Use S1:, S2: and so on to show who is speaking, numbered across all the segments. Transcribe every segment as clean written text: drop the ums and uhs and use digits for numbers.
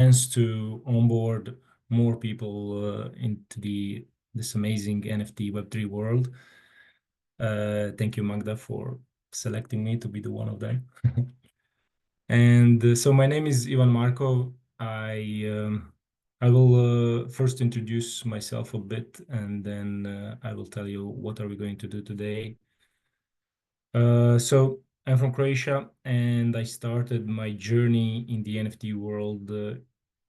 S1: chance to onboard more people into this amazing NFT Web3 world. Thank you, Magda, for selecting me to be the one of them. And so my name is Ivan Markov. I will first introduce myself a bit, and then I will tell you what are we going to do today. So I'm from Croatia, and I started my journey in the NFT world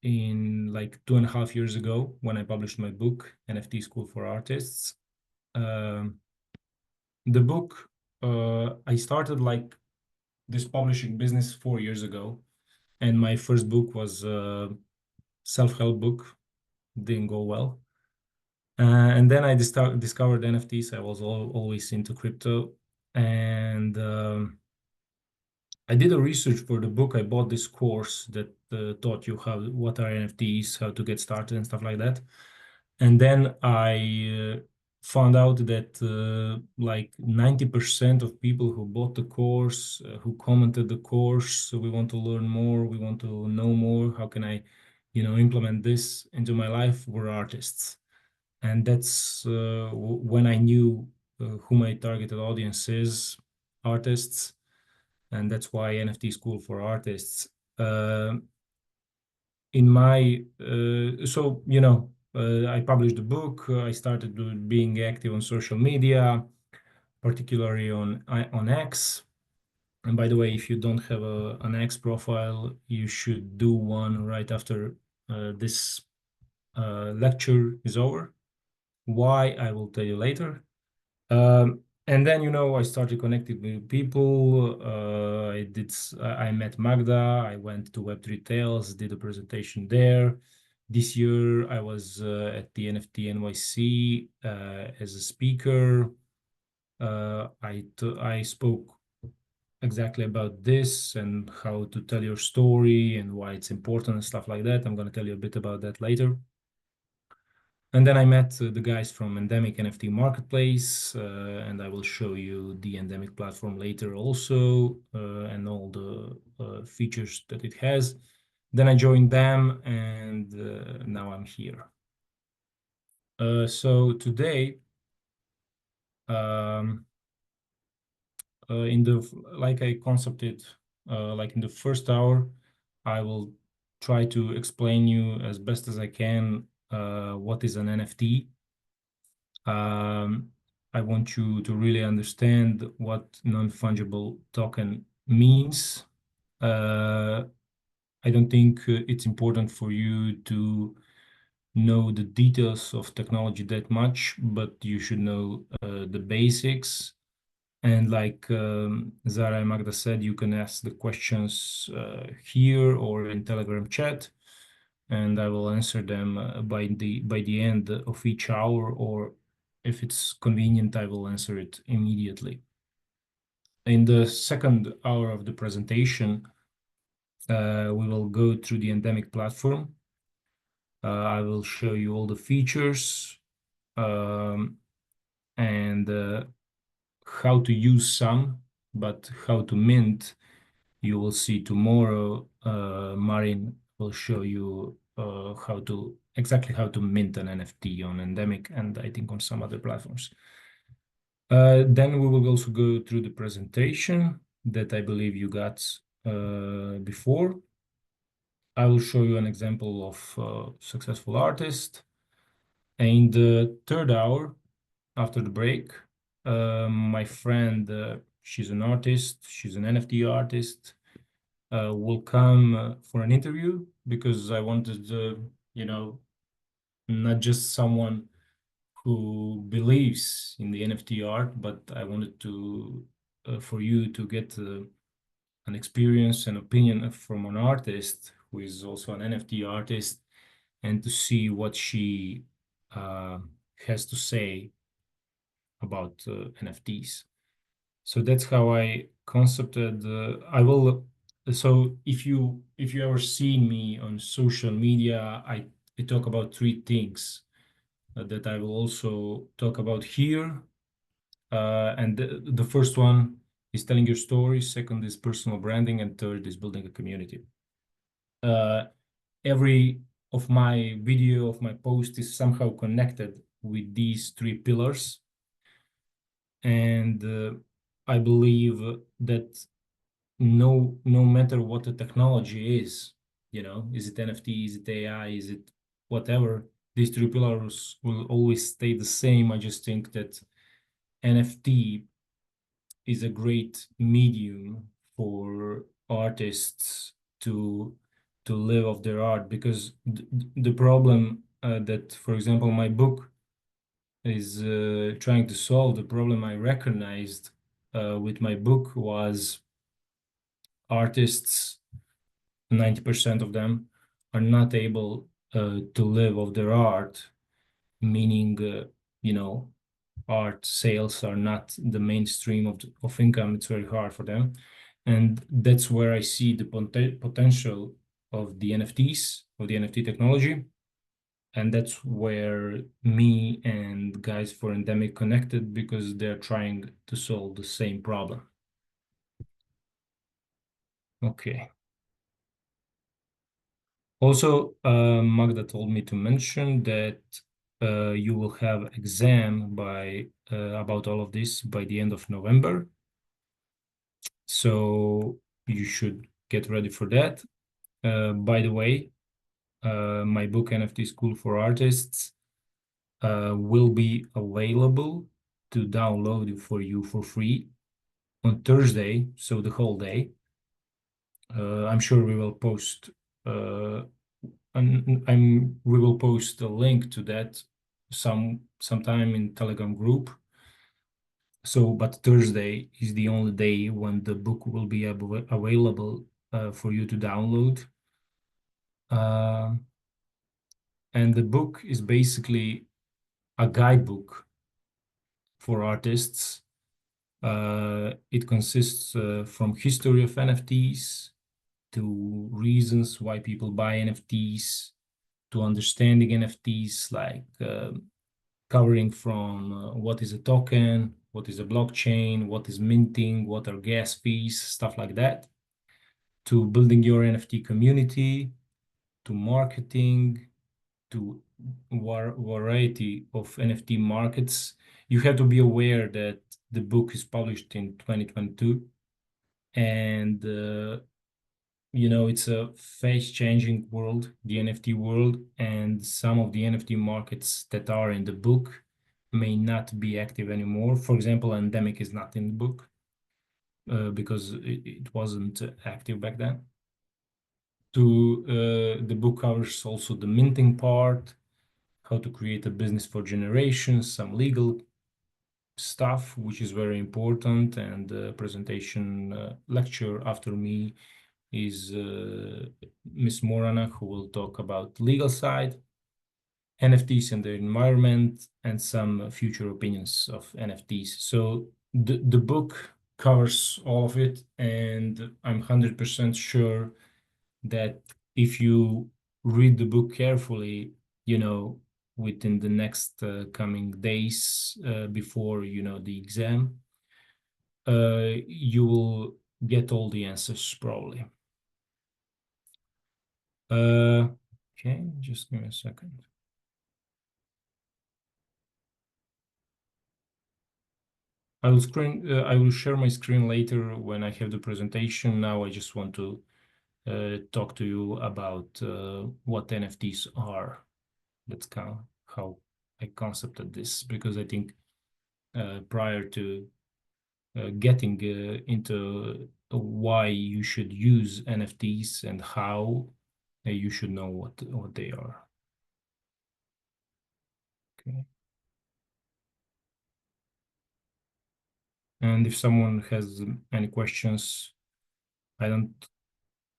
S1: in like 2.5 years ago when I published my book, NFT School for Artists. Um, the book, I started like this publishing business 4 years ago, and my first book was a self-help book, didn't go well. And then I discovered NFTs. I was always into crypto, and I did a research for the book. I bought this course that taught you what are NFTs, how to get started, and stuff like that. And then I found out that like 90% of people who bought the course, who commented the course, so we want to learn more, we want to know more. How can I, implement this into my life? Were artists, and that's when I knew who my targeted audience is, artists, and that's why NFT School for Artists. Uh, in my so I published the book. I started being active on social media, particularly on X. And by the way, if you don't have an X profile, you should do one right after this lecture is over. Why, I will tell you later. And then, I started connecting with people. I met Magda. I went to Web3 Tales, did a presentation there. This year, I was at the NFT NYC as a speaker. I spoke exactly about this and how to tell your story and why it's important and stuff like that. I'm going to tell you a bit about that later. And then I met the guys from Endemic NFT Marketplace, and I will show you the Endemic platform later also, and all the features that it has. Then I joined them, and now I'm here. So today, um, like I concepted, like in the first hour, I will try to explain you as best as I can what is an NFT. I want you to really understand what non-fungible token means. I don't think it's important for you to know the details of technology that much, but you should know the basics. And like Zara and Magda said, you can ask the questions here or in Telegram chat, and I will answer them by the end of each hour, or if it's convenient, I will answer it immediately. In the second hour of the presentation, we will go through the Endemic platform. I will show you all the features and how to use some, but how to mint, you will see tomorrow. Marin will show you exactly how to mint an NFT on Endemic and I think on some other platforms. Then we will also go through the presentation that I believe you got before. I will show you an example of successful artist. In the third hour, after the break, my friend, she's an artist, she's an NFT artist, will come for an interview because I wanted, not just someone who believes in the NFT art, but I wanted for you to get an experience, an opinion from an artist who is also an NFT artist, and to see what she has to say about NFTs. So that's how I concepted. I will. So if you ever see me on social media, I talk about three things that I will also talk about here. And the first one is telling your story. Second is personal branding, and third is building a community. every of my video, of my post is somehow connected with these three pillars. And I believe that no matter what the technology is, is it NFT, is it AI, is it whatever, these three pillars will always stay the same. I just think that NFT is a great medium for artists to live off their art, because the problem that, for example, my book is trying to solve, the problem I recognized with my book was artists, 90% of them are not able to live off their art, meaning, art sales are not the mainstream of income. It's very hard for them. And that's where I see the potential of the NFTs, of the NFT technology. And that's where me and guys for Endemic connected, because they're trying to solve the same problem. Okay. Also, Magda told me to mention that you will have exam by about all of this by the end of November. So you should get ready for that. By the way, my book NFT School for Artists will be available to download for you for free on Thursday, so the whole day. I'm sure we will post we will post a link to that sometime in Telegram group. So, but Thursday is the only day when the book will be available for you to download. And the book is basically a guidebook for artists. It consists from history of NFTs to reasons why people buy NFTs, to understanding NFTs, like covering from what is a token, what is a blockchain, what is minting, what are gas fees, stuff like that, to building your NFT community, to marketing, to variety of NFT markets. You have to be aware that the book is published in 2022, and it's a fast-changing world, the NFT world, and some of the NFT markets that are in the book may not be active anymore. For example, Endemic is not in the book because it wasn't active back then. The book covers also the minting part, how to create a business for generations, some legal stuff, which is very important, and the presentation lecture after me is Miss Morana, who will talk about legal side, NFTs and the environment, and some future opinions of NFTs. So the book covers all of it, and I'm 100% sure that if you read the book carefully, within the next coming days before, the exam, you will get all the answers probably. Okay, just give me a second. I will share my screen later when I have the presentation. Now I just want to talk to you about what NFTs are. That's kind of how I concepted this, because I think prior to getting into why you should use NFTs and how you should know what they are. Okay. And if someone has any questions, I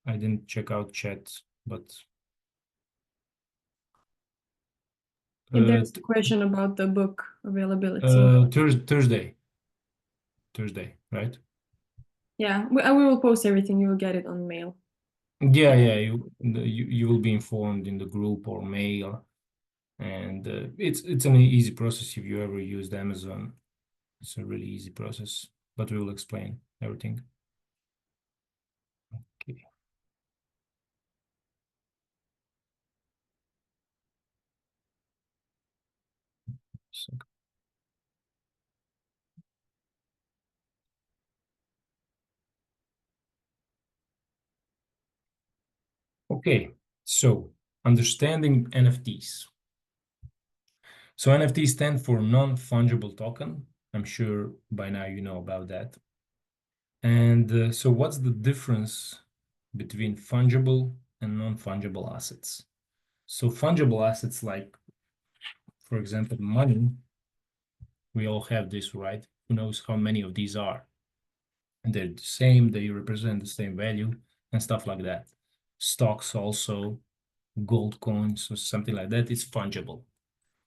S1: didn't check out chat, but
S2: If there's a question about the book availability.
S1: Thursday, right?
S2: Yeah, we will post everything. You will get it on mail.
S1: Yeah, you will be informed in the group or mail, and it's an easy process if you ever used Amazon. It's a really easy process, but we will explain everything. Okay. Okay, so understanding NFTs. So NFTs stand for non-fungible token. I'm sure by now you know about that. And so what's the difference between fungible and non-fungible assets? So fungible assets like, for example, money, we all have this, right? Who knows how many of these are? And they're the same, they represent the same value and stuff like that. Stocks also, gold coins or something like that, it's fungible.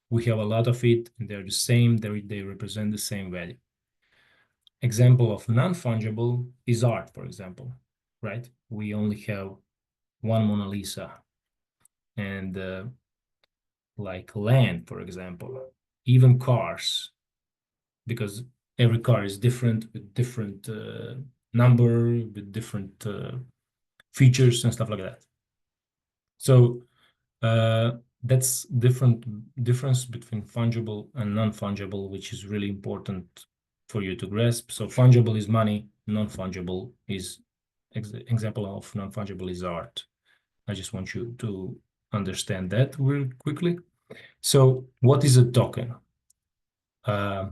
S1: We have a lot of it, and they're the same, they represent the same value. Example of non-fungible is art, for example, right? We only have one Mona Lisa, and like land, for example, even cars, because every car is different with different number, with different features and stuff like that. So that's difference between fungible and non-fungible, which is really important for you to grasp. So fungible is money, non-fungible is example of non-fungible is art. I just want you to understand that real quickly. So what is a token? Uh,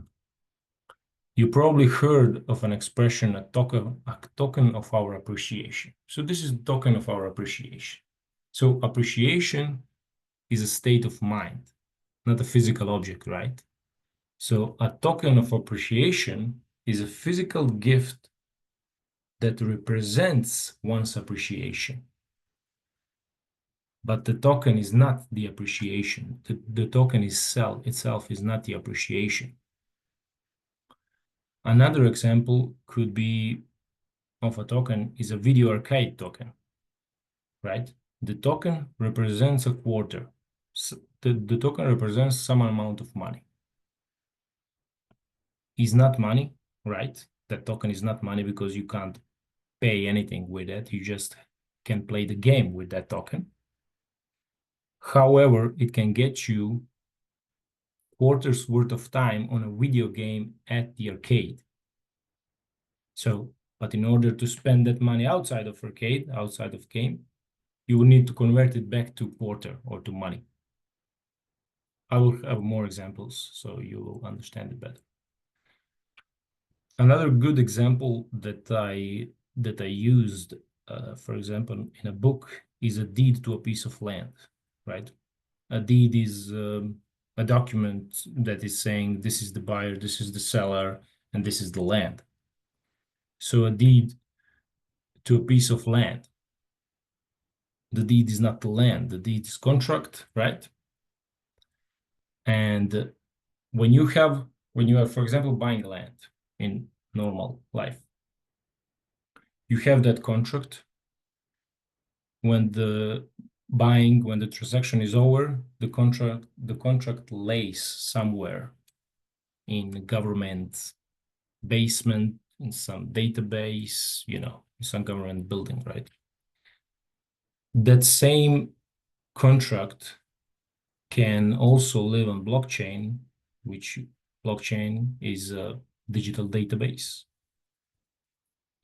S1: you probably heard of an expression, a token of our appreciation. So this is a token of our appreciation. So appreciation is a state of mind, not a physical object, right? So a token of appreciation is a physical gift that represents one's appreciation. But the token is not the appreciation. The token itself is not the appreciation. Another example could be of a token is a video arcade token, right? The token represents a quarter. So the token represents some amount of money. Is not money, right? That token is not money because you can't pay anything with it. You just can play the game with that token. However, it can get you quarters worth of time on a video game at the arcade. So, but in order to spend that money outside of arcade, outside of game, you will need to convert it back to quarter or to money. I will have more examples so you will understand it better. Another good example that I used, for example, in a book is a deed to a piece of land, right? A deed is a document that is saying this is the buyer, this is the seller, and this is the land. So a deed to a piece of land. The deed is not the land, the deed is contract, right? And when you are, for example, buying land in normal life, you have that contract. When the transaction is over, the contract lays somewhere in government basement, in some database, in some government building, right? That same contract can also live on blockchain, which blockchain is a digital database.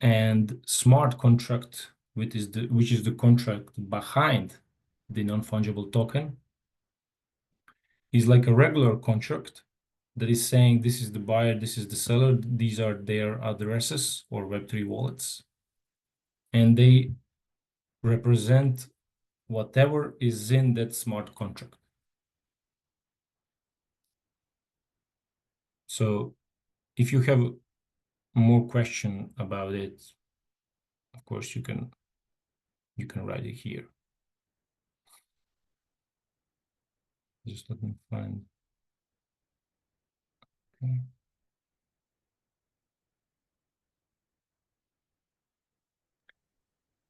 S1: And smart contract, which is the contract behind the non-fungible token, is like a regular contract that is saying this is the buyer, this is the seller, these are their addresses or Web3 wallets, and they represent whatever is in that smart contract. So if you have more question about it, of course you can write it here. Just let me find. Okay.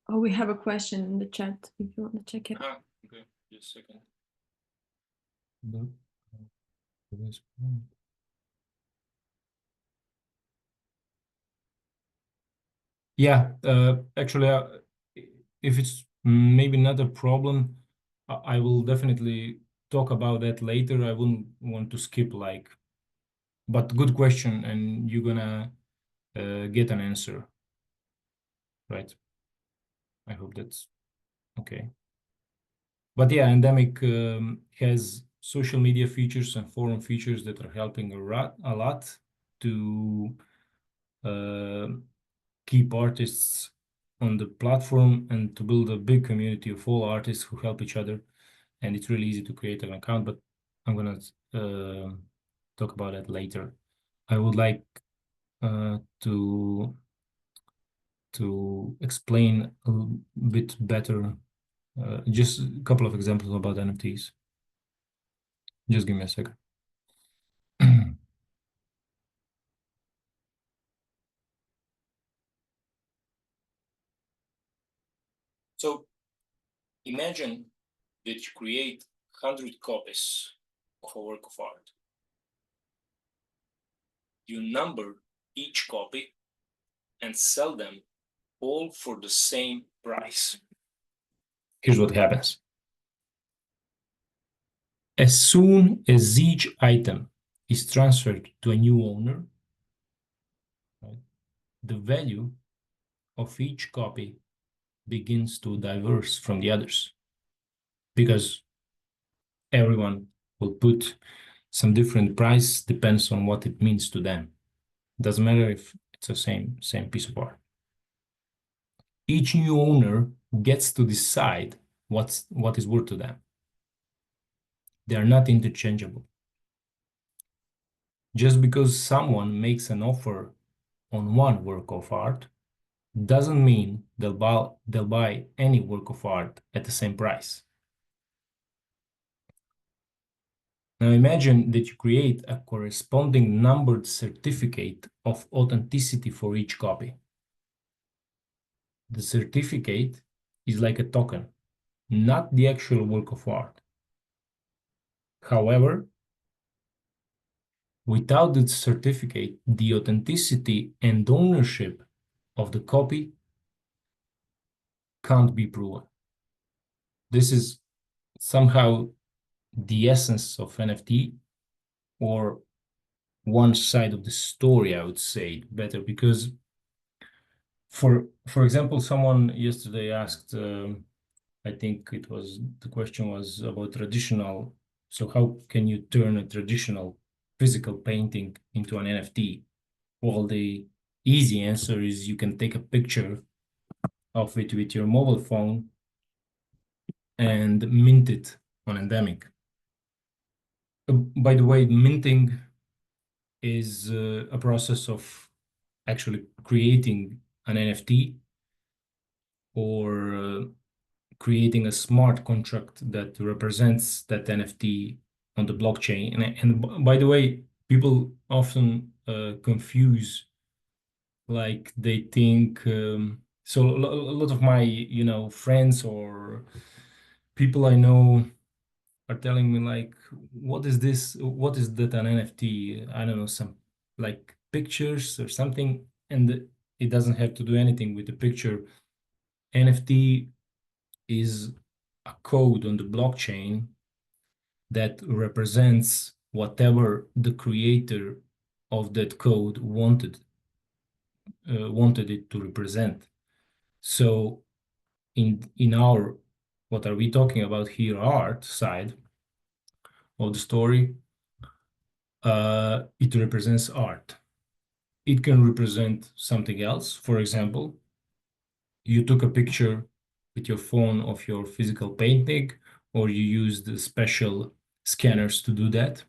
S2: Oh, we have a question in the chat if you want to check it.
S1: Okay, just a second. Yeah, actually, if it's maybe not a problem, I will definitely talk about that later. I wouldn't want to skip like, but good question, and you're gonna get an answer, right? I hope that's okay. But yeah, Endemic has social media features and forum features that are helping a lot to uh, keep artists on the platform and to build a big community of all artists who help each other. And it's really easy to create an account, but I'm gonna talk about that later. I would like to explain a bit better, just a couple of examples about NFTs. Just give me a second. So imagine that you create 100 copies of a work of art. You number each copy and sell them all for the same price. Here's what happens. As soon as each item is transferred to a new owner, right, the value of each copy begins to diverge from the others because everyone will put some different price, depends on what it means to them. Doesn't matter if it's the same piece of art. Each new owner gets to decide what is worth to them. They are not interchangeable. Just because someone makes an offer on one work of art doesn't mean they'll buy any work of art at the same price. Now imagine that you create a corresponding numbered certificate of authenticity for each copy. The certificate is like a token, not the actual work of art. However, without the certificate, the authenticity and ownership of the copy can't be proven. This is somehow the essence of NFT, or one side of the story, I would say better, because for example, someone yesterday asked, I think the question was about traditional. So how can you turn a traditional physical painting into an NFT? Well, the easy answer is you can take a picture of it with your mobile phone and mint it on Endemic. By the way, minting is a process of actually creating an NFT or creating a smart contract that represents that NFT on the blockchain. And by the way, people often confuse, like they think, so a lot of my, friends or people I know are telling me like, what is this? What is that an NFT? I don't know, some like pictures or something. And it doesn't have to do anything with the picture. NFT is a code on the blockchain that represents whatever the creator of that code wanted it to represent. So in our, what are we talking about here, art side of the story, it represents art. It can represent something else. For example, you took a picture with your phone of your physical painting, or you used the special scanners to do that.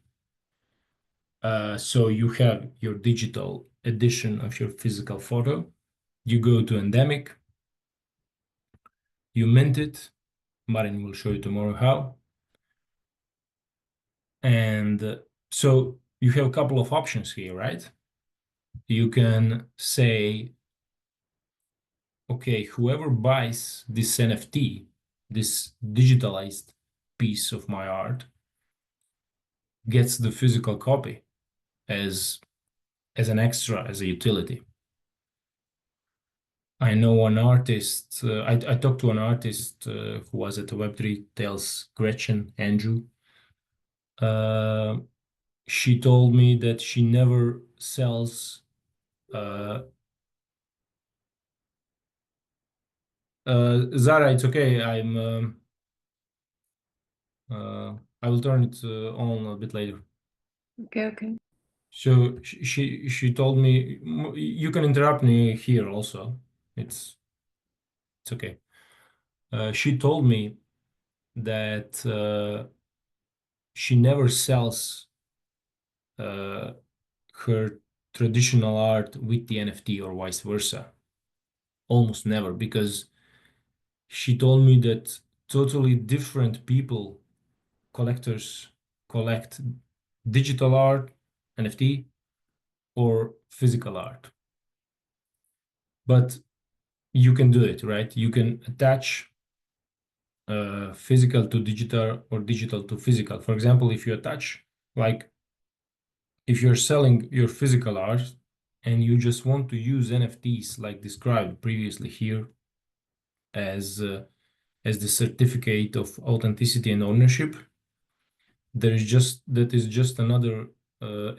S1: So you have your digital edition of your physical photo. You go to Endemic, you mint it. Marin will show you tomorrow how. And so you have a couple of options here, right? You can say, okay, whoever buys this NFT, this digitalized piece of my art, gets the physical copy as an extra, as a utility. I know an artist, I talked to an artist who was at the Web3 Tales, Gretchen, Andrew, she told me that she never sells Zara, it's okay. I will turn it on a bit later.
S2: Okay.
S1: So she told me you can interrupt me here also. It's okay. She told me that she never sells uh, her traditional art with the NFT or vice versa. Almost never, because she told me that totally different people, collectors, collect digital art, NFT, or physical art. But you can do it, right? You can attach physical to digital or digital to physical. For example, if you attach, like if you're selling your physical art and you just want to use NFTs like described previously here as as the certificate of authenticity and ownership, that is just another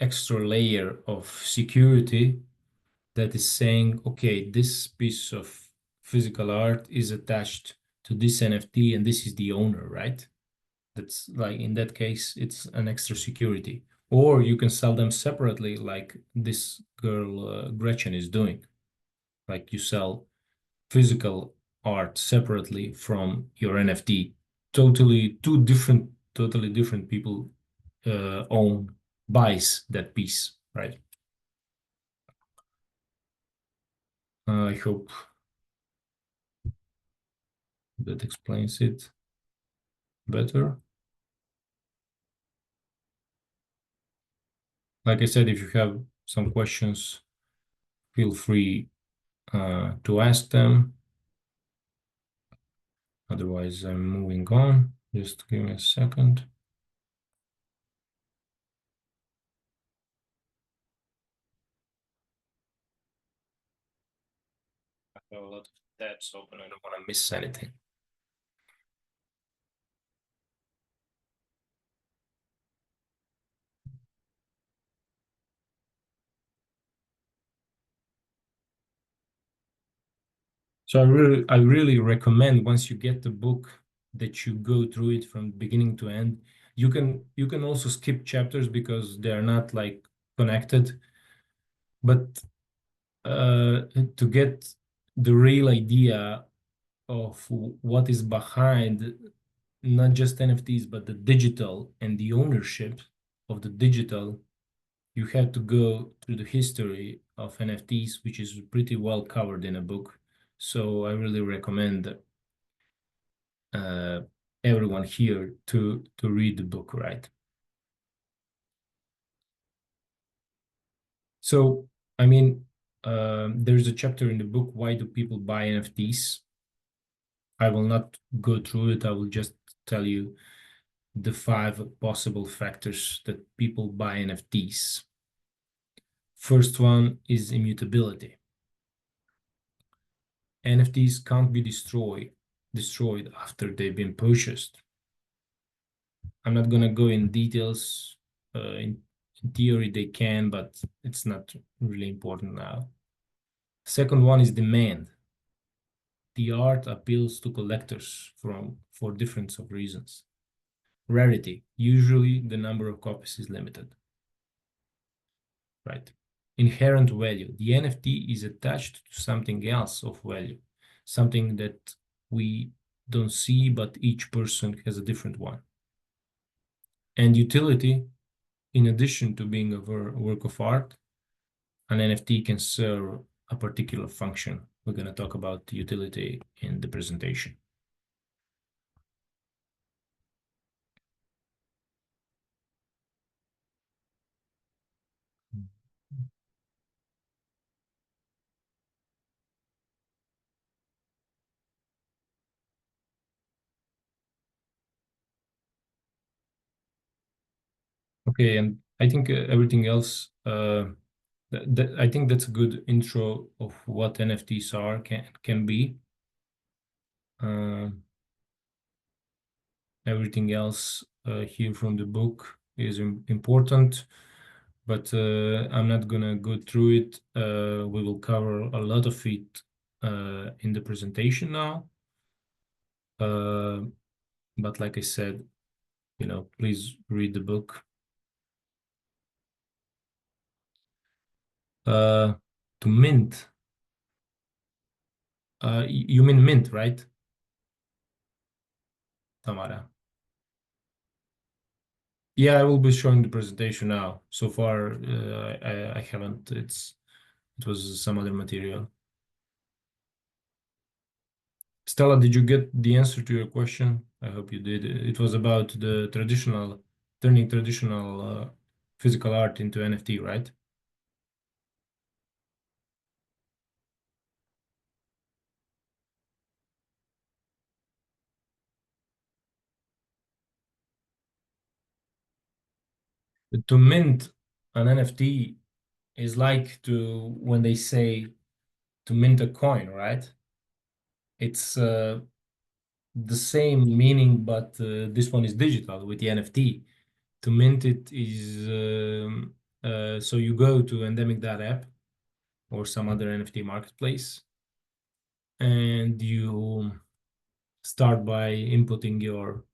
S1: extra layer of security that is saying, okay, this piece of physical art is attached to this NFT and this is the owner, right? That's like in that case, it's an extra security. Or you can sell them separately, like this girl Gretchen is doing. Like you sell physical art separately from your NFT. Totally different people own buys that piece, right? I hope that explains it better. Like I said, if you have some questions, feel free to ask them. Otherwise, I'm moving on. Just give me a second. I have a lot of tabs open. I don't want to miss anything. So I really recommend once you get the book that you go through it from beginning to end. You can also skip chapters because they are not like connected, but to get the real idea of what is behind not just NFTs, but the digital and the ownership of the digital, you have to go through the history of NFTs, which is pretty well covered in a book. So I really recommend uh, everyone here to read the book, right? So, I mean, there's a chapter in the book, Why Do People Buy NFTs? I will not go through it. I will just tell you the 5 possible factors that people buy NFTs. First one is immutability. NFTs can't be destroyed after they've been purchased. I'm not gonna go in details. In theory, they can, but it's not really important now. Second one is demand. The art appeals to collectors for different of reasons. Rarity. Usually, the number of copies is limited. Right? Inherent value. The NFT is attached to something else of value, something that we don't see, but each person has a different one. And utility, in addition to being a work of art, an NFT can serve a particular function. We're going to talk about utility in the presentation. Okay, and I think everything else, I think that's a good intro of what NFTs are, can be. Everything else here from the book is important, but I'm not gonna go through it. We will cover a lot of it in the presentation now. But like I said, please read the book. To mint. You mean mint, right, Tamara? Yeah, I will be showing the presentation now. So far, I haven't. It was some other material. Stella, did you get the answer to your question? I hope you did. It was about the turning traditional physical art into NFT, right? To mint an NFT is like when they say to mint a coin, right? It's the same meaning, but this one is digital with the NFT. To mint it is so you go to endemic.app or some other NFT marketplace, and you start by inputting your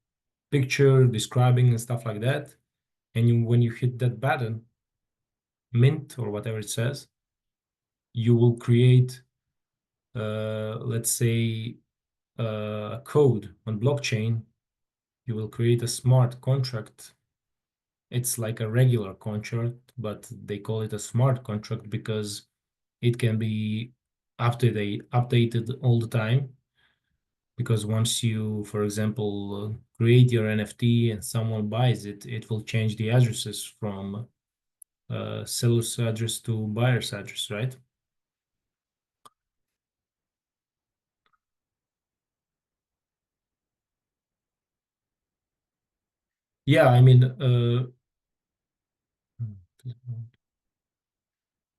S1: picture, describing and stuff like that. And when you hit that button, mint or whatever it says, you will create, let's say, a code on blockchain. You will create a smart contract. It's like a regular contract, but they call it a smart contract because it can be updated all the time. Because once you, for example, create your NFT and someone buys it, it will change the addresses from seller's address to buyer's address, right? Yeah, I mean,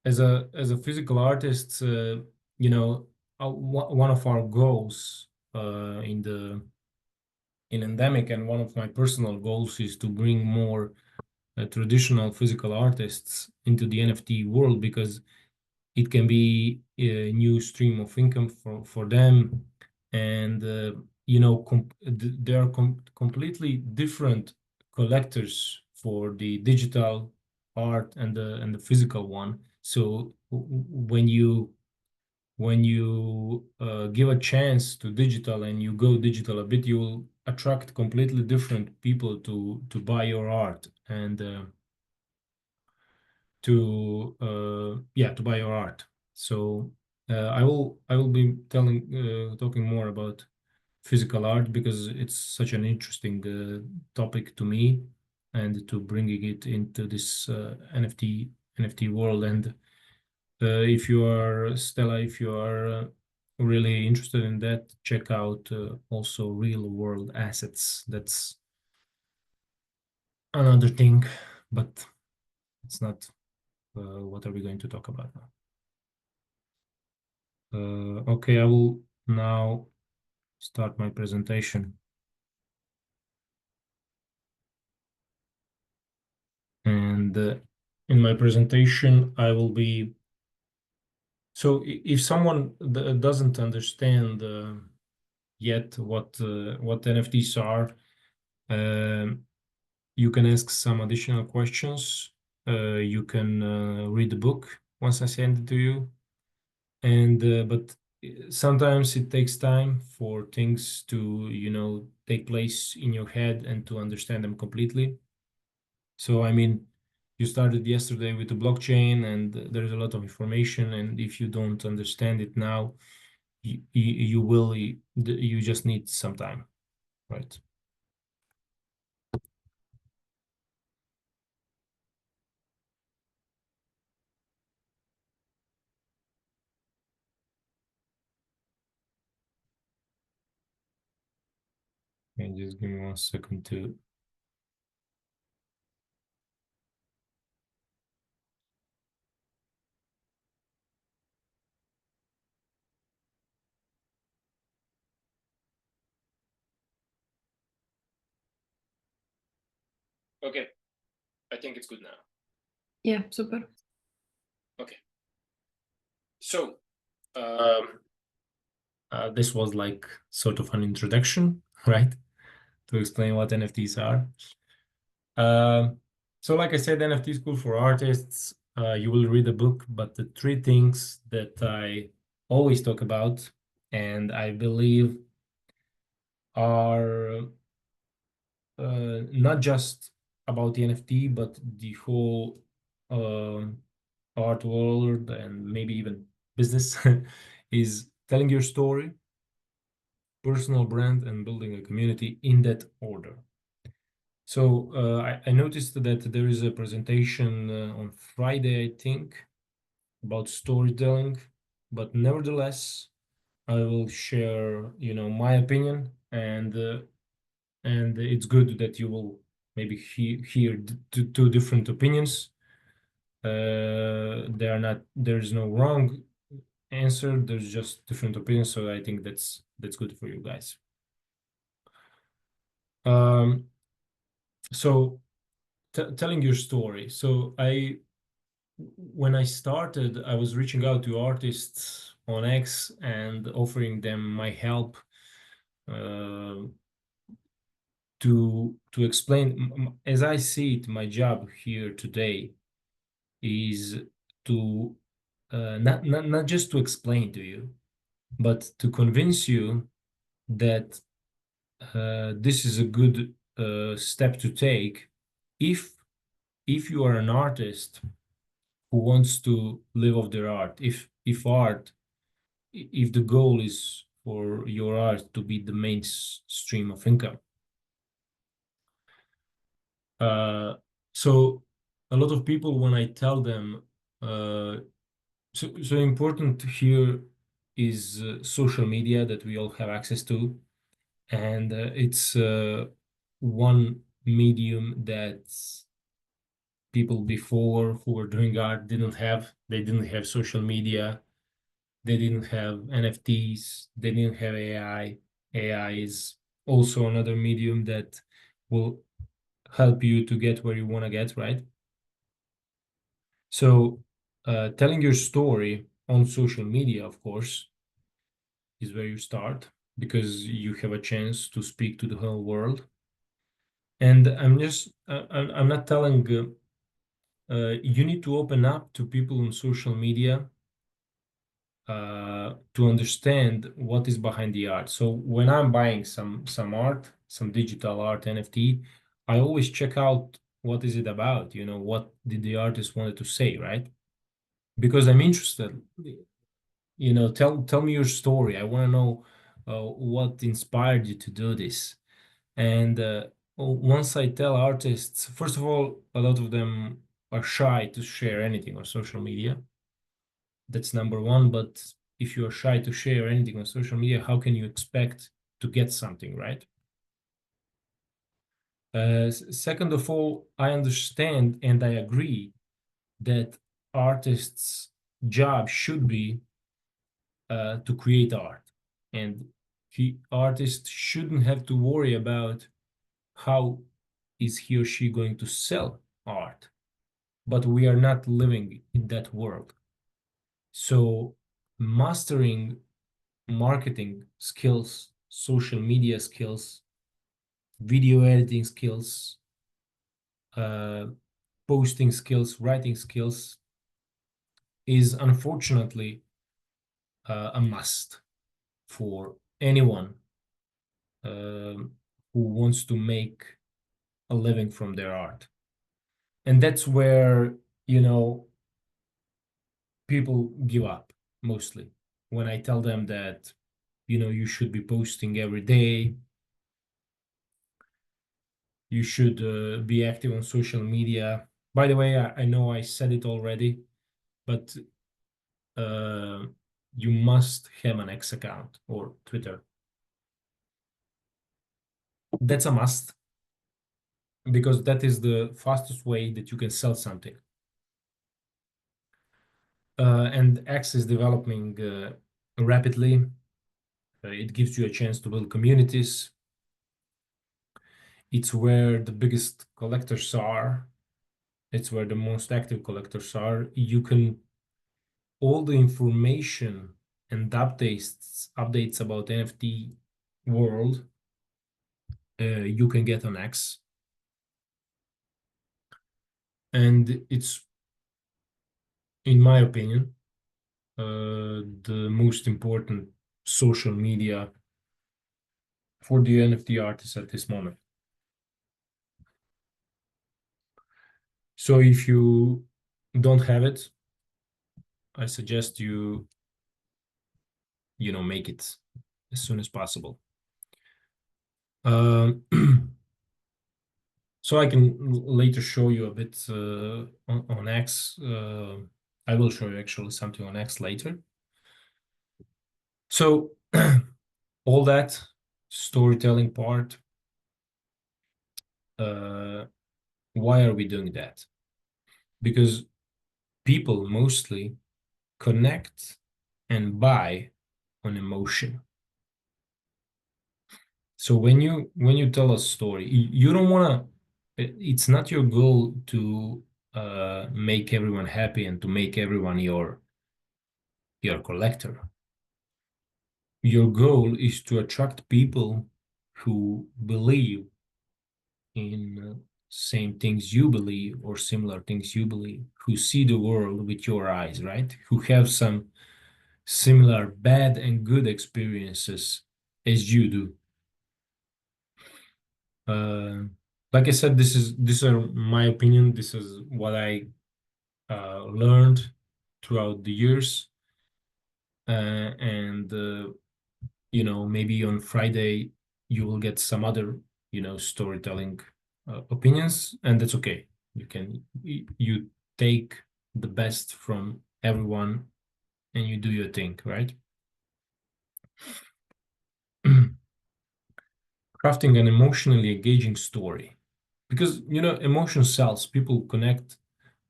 S1: as a physical artist, one of our goals in endemic, and one of my personal goals is to bring more traditional physical artists into the NFT world, because it can be a new stream of income for them. And they are completely different collectors for the digital art and the physical one. So when you give a chance to digital and you go digital a bit, you will attract completely different people to buy your art, and to buy your art. So I will be talking more about physical art because it's such an interesting topic to me, and to bringing it into this NFT world. And if you are Stella, if you are really interested in that, check out also real world assets. That's another thing, but it's not what are we going to talk about now. Okay, I will now start my presentation. And in my presentation, I will be. So if someone doesn't understand yet what NFTs are, um, you can ask some additional questions. You can read the book once I send it to you. And but sometimes it takes time for things to take place in your head and to understand them completely. So I mean, you started yesterday with the blockchain, and there's a lot of information, and if you don't understand it now, you just need some time, right? And just give me 1 second to. Okay. I think it's good now.
S2: Yeah, super.
S1: Okay. So, this was like sort of an introduction, right? To explain what NFTs are. So like I said, NFT School for Artists, you will read the book, but the three things that I always talk about, and I believe are not just about the NFT, but the whole art world and maybe even business, is telling your story, personal brand, and building a community in that order. So I noticed that there is a presentation on Friday, I think, about storytelling, but nevertheless, I will share, my opinion, and it's good that you will maybe hear two different opinions. There's no wrong answer. There's just different opinions. So I think that's good for you guys. So telling your story. So when I started, I was reaching out to artists on X and offering them my help uh, to explain. As I see it, my job here today is to not just to explain to you, but to convince you that this is a good step to take if you are an artist who wants to live off their art. If the goal is for your art to be the main stream of income. So a lot of people, when I tell them, so important here is social media that we all have access to, and it's one medium that people before who were doing art didn't have. They didn't have social media. They didn't have NFTs. They didn't have AI. AI is also another medium that will help you to get where you want to get, right? So, telling your story on social media, of course, is where you start because you have a chance to speak to the whole world. And I'm not telling you need to open up to people on social media to understand what is behind the art. So when I'm buying some art, some digital art NFT, I always check out what is it about, what did the artist wanted to say, right? Because I'm interested, tell me your story. I want to know what inspired you to do this. And once I tell artists, first of all, a lot of them are shy to share anything on social media. That's number one. But if you are shy to share anything on social media, how can you expect to get something, right? Second of all, I understand and I agree that artists' job should be to create art, and artist shouldn't have to worry about how is he or she going to sell art. But we are not living in that world. So mastering marketing skills, social media skills, video editing skills, uh, posting skills, writing skills is unfortunately a must for anyone who wants to make a living from their art. And that's where, people give up mostly when I tell them that, you should be posting every day. You should be active on social media. By the way, I know I said it already, but uh, you must have an X account or Twitter. That's a must because that is the fastest way that you can sell something. And X is developing rapidly. It gives you a chance to build communities. It's where the biggest collectors are. It's where the most active collectors are. You can all the information and updates about NFT world you can get on X, and it's, in my opinion, the most important social media for the NFT artists at this moment. So if you don't have it, I suggest you make it as soon as possible. So I can later show you a bit on X. I will show you actually something on X later. So all that storytelling part, why are we doing that? Because people mostly connect and buy on emotion. So when you tell a story, you don't want to. It's not your goal to make everyone happy and to make everyone your collector. Your goal is to attract people who believe in same things you believe or similar things you believe, who see the world with your eyes, right? Who have some similar bad and good experiences as you do. Uh, like I said, this is my opinion. This is what I learned throughout the years, and maybe on Friday you will get some other storytelling opinions, and that's okay. You take the best from everyone and you do your thing, right? Crafting an emotionally engaging story, because emotion sells. People connect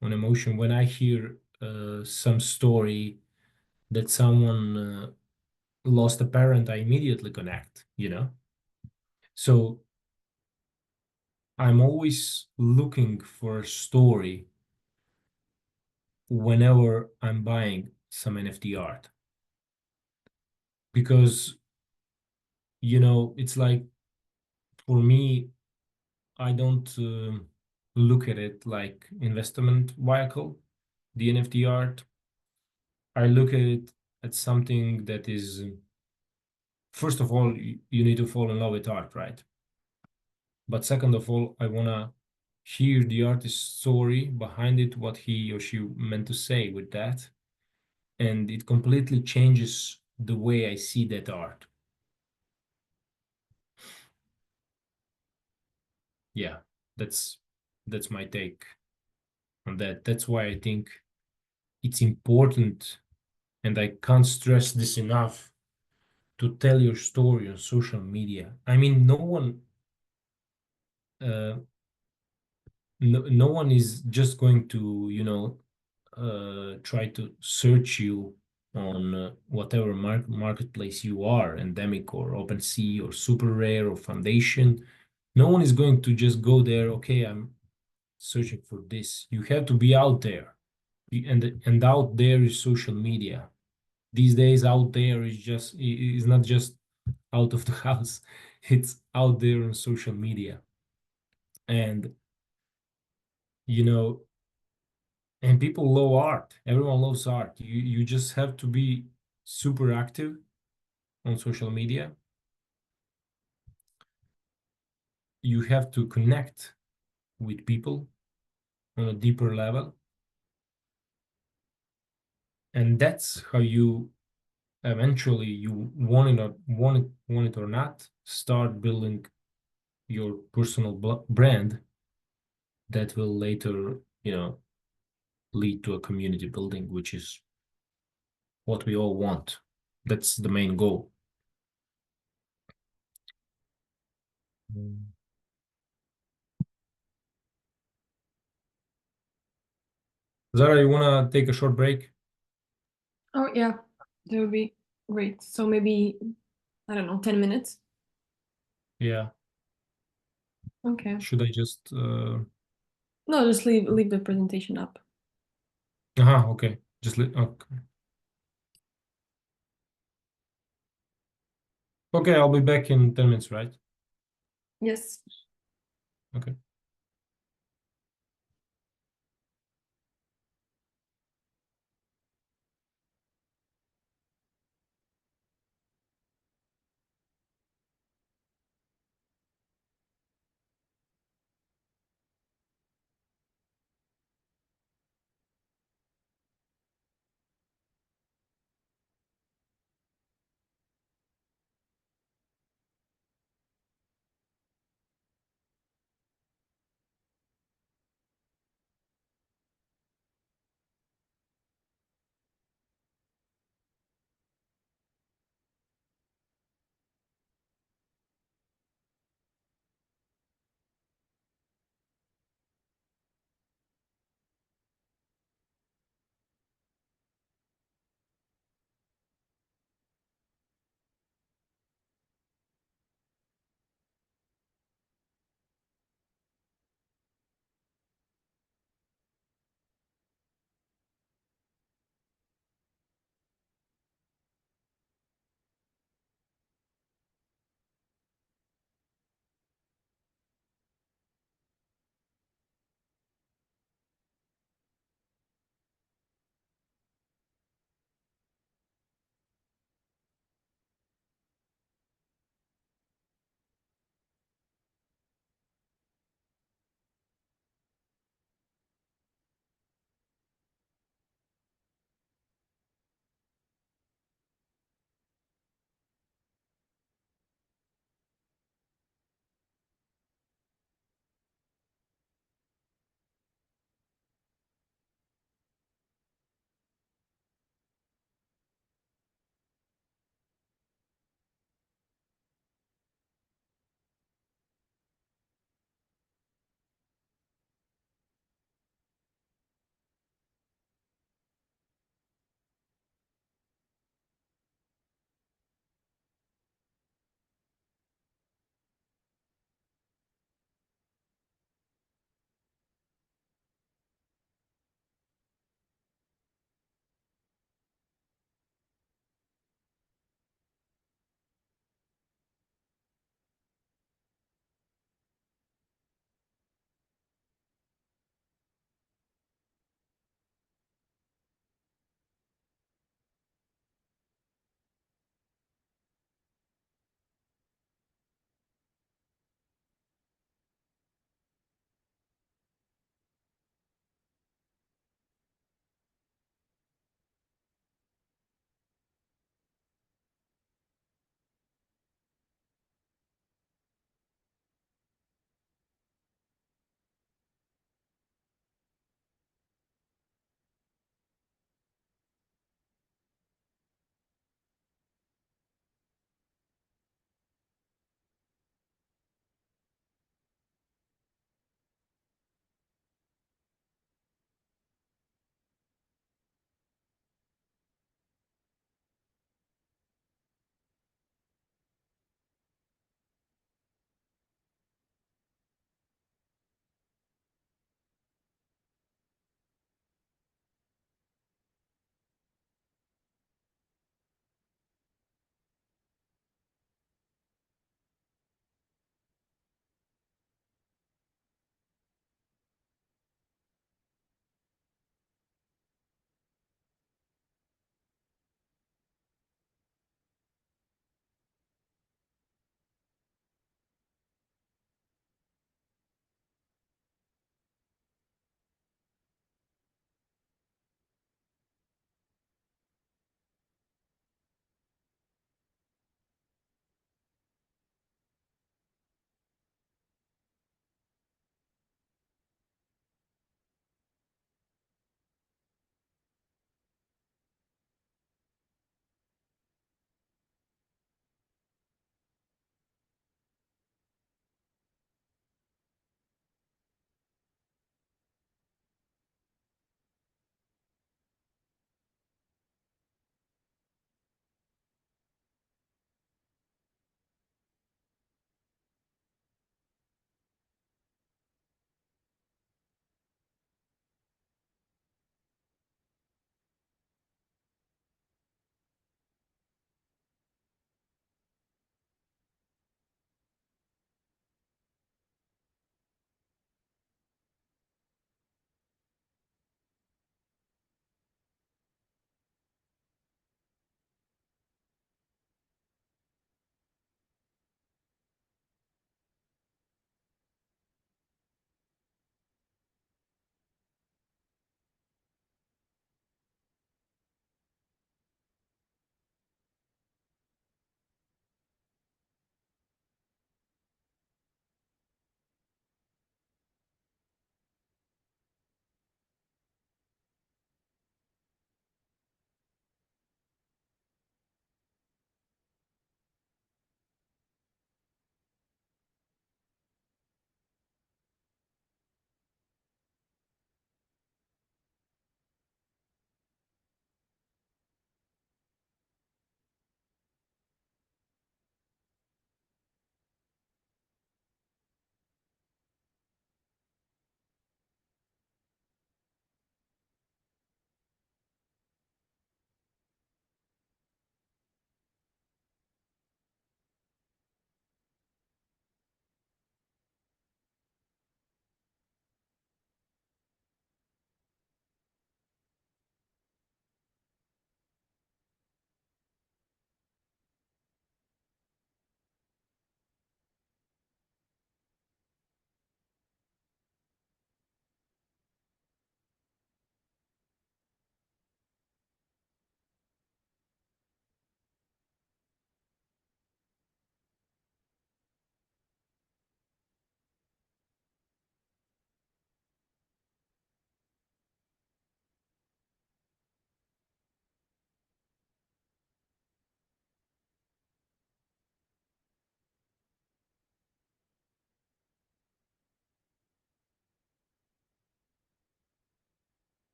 S1: on emotion. When I hear some story that someone lost a parent, I immediately connect. So I'm always looking for a story whenever I'm buying some NFT art, because it's like, for me, I don't look at it like investment vehicle, the NFT art. I look at it as something that is, first of all, you need to fall in love with art, right? But second of all, I wanna hear the artist's story behind it, what he or she meant to say with that, and it completely changes the way I see that art. Yeah, that's that's my take on that. That's why I think it's important, and I can't stress this enough, to tell your story on social media. I mean, uh, no one is just going to, try to search you on whatever marketplace you are, endemic or OpenSea or super rare or foundation. No one is going to just go there. Okay, I'm searching for this. You have to be out there. And out there is social media. These days, out there is not just out of the house. It's out there on social media. And you know, and people love art. Everyone loves art. You just have to be super active on social media. You have to connect with people on a deeper level, and that's how you eventually, you want it or not, start building your personal brand that will later, lead to a community building, which is what we all want. That's the main goal. Zara, you wanna take a short break?
S2: Oh yeah, that would be great. So maybe, I don't know, 10 minutes.
S1: Yeah.
S2: Okay.
S1: Should I just
S2: No, just leave the presentation up.
S1: Okay. Okay. Okay, I'll be back in 10 minutes, right?
S2: Yes.
S1: Okay.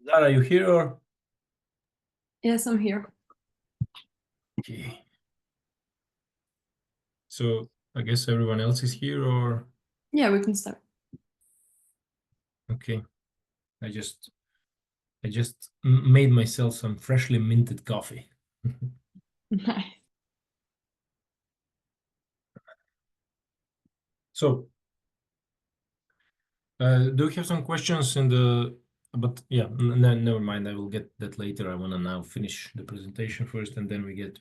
S1: Zara, you here or?
S2: Yes, I'm here.
S1: Okay. So I guess everyone else is here or?
S2: Yeah, we can start.
S1: Okay. I just made myself some freshly minted coffee.
S2: Nice.
S1: So, do you have some questions in the, but yeah, never mind. I will get that later. I want to now finish the presentation first, and then we get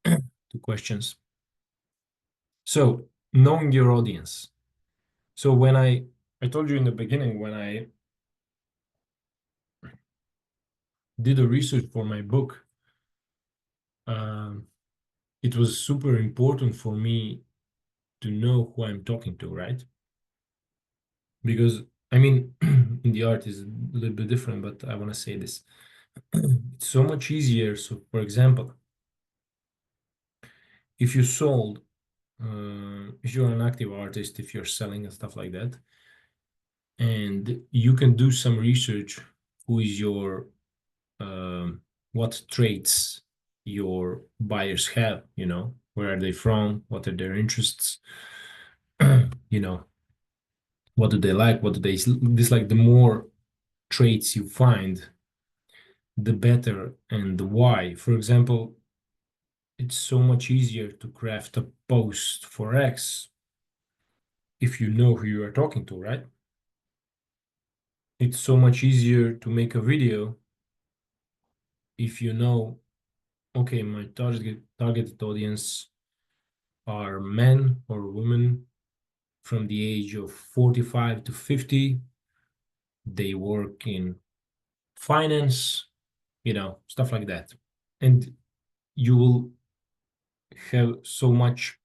S1: to questions. So, knowing your audience. So when I told you in the beginning, when I did the research for my book, um, it was super important for me to know who I'm talking to, right? Because I mean, in the art is a little bit different, but I want to say this. It's so much easier. So, for example, if you sold, if you're an active artist, if you're selling and stuff like that, and you can do some research, who is your, what traits your buyers have, where are they from, what are their interests, you know, what do they like, what do they dislike. The more traits you find, the better. And the why. For example, it's so much easier to craft a post for X if you know who you are talking to, right? It's so much easier to make a video if you know, okay, my targeted audience are men or women from the age of 45 to 50. They work in finance, stuff like that. And you will have so much,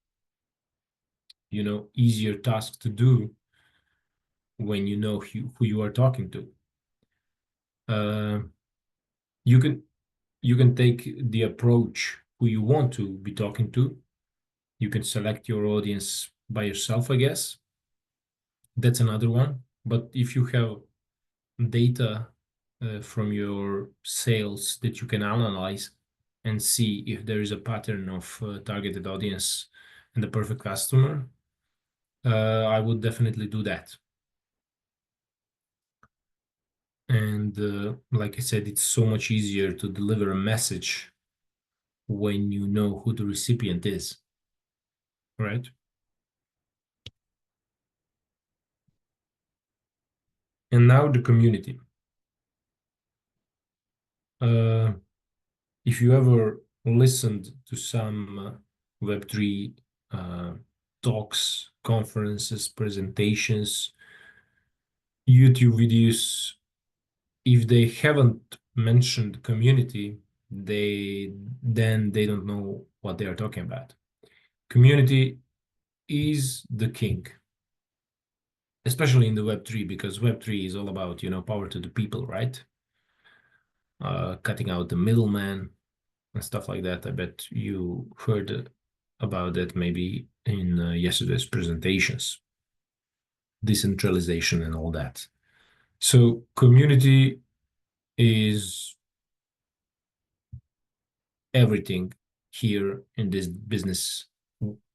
S1: easier task to do when you know who you are talking to. Uh, you can you can take the approach who you want to be talking to. You can select your audience by yourself, I guess. That's another one. But if you have data from your sales that you can analyze and see if there is a pattern of targeted audience and the perfect customer, I would definitely do that. And like I said, it's so much easier to deliver a message when you know who the recipient is, right? And now the community. Uh, if you ever listened to some Web3 uh, talks, conferences, presentations, YouTube videos, if they haven't mentioned community, they don't know what they are talking about. Community is the king, especially in the Web3, because Web3 is all about, power to the people, right? Cutting out the middleman and stuff like that. I bet you heard about that maybe in yesterday's presentations, decentralization and all that. So community is everything here in this business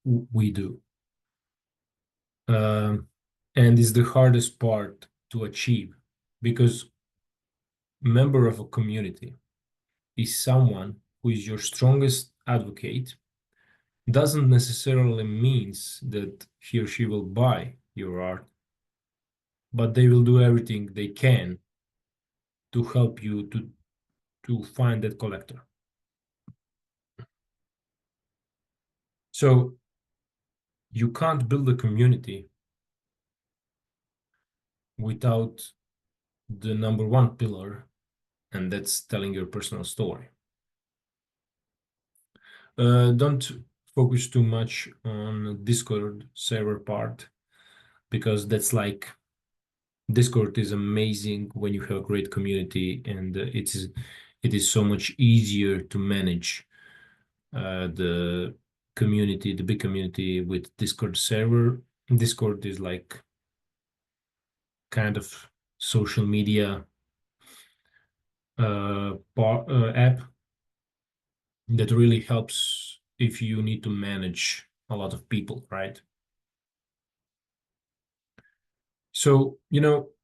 S1: we do. And is the hardest part to achieve, because member of a community is someone who is your strongest advocate. Doesn't necessarily means that he or she will buy your art, but they will do everything they can to help you to find that collector. So you can't build a community without the number one pillar, and that's telling your personal story. Don't focus too much on Discord server part, because that's like, Discord is amazing when you have a great community, and it is so much easier to manage the community, the big community, with Discord server. Discord is like kind of social media app that really helps if you need to manage a lot of people, right? So,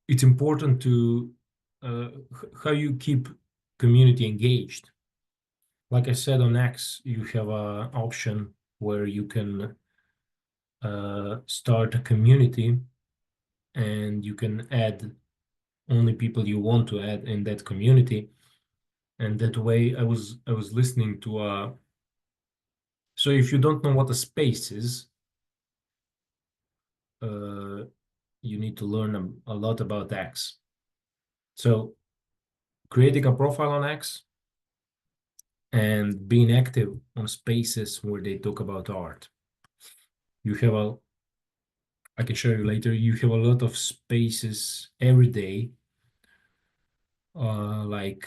S1: it's important to how you keep community engaged. Like I said, on X, you have a option where you can start a community and you can add only people you want to add in that community. And that way I was listening to so if you don't know what a space is, uh, you need to learn a lot about X. So creating a profile on X and being active on spaces where they talk about art. You have I can show you later, you have a lot of spaces every day, like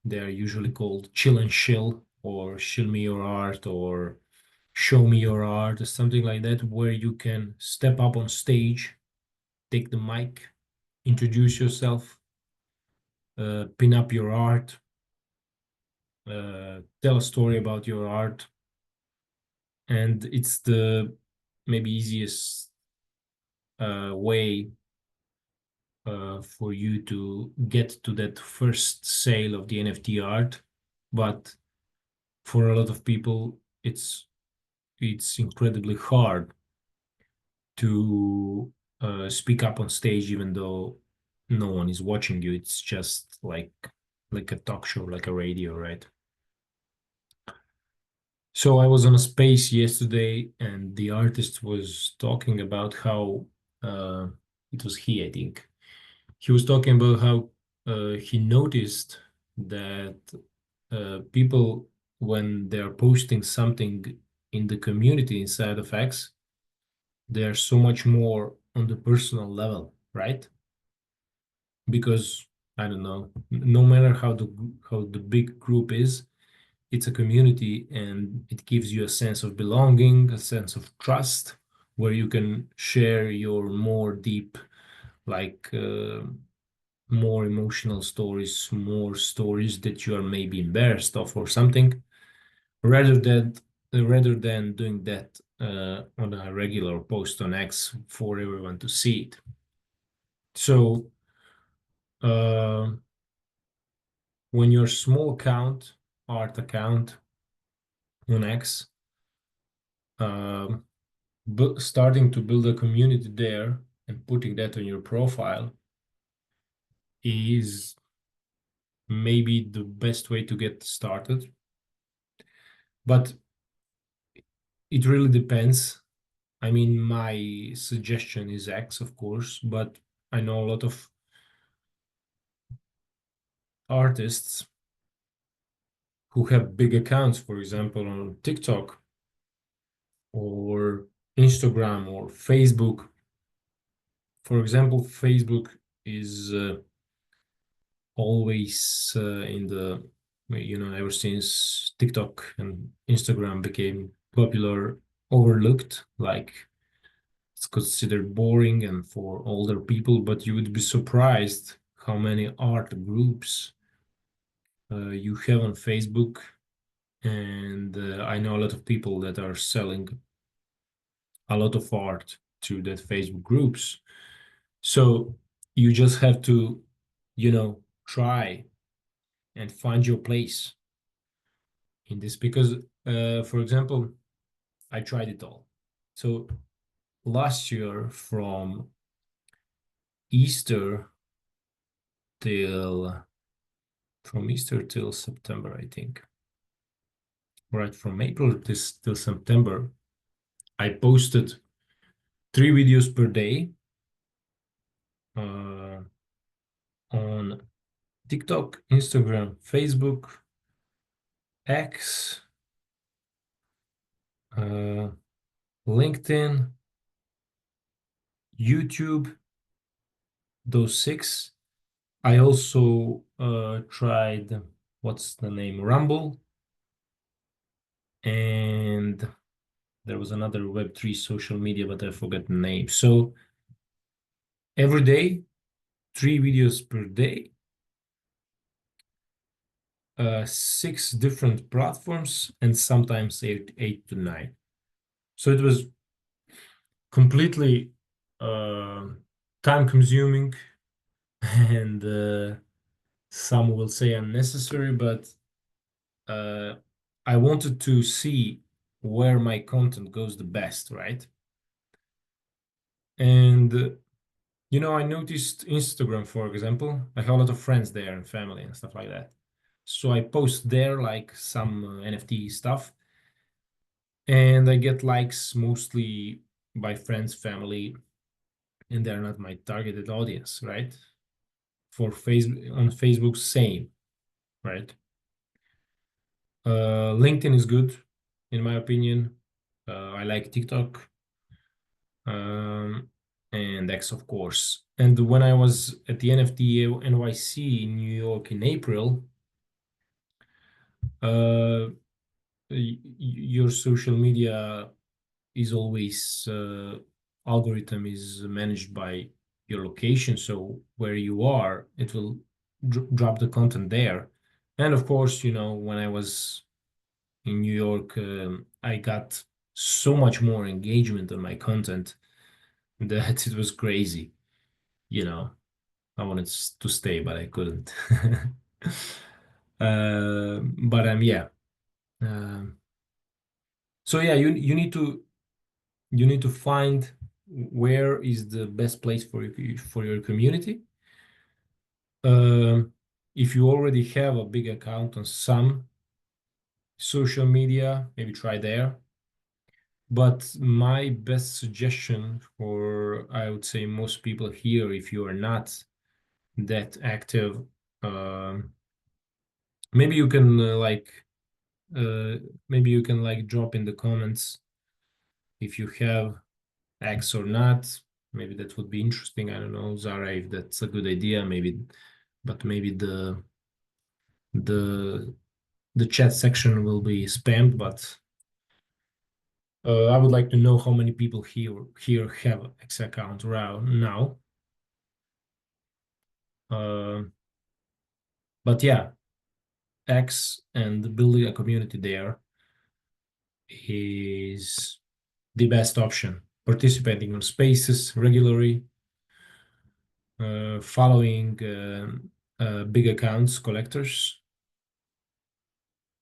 S1: they're usually called chill and chill or show me your art or show me your art or something like that, where you can step up on stage, take the mic, introduce yourself, pin up your art, tell a story about your art. And it's the maybe easiest way for you to get to that first sale of the NFT art. But for a lot of people, it's incredibly hard to speak up on stage, even though no one is watching you. It's just like a talk show, like a radio, right? So I was on a space yesterday, and the artist was talking about how uh, it was he, I think. He was talking about how he noticed that people, when they're posting something in the community inside of X, they're so much more on the personal level, right? Because I don't know, no matter how the big group is, it's a community and it gives you a sense of belonging, a sense of trust, where you can share your more deep, like more emotional stories, more stories that you are maybe embarrassed of or something, rather than doing that on a regular post on X for everyone to see it. So uh, when your small account, art account on X, um, starting to build a community there and putting that on your profile is maybe the best way to get started. But it really depends. I mean, my suggestion is X, of course, but I know a lot of artists who have big accounts, for example, on TikTok or Instagram or Facebook. For example, Facebook is always in the, ever since TikTok and Instagram became popular, overlooked, like it's considered boring and for older people, but you would be surprised how many art groups you have on Facebook. And I know a lot of people that are selling a lot of art to that Facebook groups. So you just have to, try and find your place in this because, for example, I tried it all. So last year, Easter till Easter till September, I think. Right, from April till September, I posted 3 videos per day uh, on TikTok, Instagram, Facebook, X, uh, LinkedIn, YouTube, those 6. I also tried, what's the name, Rumble, and there was another Web3 social media, but I forgot the name. So every day, 3 videos per day, 6 different platforms and sometimes eight to nine. So it was completely time consuming and some will say unnecessary, but uh, I wanted to see where my content goes the best, right? And I noticed Instagram, for example. I have a lot of friends there and family and stuff like that. So I post there like some NFT stuff, and I get likes mostly by friends, family, and they're not my targeted audience, right? For Facebook on Facebook, same, right? LinkedIn is good, in my opinion. I like TikTok, um, and X, of course. And when I was at the NFT NYC in New York in April, uh, your social media is always algorithm is managed by your location. So where you are, it will drop the content there. And of course, when I was in New York, I got so much more engagement on my content that it was crazy. You know, I wanted to stay, but I couldn't. But yeah. Um, so yeah, you need to find where is the best place for your community. Um, if you already have a big account on some social media, maybe try there. But my best suggestion for, I would say, most people here, if you are not that active, um, maybe you can uh, maybe you can like drop in the comments if you have X or not. Maybe that would be interesting. I don't know, Zara, if that's a good idea. Maybe the the chat section will be spammed. But I would like to know how many people here have X account now. Uh, but yeah, X and building a community there is the best option. Participating on spaces regularly, following big accounts, collectors,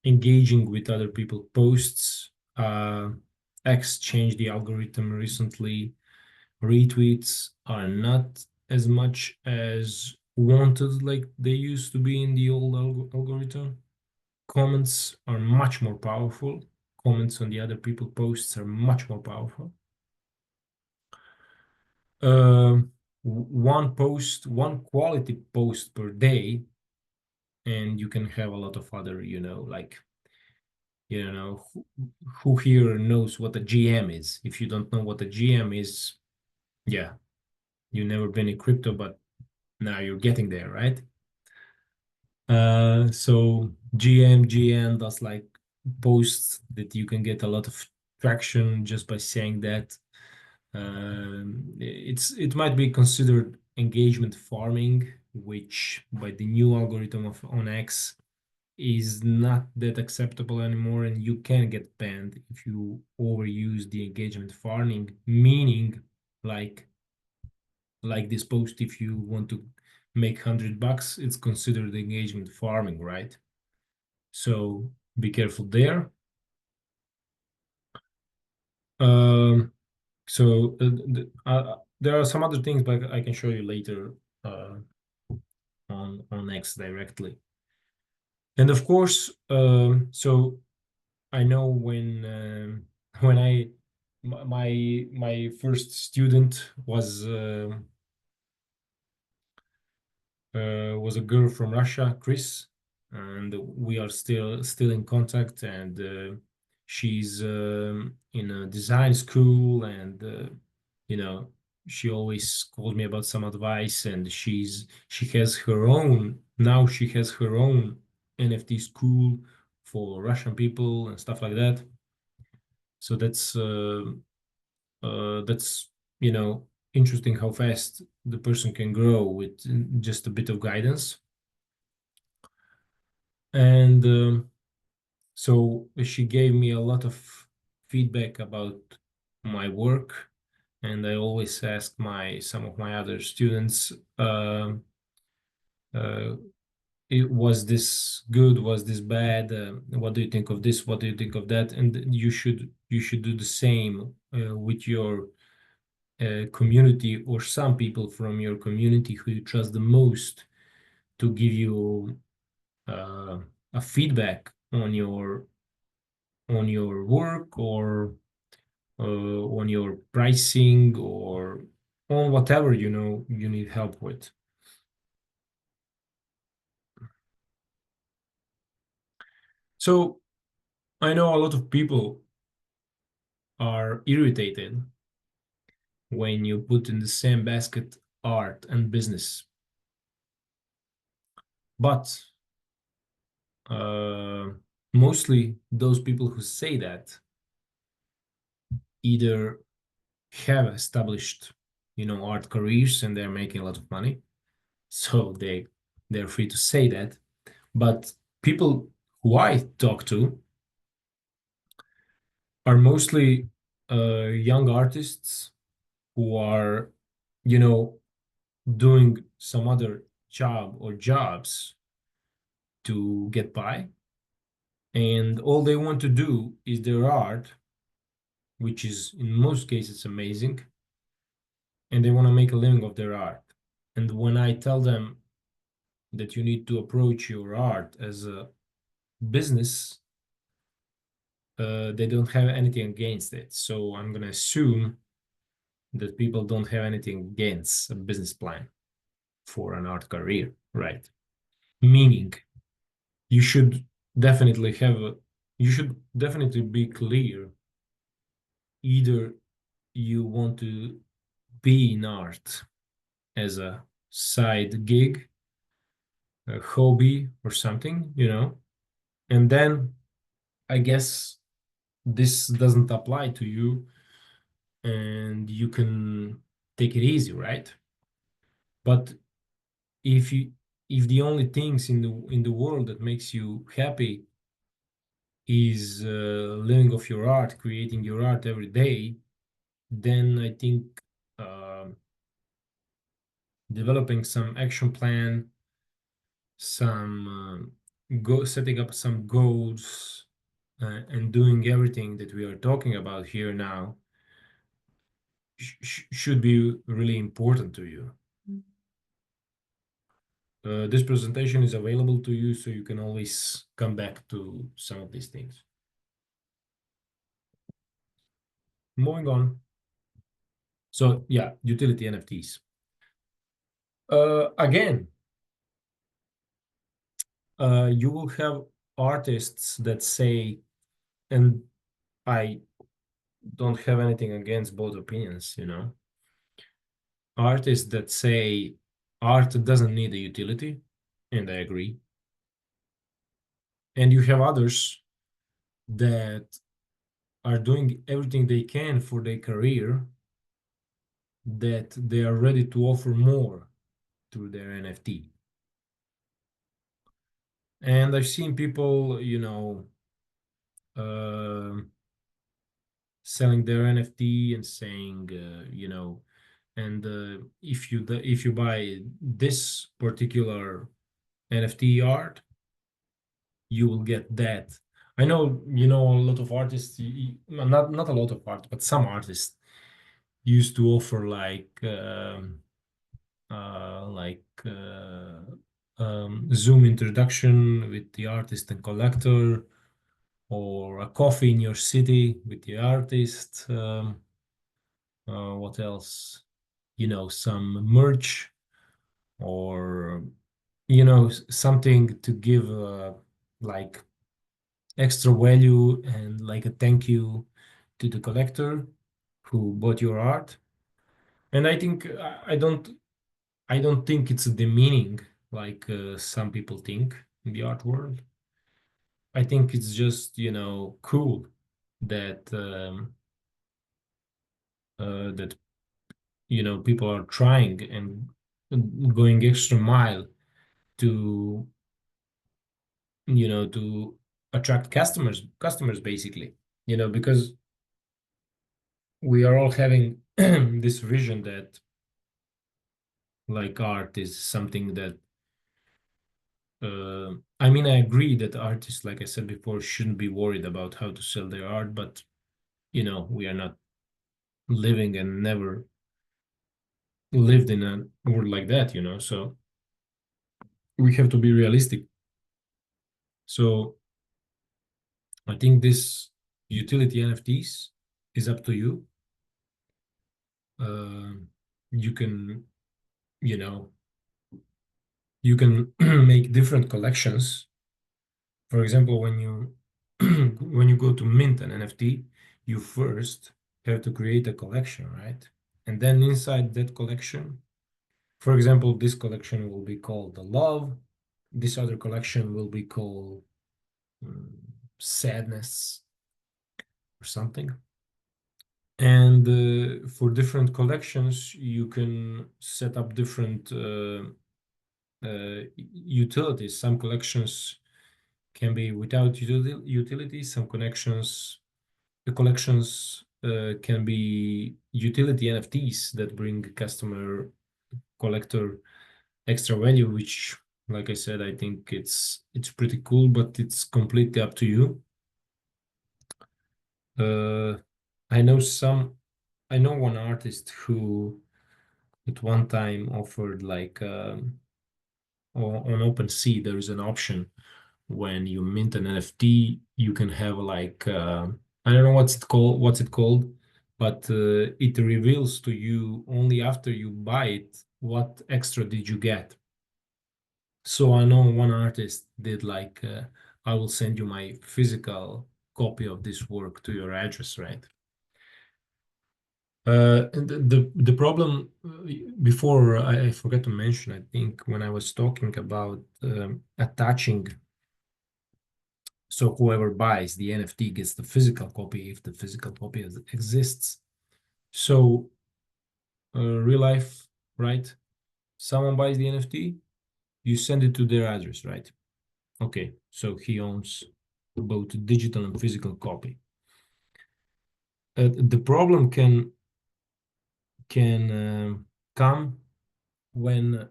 S1: engaging with other people posts. X changed the algorithm recently. Retweets are not as much as wanted like they used to be in the old algorithm. Comments are much more powerful. Comments on the other people posts are much more powerful. One quality post per day, and you can have a lot of other, like, who here knows what a GM is? If you don't know what a GM is, yeah, you've never been in crypto, but now you're getting there, right? So GM does like posts that you can get a lot of traction just by saying that. It might be considered engagement farming, which by the new algorithm of on X is not that acceptable anymore, and you can get banned if you overuse the engagement farming, meaning like this post, if you want to make $100, it's considered engagement farming, right? So be careful there. Um, so there are some other things, but I can show you later on X directly. And of course, so I know when my first student was a girl from Russia, Chris, and we are still in contact. And she's in a design school, and you know, she always called me about some advice. And she has her own now. She has her own NFT school for Russian people and stuff like that. So that's interesting how fast the person can grow with just a bit of guidance. And so she gave me a lot of feedback about my work, and I always ask some of my other students, uh, was this good? Was this bad? What do you think of this? What do you think of that? And you should do the same with your community, or some people from your community who you trust the most to give you uh, a feedback on your work, or on your pricing, or on whatever you need help with. So I know a lot of people are irritated when you put in the same basket art and business, but uh, mostly those people who say that either have established art careers and they're making a lot of money, so they're free to say that. But people who I talk to are mostly young artists who are, you know, doing some other job or jobs to get by. And all they want to do is their art, which is in most cases amazing, and they want to make a living of their art. And when I tell them that you need to approach your art as a business, they don't have anything against it. So I'm going to assume that people don't have anything against a business plan for an art career, right? Meaning, you should definitely have a, you should definitely be clear. Either you want to be in art as a side gig, a hobby, or something, and then I guess this doesn't apply to you, and you can take it easy, right? But if you if the only things in the world that makes you happy is living off your art, creating your art every day, then I think uh, developing some action plan, some go setting up some goals, and doing everything that we are talking about here now should be really important to you. This presentation is available to you, so you can always come back to some of these things. Moving on. So yeah, utility NFTs. Again, you will have artists that say, and I don't have anything against both opinions, artists that say art doesn't need a utility, and I agree. And you have others that are doing everything they can for their career, that they are ready to offer more through their NFT. And I've seen people, uh, selling their NFT and saying, and if you buy this particular NFT art, you will get that. I know, a lot of artists, not a lot of art, but some artists used to offer Zoom introduction with the artist and collector, or a coffee in your city with the artist. What else? Some merch, or something to give like extra value, and like a thank you to the collector who bought your art. And I think I don't think it's demeaning, like some people think in the art world. I think it's just cool that that people are trying and going extra mile to to attract customers basically, because we are all having this vision that like art is something that I mean, I agree that artists, like I said before, shouldn't be worried about how to sell their art, but we are not living and never lived in a world like that, so we have to be realistic. So I think this utility NFTs is up to you. You can, you know, you can make different collections. For example, when you when you go to mint an NFT, you first have to create a collection, right? And then inside that collection, for example, this collection will be called the love. This other collection will be called mm, sadness or something. And for different collections, you can set up different utilities. Some collections can be without utilities. Some the collections can be utility NFTs that bring customer collector extra value, which, like I said, I think it's pretty cool, but it's completely up to you. Uh, I know some, I know one artist who at one time offered like on OpenSea, there is an option when you mint an NFT, you can have like I don't know what's it called, but it reveals to you only after you buy it what extra did you get. So I know one artist did like I will send you my physical copy of this work to your address, right? And the problem before I forgot to mention, I think when I was talking about attaching, so whoever buys the NFT gets the physical copy if the physical copy exists. So real life, right? Someone buys the NFT, you send it to their address, right? Okay, so he owns both digital and physical copy. The problem can come when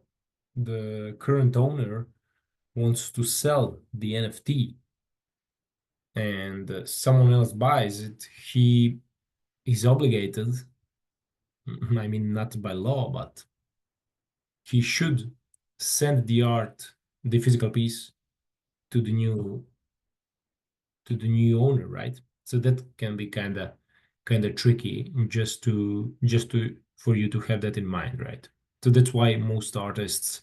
S1: the current owner wants to sell the NFT and someone else buys it, he is obligated, I mean, not by law, but he should send the art, the physical piece, to the new owner, right? So that can be kind of tricky just to for you to have that in mind, right? So that's why most artists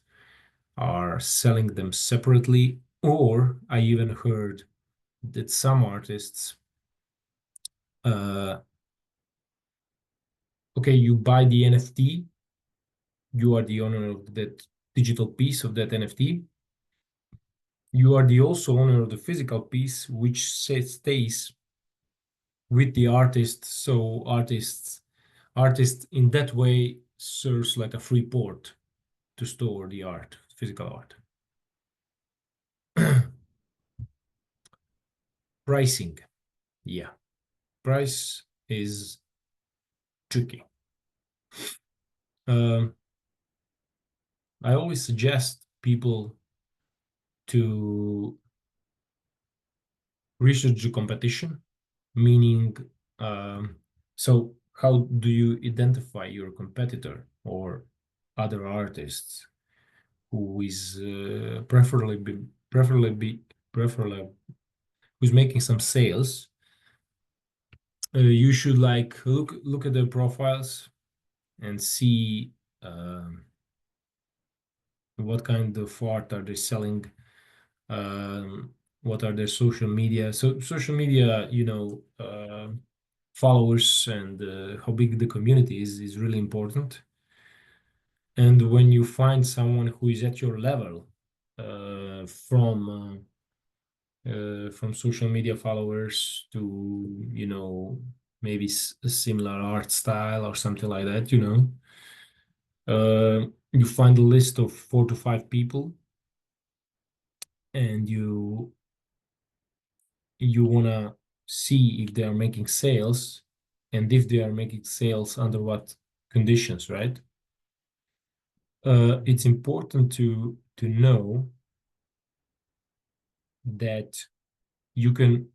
S1: are selling them separately, or I even heard that some artists, uh, okay, you buy the NFT, you are the owner of that digital piece of that NFT. You are the also owner of the physical piece, which stays with the artist. So artist in that way serves like a free port to store the art, physical art. Pricing, yeah, price is tricky. Um, I always suggest people to research the competition, meaning, um, so how do you identify your competitor or other artists who is preferably who's making some sales? You should like look at their profiles and see um, what kind of art are they selling, um, what are their social media. So social media, followers and how big the community is really important. And when you find someone who is at your level from social media followers to maybe a similar art style or something like that, you find a list of 4 to 5 people and you want to see if they are making sales, and if they are making sales under what conditions, right? It's important to know that you can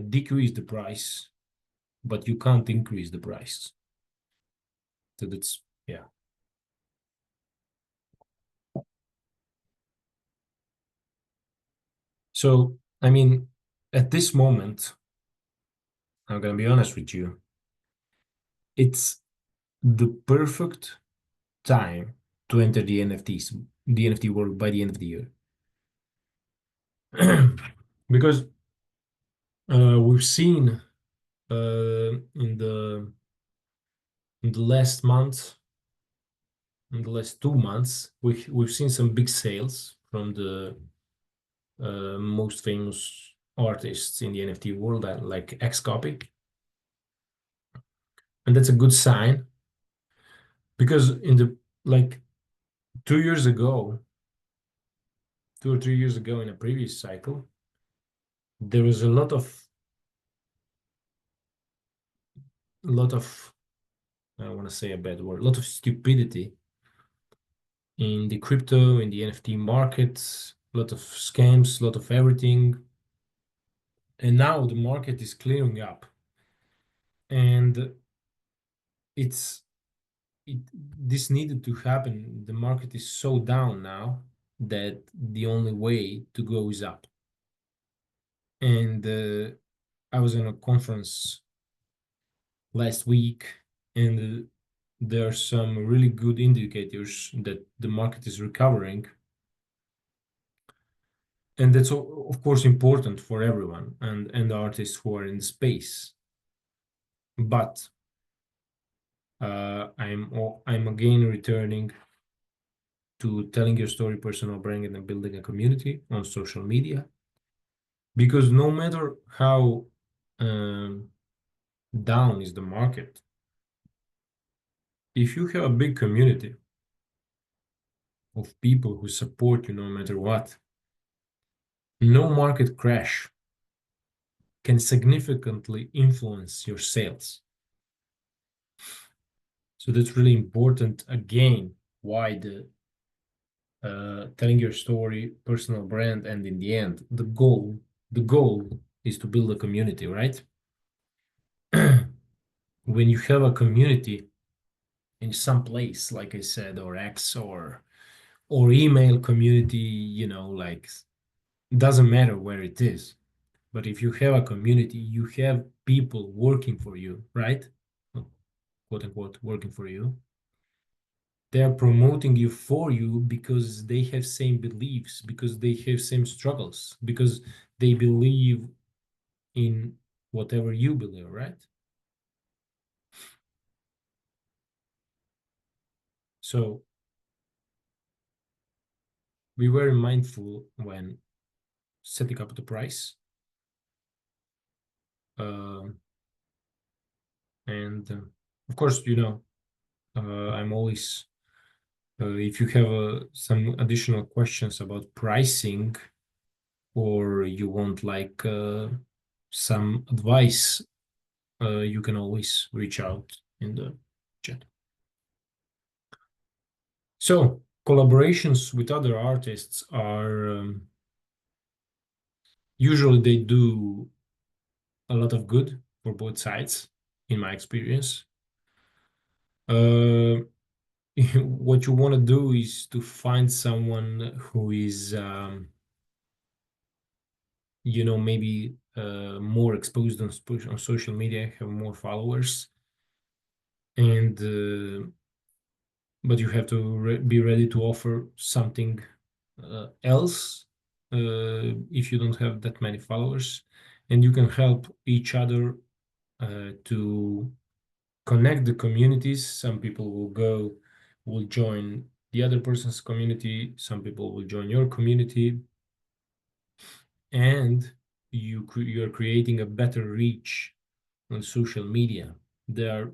S1: decrease the price, but you can't increase the price. So that's, yeah. So, I mean, at this moment, I'm gonna be honest with you, it's the perfect time to enter the NFTs, the NFT world by the end of the year. Because we've seen in the last month, in the last 2 months, we've seen some big sales from the most famous artists in the NFT world, like Xcopy, and that's a good sign because in the like 2 years ago, 2 or 3 years ago, in a previous cycle, there was a lot of I don't want to say a bad word, a lot of stupidity in the crypto, in the NFT markets, a lot of scams, a lot of everything. And now the market is clearing up, and it's it this needed to happen. The market is so down now that the only way to go is up. And I was in a conference last week, and there are some really good indicators that the market is recovering. And that's of course important for everyone and the artists who are in the space. But I'm again returning to telling your story, personal branding, and building a community on social media. Because no matter how um, down is the market, if you have a big community of people who support you no matter what, no market crash can significantly influence your sales. So that's really important. Again, why the telling your story, personal brand, and in the end, the goal is to build a community, right? When you have a community in some place, like I said, or X or email community, like doesn't matter where it is. But if you have a community, you have people working for you, right? Quote unquote, working for you. They're promoting you for you because they have same beliefs, because they have same struggles, because they believe in whatever you believe, right? So be very mindful when setting up the price. Uh, and of course, I'm always, if you have some additional questions about pricing, or you want like some advice, you can always reach out in the chat. So collaborations with other artists are usually they do a lot of good for both sides, in my experience. Uh, what you want to do is to find someone who is, maybe more exposed on social media, have more followers, and but you have to be ready to offer something else if you don't have that many followers, and you can help each other to connect the communities. Some people will join the other person's community, some people will join your community, and you're creating a better reach on social media. There are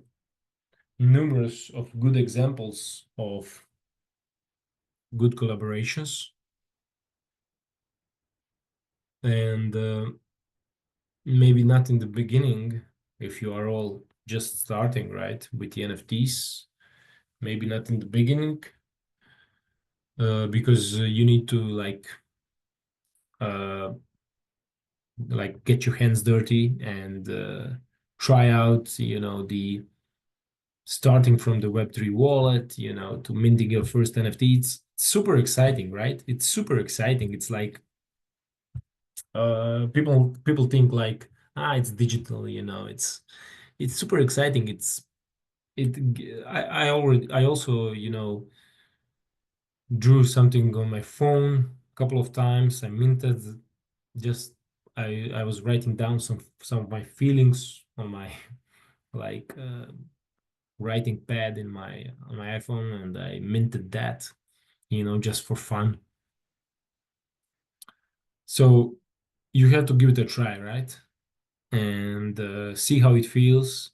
S1: numerous of good examples of good collaborations. And maybe not in the beginning if you are all just starting, right, with the NFTs. Maybe not in the beginning, because you need to uh, get your hands dirty and try out, the starting from the Web3 wallet, to minting your first NFT. It's super exciting, right? It's super exciting. It's like people think like, it's digital, it's super exciting. It I also, drew something on my phone a couple of times. I minted just I was writing down some of my feelings on my like writing pad in my on my iPhone, and I minted that, just for fun. So you have to give it a try, right? And see how it feels.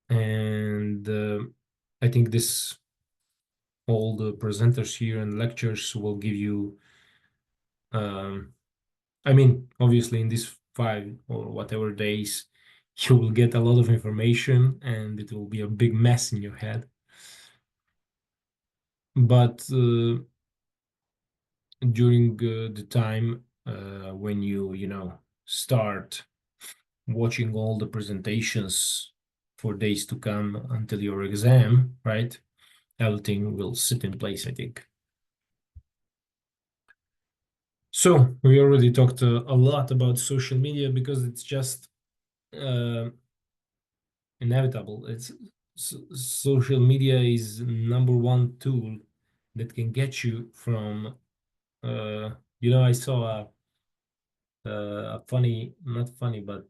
S1: And I think this all the presenters here and lectures will give you um, I mean, obviously, in these 5 or whatever days, you will get a lot of information and it will be a big mess in your head. But during the time when start watching all the presentations for days to come until your exam, right? Everything will sit in place, I think. So we already talked a lot about social media because it's just uh, inevitable. Social media is number one tool that can get you from. I saw a funny, not funny, but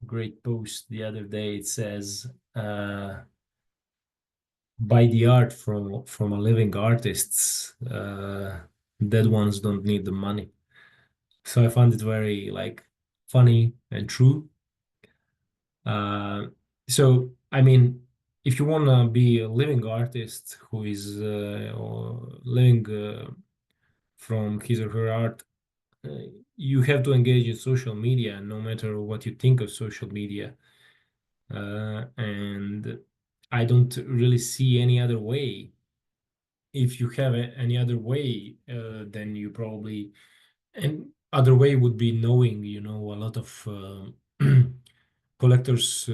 S1: great post the other day. It says, "Buy the art from a living artists. Dead ones don't need the money." So I found it very funny and true. Uh, so, I mean, if you want to be a living artist who is or living from his or her art, uh, you have to engage in social media, no matter what you think of social media. And I don't really see any other way. If you have any other way, then you probably, and other way would be knowing, a lot of collectors,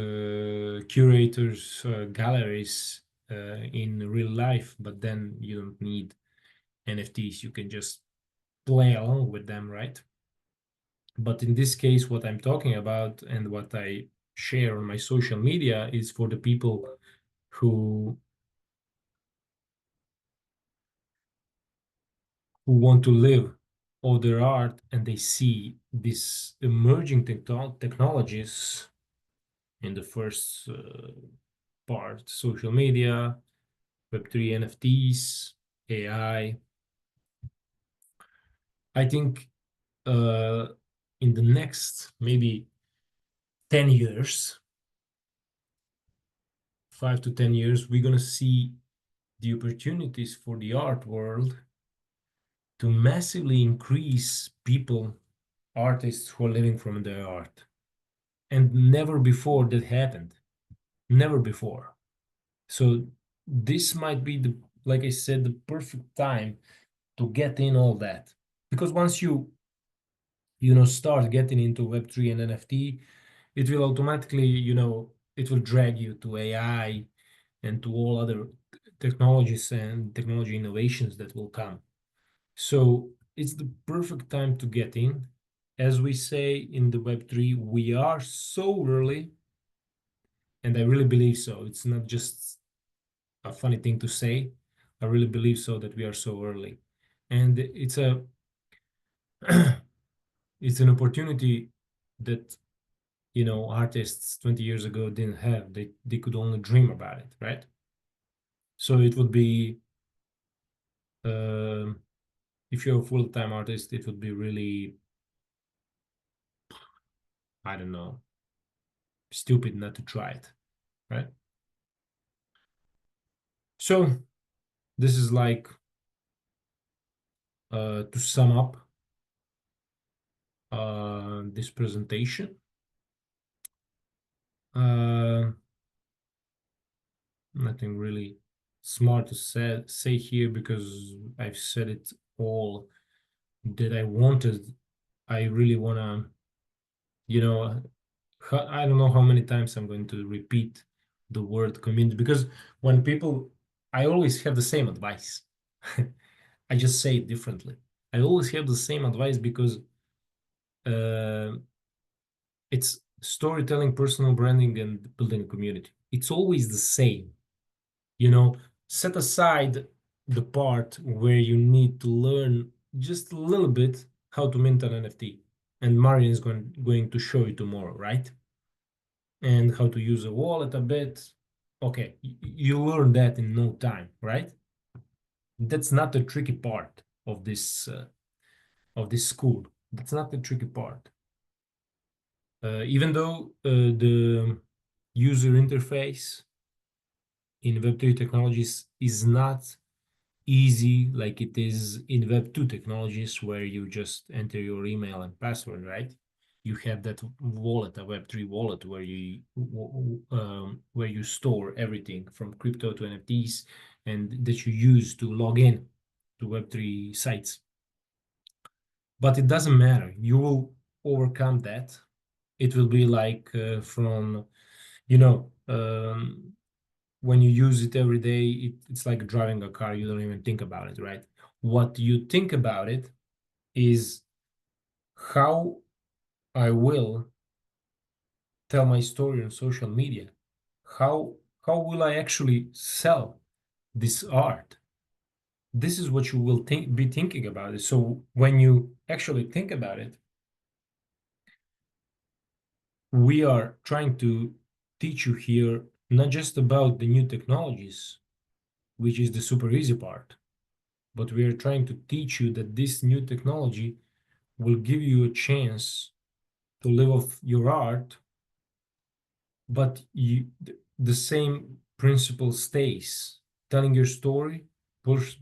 S1: curators, galleries in real life, but then you don't need NFTs. You can just play along with them, right? But in this case, what I'm talking about and what I share on my social media is for the people who want to live of their art, and they see these emerging technologies in the first part: social media, Web3, NFTs, AI. I think uh, in the next maybe 10 years, 5 to 10 years, we're going to see the opportunities for the art world to massively increase people, artists who are living from their art. And never before that happened. Never before. So this might be like I said, the perfect time to get in all that. Because once you start getting into Web3 and NFT, it will automatically, it will drag you to AI and to all other technologies and technology innovations that will come. So it's the perfect time to get in. As we say in the Web3, we are so early, and I really believe so. It's not just a funny thing to say. I really believe so that we are so early. And it's an opportunity that artists 20 years ago didn't have. They could only dream about it, right? So it would be um, if you're a full-time artist, it would be really, I don't know, stupid not to try it, right? So this is to sum up. this presentation. Uh, Nothing really smart to say here because I've said it all that I wanted. I really wanna, you know, I don't know how many times I'm going to repeat the word community because when people, I always have the same advice. I just say it differently. I always have the same advice because uh, it's storytelling, personal branding, and building a community. It's always the same. You know, set aside the part where you need to learn just a little bit how to mint an NFT. And Marian is going to show you tomorrow, right? And how to use a wallet a bit. Okay, you learn that in no time, right? That's not the tricky part of this school. That's not the tricky part. Even though the user interface in Web3 technologies is not easy like it is in Web2 technologies where you just enter your email and password, right? You have that wallet, a Web3 wallet, where you store everything from crypto to NFTs and that you use to log in to Web3 sites. But it doesn't matter. You will overcome that. It will be like from, you know, when you use it every day, it's like driving a car. You don't even think about it, right? What you think about it is how I will tell my story on social media. How how will I actually sell this art? This is what you will be thinking about it. So when you actually think about it, we are trying to teach you here not just about the new technologies, which is the super easy part, but we are trying to teach you that this new technology will give you a chance to live off your art, but the same principle stays. Telling your story,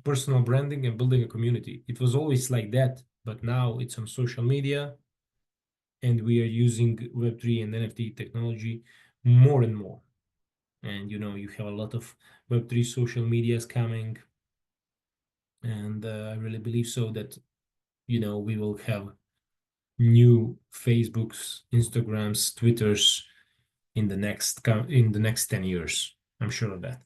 S1: personal branding, and building a community. It was always like that, but now it's on social media, and we are using Web3 and NFT technology more and more. And you have a lot of Web3 social medias coming, and I really believe so that we will have new Facebooks, Instagrams, Twitters in the next 10 years. I'm sure of that.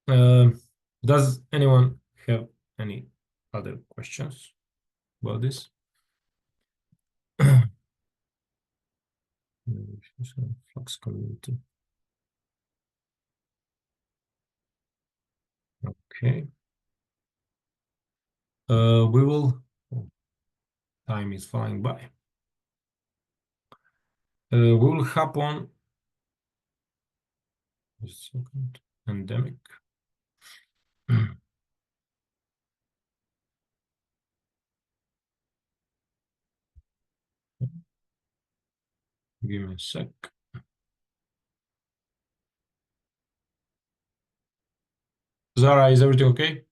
S1: Uh, does anyone have any other questions about this? Flux community. Okay. We will. Oh, time is flying by. We will hop on. Just a second. Pandemic. Give me a sec. Zara, is everything okay?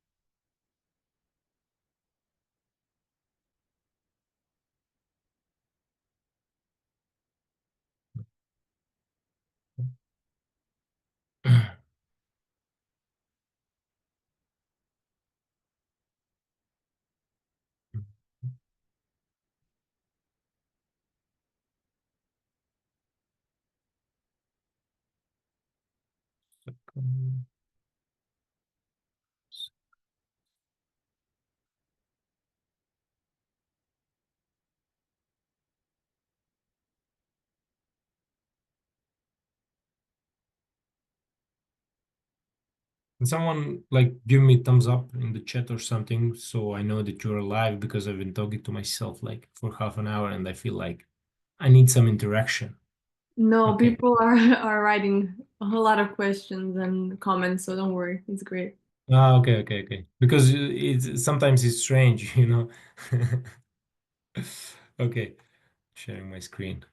S1: Can someone like give me thumbs up in the chat or something so I know that you're alive because I've been talking to myself like for half an hour and I feel like I need some interaction.
S2: No,
S1: Okay.
S2: people are are writing a whole lot of questions and comments, so don't worry, it's great.
S1: Okay. Because it's sometimes it's strange, you know. Okay, sharing my screen.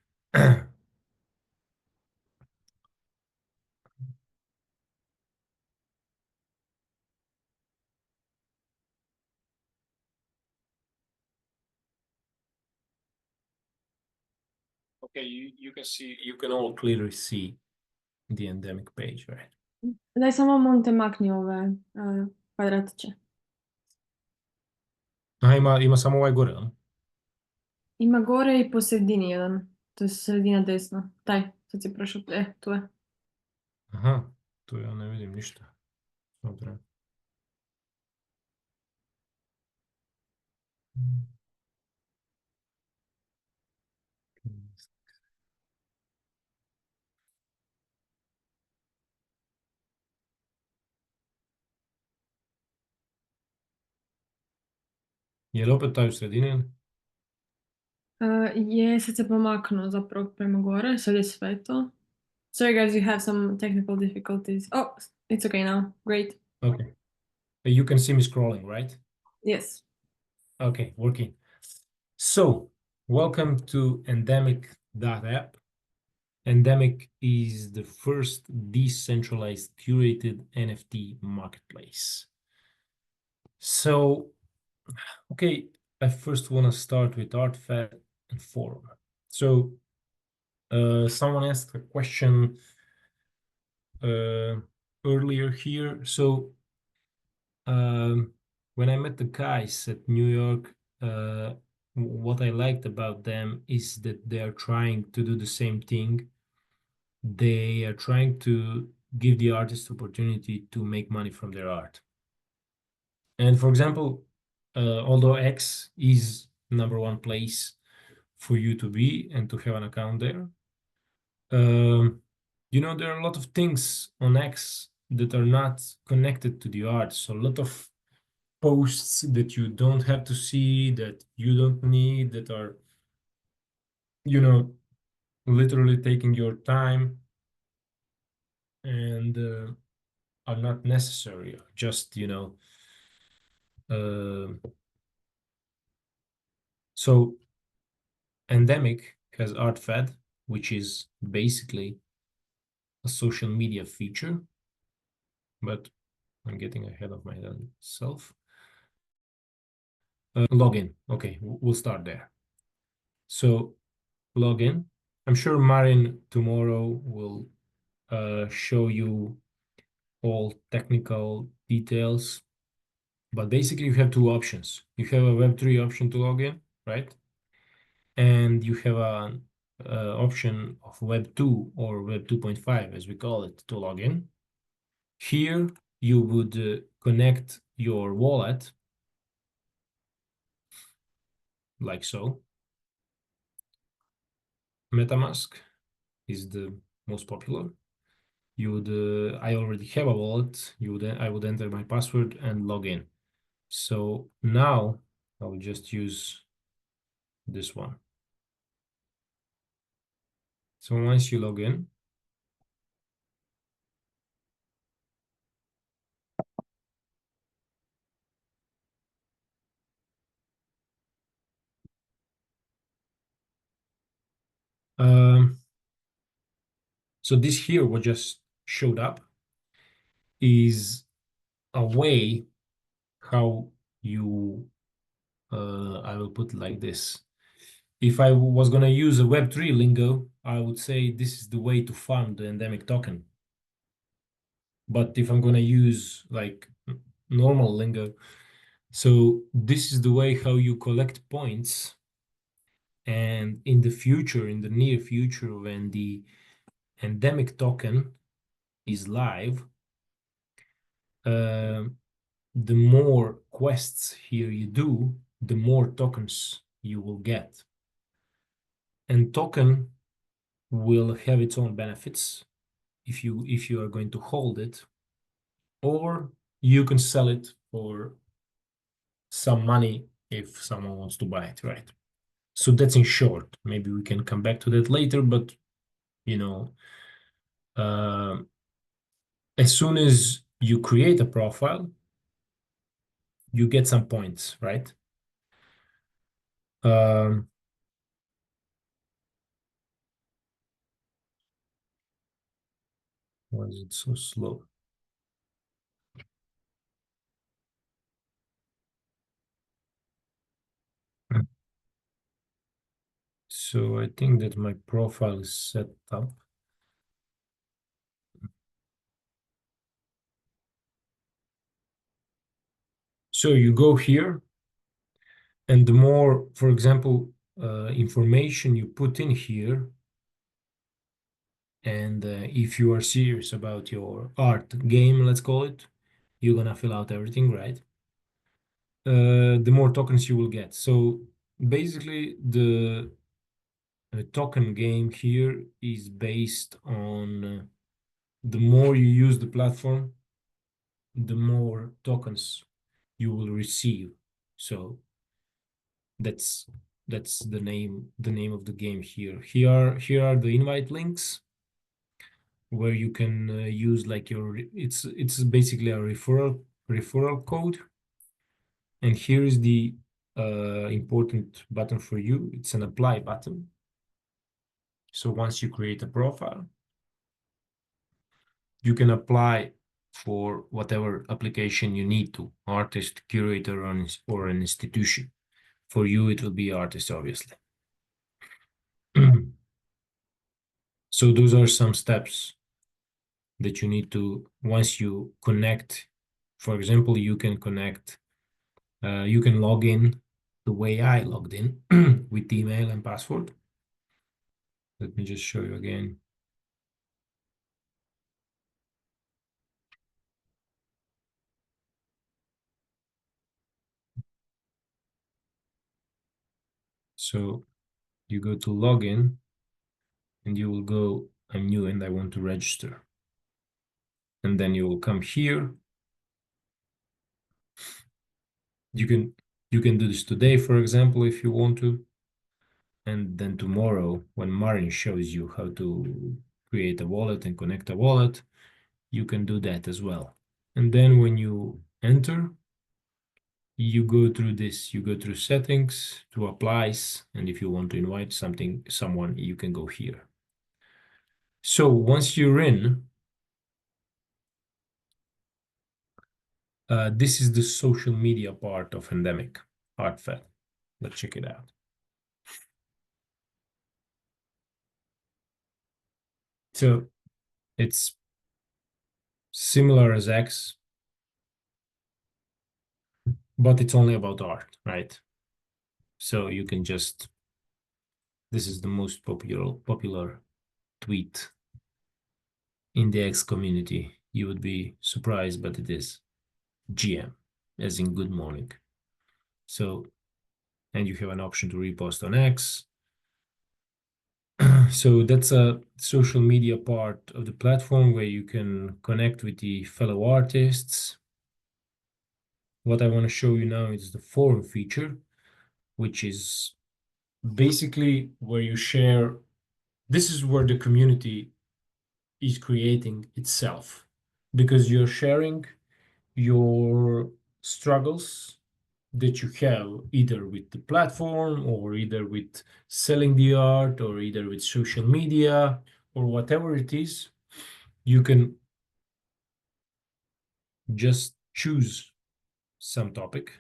S1: Okay, you can see, you can all clearly see the endemic page, right?
S2: Daj samo Monte makni ove kvadratiće.
S1: A ima samo ovaj gore, a?
S2: Ima gore i po sredini jedan. To je sredina desno. Taj, sad si prošao. Tu je.
S1: Aha, tu ja ne vidim ništa. Dobro. Je li opet taj u sredini?
S2: Je, sad se pomaknuo zapravo prema gore. Sad je sve to. Sorry guys, we have some technical difficulties. Oh, it's okay now. Great.
S1: Okay. You can see me scrolling, right?
S2: Yes.
S1: Okay, working. So, welcome to Endemic.app. Endemic is the first decentralized curated NFT marketplace. So, okay, I first want to start with ArtFed and forum. So, someone asked a question earlier here. So, when I met the guys at New York, what I liked about them is that they are trying to do the same thing. They are trying to give the artist opportunity to make money from their art. And for example, although X is #1 place for you to be and to have an account there, there are a lot of things on X that are not connected to the art. So a lot of posts that you don't have to see, that you don't need, that are, literally taking your time and are not necessary. Just, so Endemic has ArtFed, which is basically a social media feature, but I'm getting ahead of myself. Login. Okay, we'll start there. So login. I'm sure Marin tomorrow will show you all technical details, but basically you have two options. You have a Web3 option to log in, right? And you have an option of Web2 or Web 2.5, as we call it, to log in. Here, you would connect your wallet, like so. MetaMask is the most popular. I already have a wallet. I would enter my password and log in. So now I will just use this one. So once you log in, so this here, what just showed up, is a way how you, I will put it like this. If I was going to use a Web3 lingo, I would say this is the way to farm the endemic token. But if I'm going to use like normal lingo, so this is the way how you collect points. And in the future, in the near future, when the endemic token is live, the more quests here you do, the more tokens you will get. And token will have its own benefits if you are going to hold it, or you can sell it for some money if someone wants to buy it, right? So that's in short. Maybe we can come back to that later, but uh, as soon as you create a profile, you get some points, right? Um, why is it so slow? So I think that my profile is set up. So you go here, and the more, for example, information you put in here, and if you are serious about your art game, let's call it, you're gonna fill out everything, right? The more tokens you will get. So basically, the token game here is based on the more you use the platform, the more tokens you will receive. So that's the name of the game here. Here are the invite links where you can use like your it's basically a referral code. And here is the important button for you. It's an apply button. So once you create a profile, you can apply for whatever application you need to, artist, curator, or an institution. For you, it will be artist, obviously. So those are some steps that you need to, once you connect, for example, you can connect, you can log in the way I logged in with email and password. Let me just show you again. So you go to login and you will go, I'm new and I want to register. And then you will come here. You can do this today, for example, if you want to. And then tomorrow, when Marin shows you how to create a wallet and connect a wallet, you can do that as well. And then when you enter, you go through this, you go through settings to applies. And if you want to invite someone, you can go here. So once you're in, this is the social media part of Endemic ArtFed. Let's check it out. So it's similar as X, but it's only about art, right? So you can just, this is the most popular tweet in the X community. You would be surprised, but it is GM, as in good morning. So, and you have an option to repost on X. So that's a social media part of the platform where you can connect with the fellow artists. What I want to show you now is the forum feature, which is basically where you share. This is where the community is creating itself, because you're sharing your struggles that you have either with the platform or either with selling the art or either with social media or whatever it is. You can just choose some topic.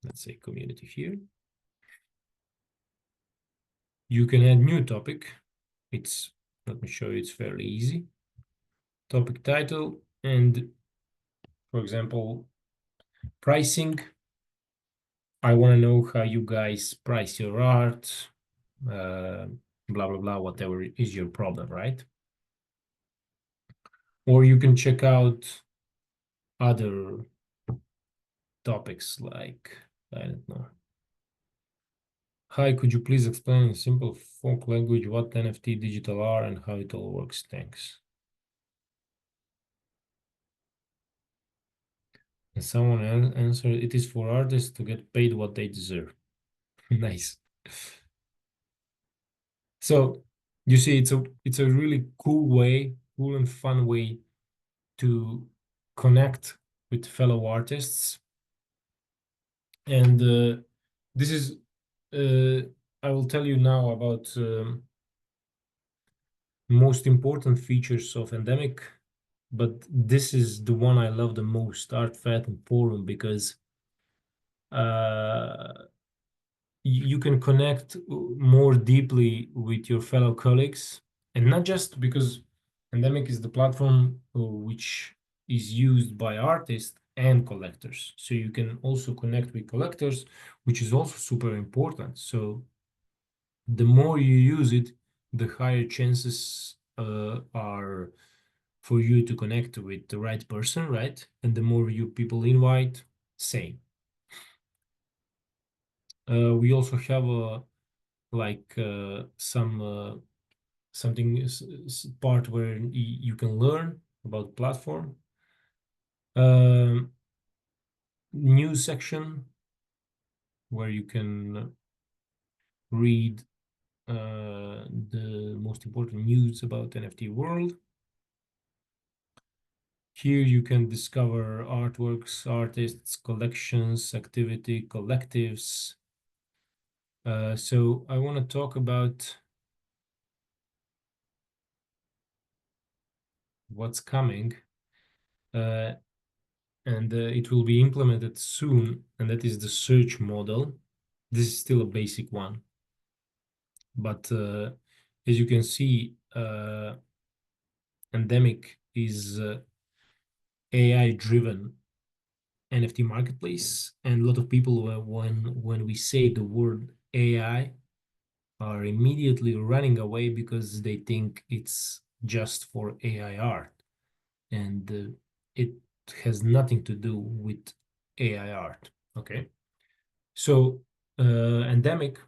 S1: Let's say community here. You can add new topic. Let me show you, it's fairly easy. Topic title, and for example, pricing. I want to know how you guys price your art, blah, blah, blah, whatever is your problem, right? Or you can check out other topics like, I don't know. Hi, could you please explain in simple folk language what NFT digital are and how it all works? Thanks. And someone answered, it is for artists to get paid what they deserve. Nice. So you see, it's a really cool and fun way to connect with fellow artists. And this is, I will tell you now about most important features of Endemic, but this is the one I love the most, ArtFed and Forum, because you can connect more deeply with your fellow colleagues, and not just because Endemic is the platform which is used by artists and collectors. So you can also connect with collectors, which is also super important. So the more you use it, the higher chances are for you to connect with the right person, right? And the more you people invite, same. We also have like some something part where you can learn about platform. Um, News section where you can read the most important news about NFT world. Here you can discover artworks, artists, collections, activity, collectives. So I want to talk about what's coming, uh, and it will be implemented soon, and that is the search model. This is still a basic one, but as you can see, Endemic is AI-driven NFT marketplace, and a lot of people, when we say the word AI, are immediately running away because they think it's just for AI art, and it has nothing to do with AI art. Okay, so Endemic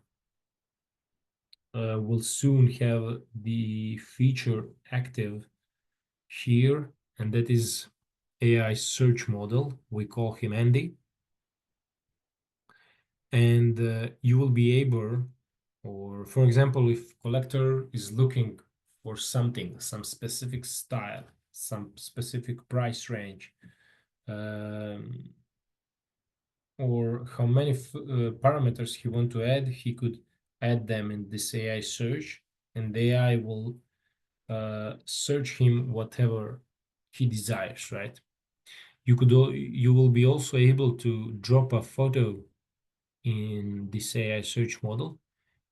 S1: will soon have the feature active here, and that is AI search model. We call him Andy, and you will be able, or for example, if collector is looking for something, some specific style, some specific price range, um, or how many parameters he want to add, he could add them in this AI search, and the AI will search him whatever he desires, right? You will be also able to drop a photo in this AI search model,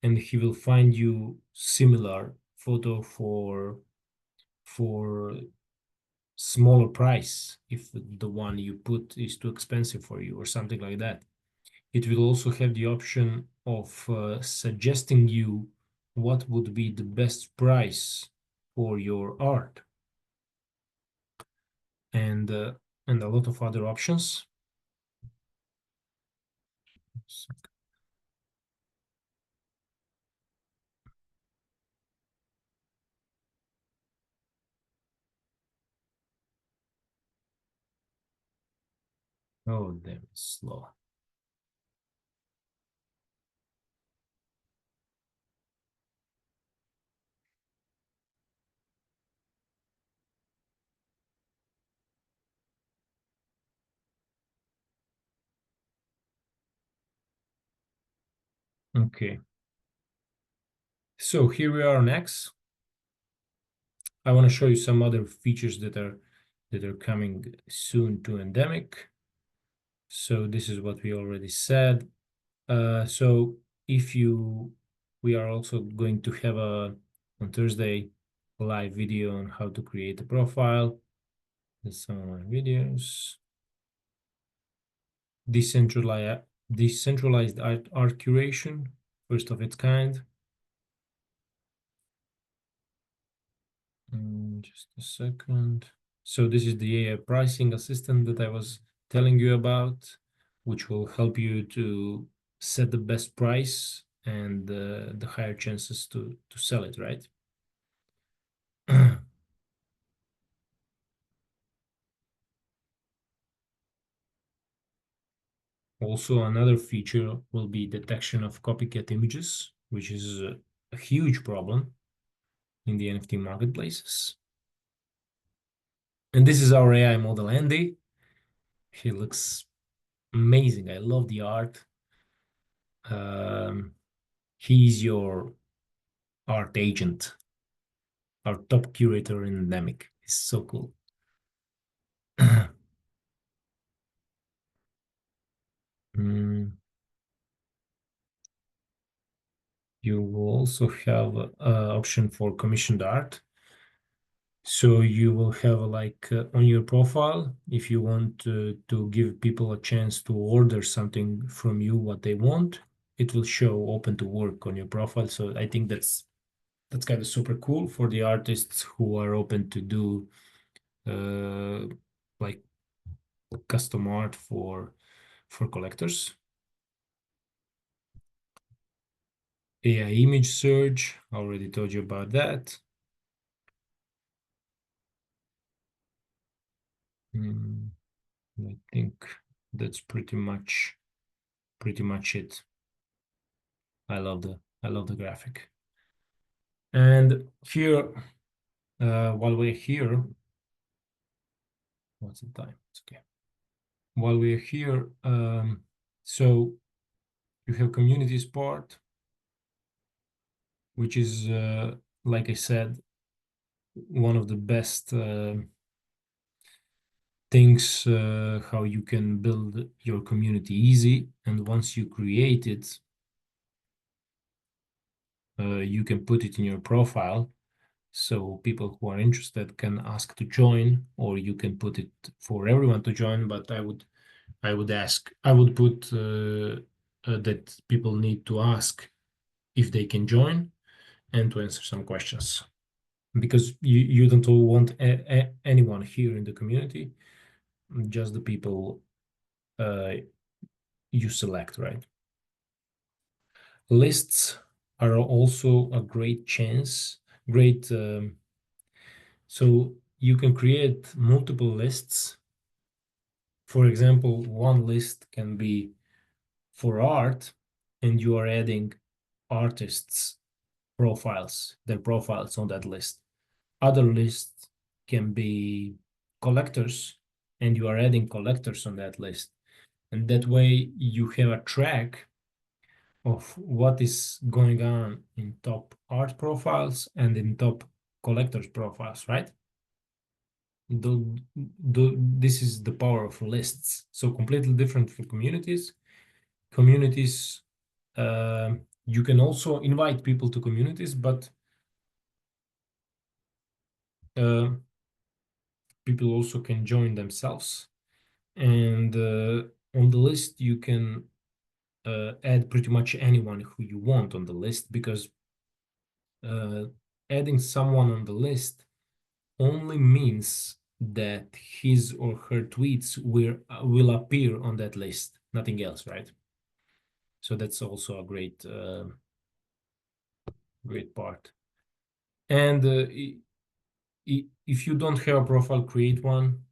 S1: and he will find you similar photo for smaller price if the one you put is too expensive for you or something like that. It will also have the option of suggesting you what would be the best price for your art, and uh, and a lot of other options. Oh, damn, it's slow. Okay, so here we are on X. I want to show you some other features that are coming soon to Endemic. So this is what we already said. So if you, we are also going to have a on Thursday live video on how to create a profile. There's some of my videos. Decentralized art curation, first of its kind. Just a second. So this is the AI pricing assistant that I was telling you about, which will help you to set the best price and the higher chances to sell it, right? Also, another feature will be detection of copycat images, which is a huge problem in the NFT marketplaces. And this is our AI model, Andy. He looks amazing. I love the art. Um, he's your art agent, our top curator in Endemic. He's so cool. Mm, You will also have an option for commissioned art. So you will have like on your profile, if you want to give people a chance to order something from you, what they want, it will show open to work on your profile. So I think that's kind of super cool for the artists who are open to do like custom art for collectors. AI image search, I already told you about that. I think that's pretty much it. I love the graphic. And here, while we're here, what's the time? It's okay. While we're here, so you have communities part, which is, like I said, one of the best things how you can build your community easy. And once you create it, you can put it in your profile. So people who are interested can ask to join, or you can put it for everyone to join. But I would put that people need to ask if they can join and to answer some questions, because you don't want anyone here in the community, just the people uh, you select, right? Lists are also a great chance, great. So you can create multiple lists. For example, one list can be for art, and you are adding artists' profiles, their profiles on that list. Other lists can be collectors, and you are adding collectors on that list. And that way you have a track of what is going on in top art profiles and in top collectors profiles, right? This is the power of lists. So completely different for communities. Communities, you can also invite people to communities, but uh, people also can join themselves. And on the list, you can add pretty much anyone who you want on the list, because uh, adding someone on the list only means that his or her tweets will appear on that list, nothing else, right? So that's also a great part. And if you don't have a profile, create one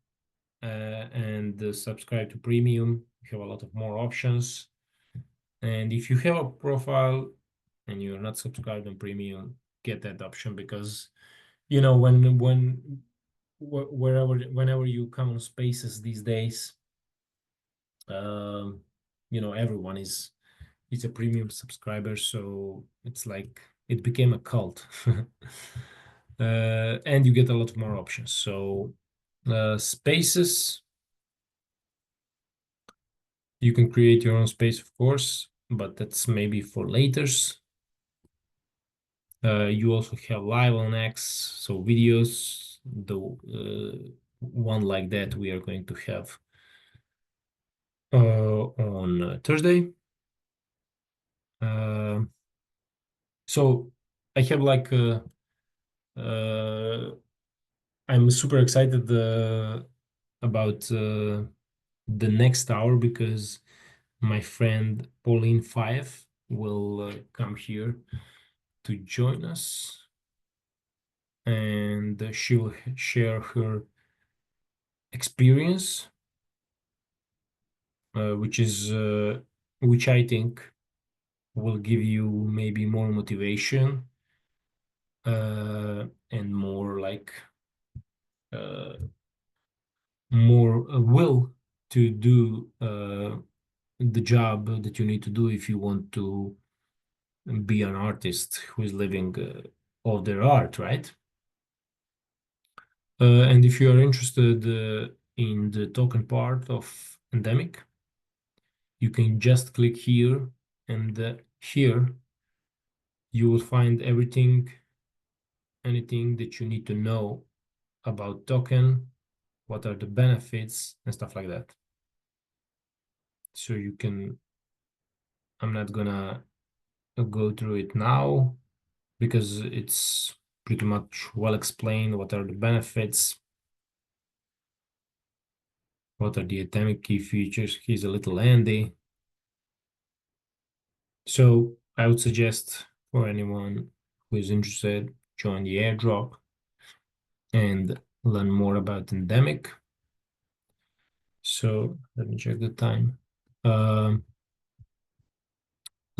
S1: and subscribe to premium. You have a lot of more options. And if you have a profile and you're not subscribed on premium, get that option, because whenever you come on spaces these days, um, everyone is a premium subscriber, so it's like it became a cult. And you get a lot more options. So spaces, you can create your own space, of course, but that's maybe for laters. You also have live on X, so videos. The one like that we are going to have on Thursday. Uh, so I have like I'm super excited about the next hour, because my friend Pauline Five will come here to join us, and she will share her experience, which I think will give you maybe more motivation and more like uh, more will to do the job that you need to do if you want to be an artist who is living of their art, right? And if you are interested in the token part of Endemic, you can just click here, and here you will find anything that you need to know about token, what are the benefits and stuff like that. So I'm not gonna go through it now because it's pretty much well explained. What are the benefits? What are the atomic key features? He's a little handy. So I would suggest for anyone who is interested, join the airdrop and learn more about endemic. So let me check the time.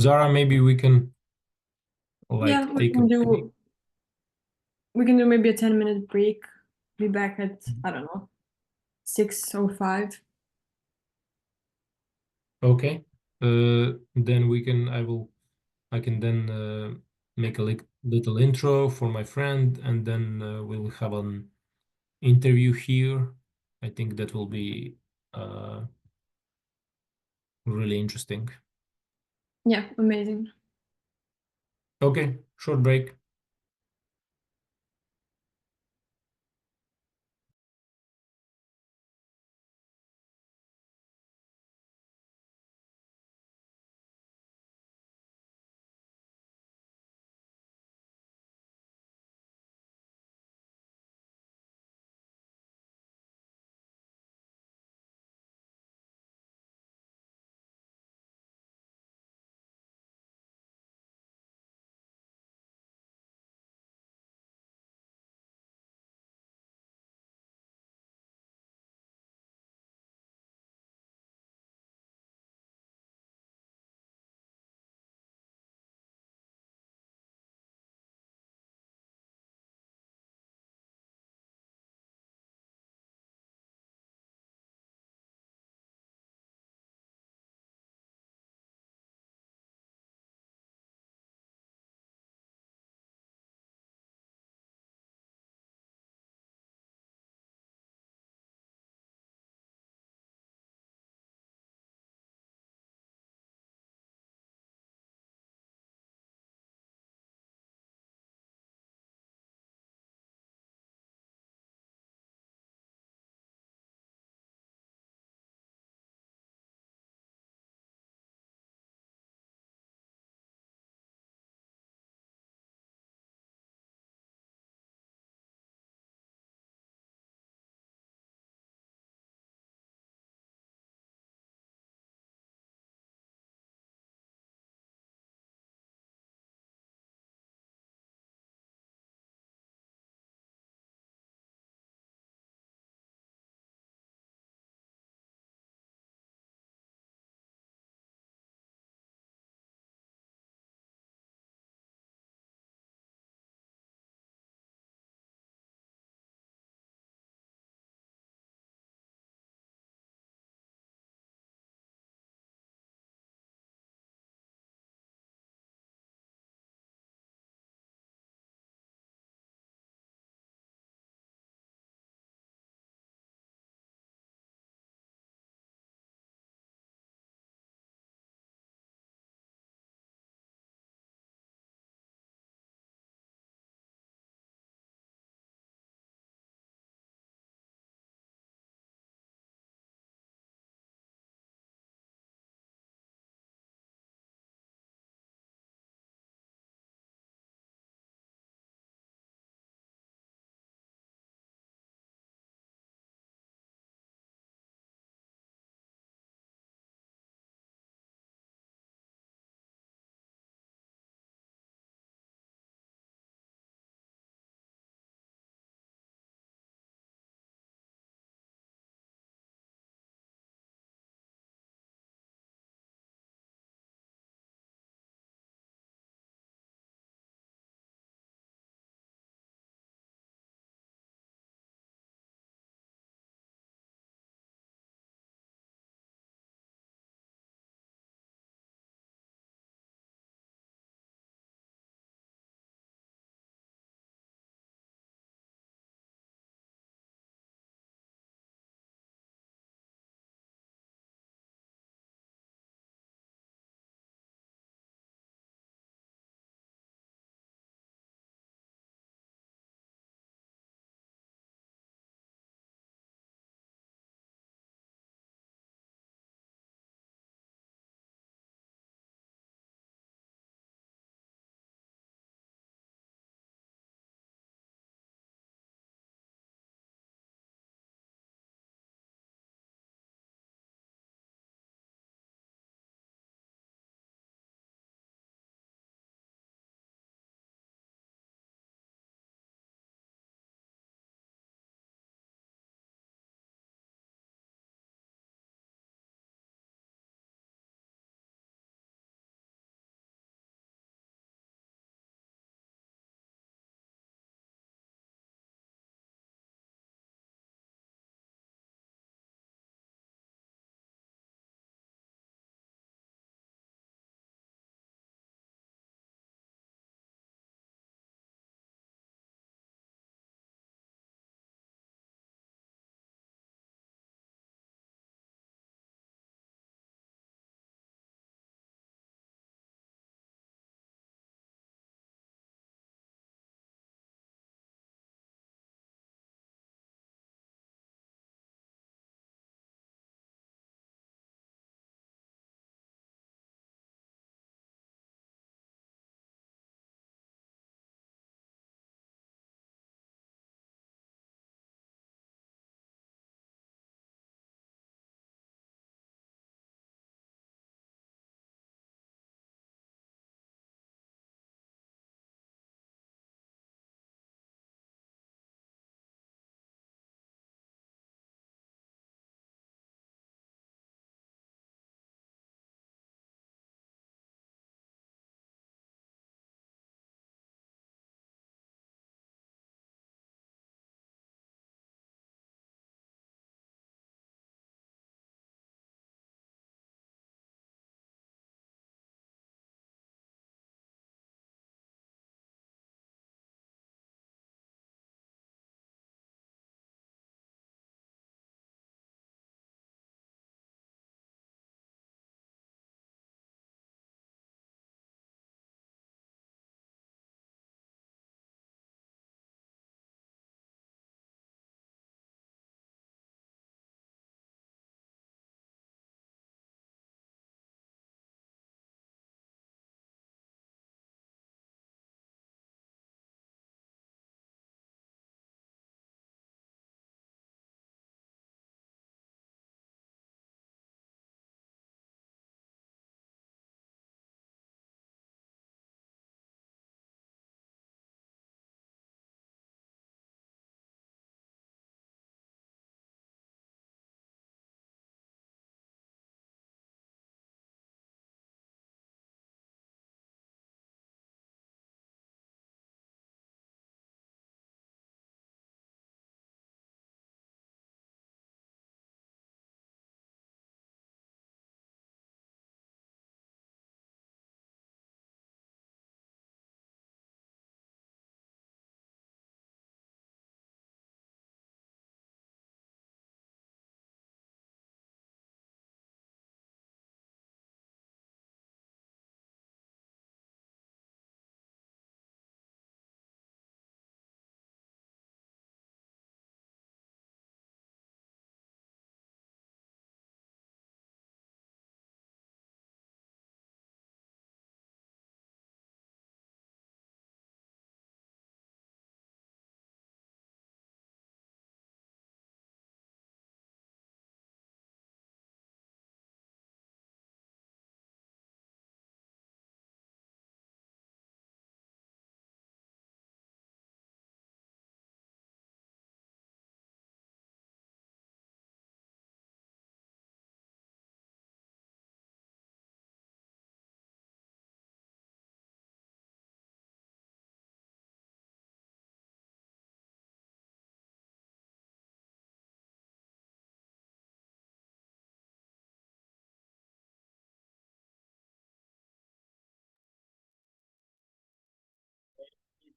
S1: Zara, maybe we can
S2: Yeah,
S1: like take a break.
S2: we can do maybe a 10-minute break. Be back at, I don't know, 6:05.
S1: Okay. Then I can then make a little intro for my friend, and then we'll have an interview here. I think that will be uh, really interesting.
S2: Yeah, amazing.
S1: Okay, short break.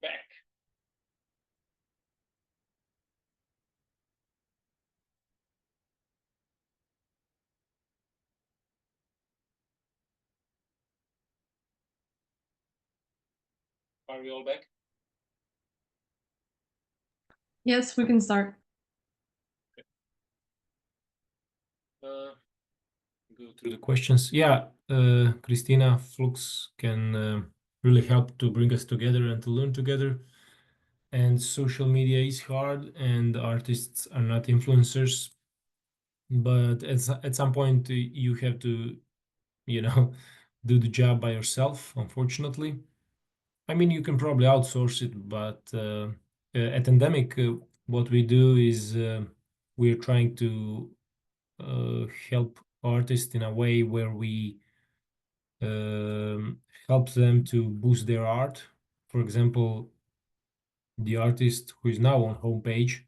S1: back. Are we all back?
S2: Yes, we can start.
S1: Go through the questions. Yeah, Christina, Flux can really help to bring us together and to learn together. And social media is hard, and artists are not influencers. But at some point, you have to, you know, do the job by yourself, unfortunately. I mean, you can probably outsource it, but at Endemic, what we do is we're trying to help artists in a way where we help them to boost their art. For example, the artist who is now on homepage,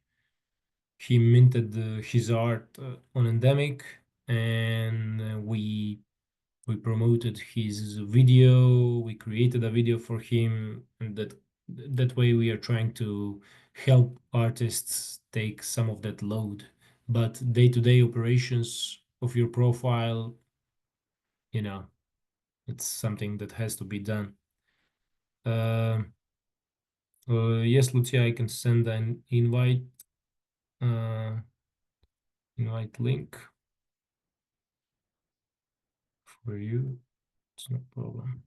S1: he minted his art on Endemic, and we promoted his video. We created a video for him, and that way we are trying to help artists take some of that load. But day-to-day operations of your profile, you know, it's something that has to be done. Uh, yes, Lucia, I can send an uh, invite link for you. It's no problem.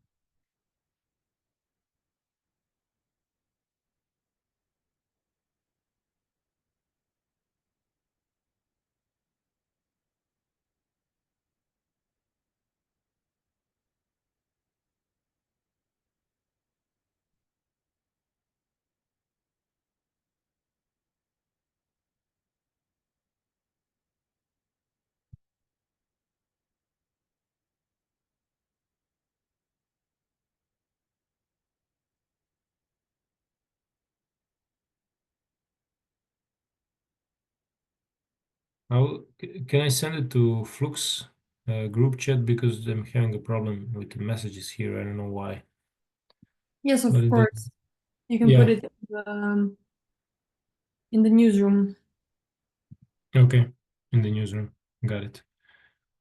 S1: Can I send it to Flux group chat because I'm having a problem with the messages here. I don't know why,
S2: Yes,
S1: but
S2: of
S1: it
S2: course.
S1: doesn't.
S2: You can put
S1: Yeah.
S2: it in the newsroom.
S1: Okay. In the newsroom. Got it.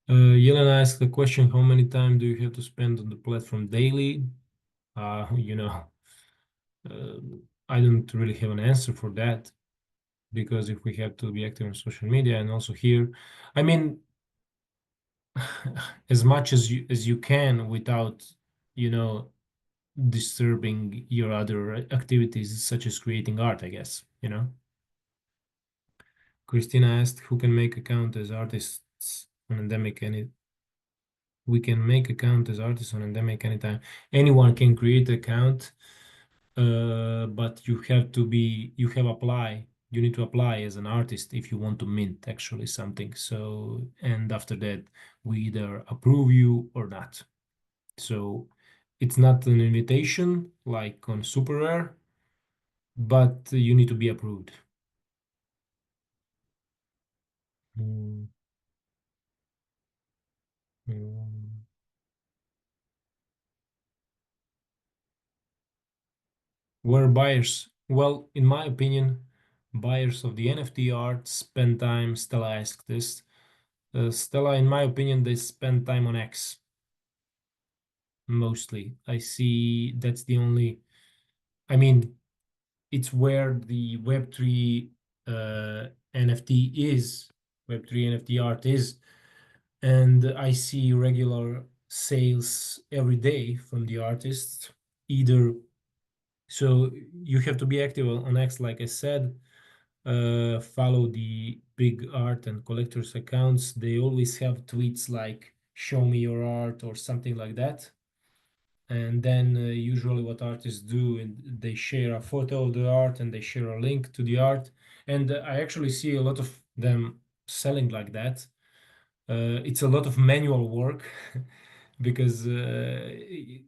S1: Yelena asked the question, how many time do you have to spend on the platform daily? You know, uh, I don't really have an answer for that because if we have to be active on social media and also here, I mean, as much as you can without, you know, disturbing your other activities such as creating art, I guess, you know. Christina asked who can make account as artists on Endemic, and we can make account as artists on Endemic anytime. Anyone can create account, but you have apply. You need to apply as an artist if you want to mint actually something. So, and after that, we either approve you or not. So it's not an invitation like on Super Rare, but you need to be approved. Mm, mm. Were buyers? Well, in my opinion, buyers of the NFT art spend time. Stella asked this. Stella, in my opinion, they spend time on X mostly. I see that's the only. I mean, it's where the Web3 NFT is. Web3 NFT art is. And I see regular sales every day from the artists. Either so you have to be active on X, like I said. Follow the big art and collectors accounts. They always have tweets like "Show me your art" or something like that. And then usually what artists do, and they share a photo of the art and they share a link to the art. And I actually see a lot of them selling like that. It's a lot of manual work because I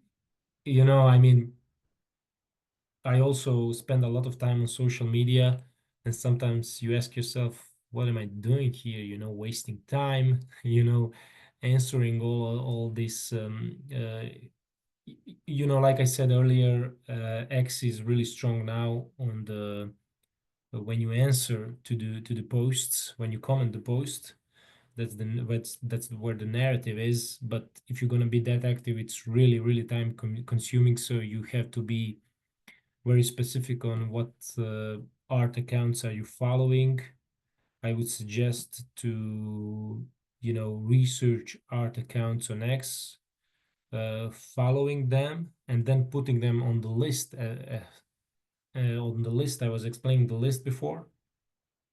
S1: mean, I also spend a lot of time on social media, and sometimes you ask yourself, what am I doing here? Wasting time, answering all these like I said earlier, X is really strong now on the when you answer to the posts, when you comment the post, that's where the narrative is. But if you're gonna be that active, it's really, really time consuming. So you have to be very specific on what art accounts are you following. I would suggest to, research art accounts on X, following them, and then putting them on the list. On the list, I was explaining the list before.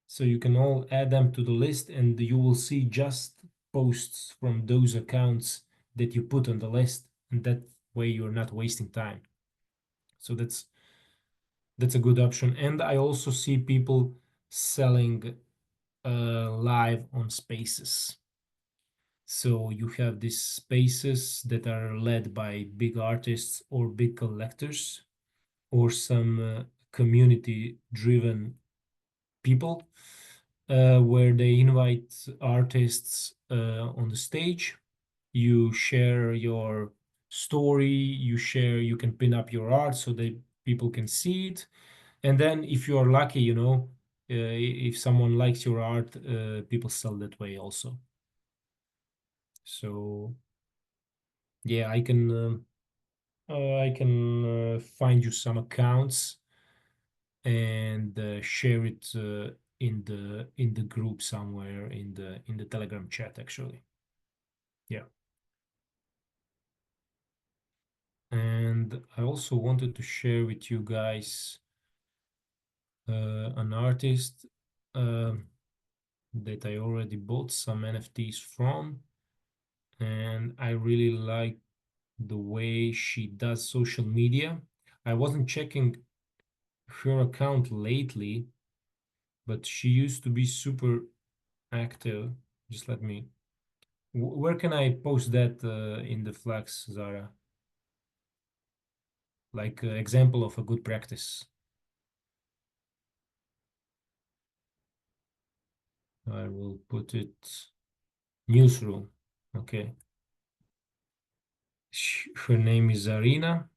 S1: So you can all add them to the list, and you will see just posts from those accounts that you put on the list, and that way you're not wasting time. So that's a good option. And I also see people selling live on spaces. So you have these spaces that are led by big artists or big collectors or some community driven people, where they invite artists on the stage. You share your story, you can pin up your art so that people can see it. And then if you are lucky, if someone likes your art, people sell that way also. So yeah, I can find you some accounts and share it in the group somewhere in the Telegram chat actually. Yeah. And I also wanted to share with you guys an artist um that I already bought some NFTs from, and I really like the way she does social media. I wasn't checking her account lately, but she used to be super active. Just let me. Where can I post that in the flags, Zara? Like example of a good practice. I will put it newsroom. Okay. Her name is Zarina.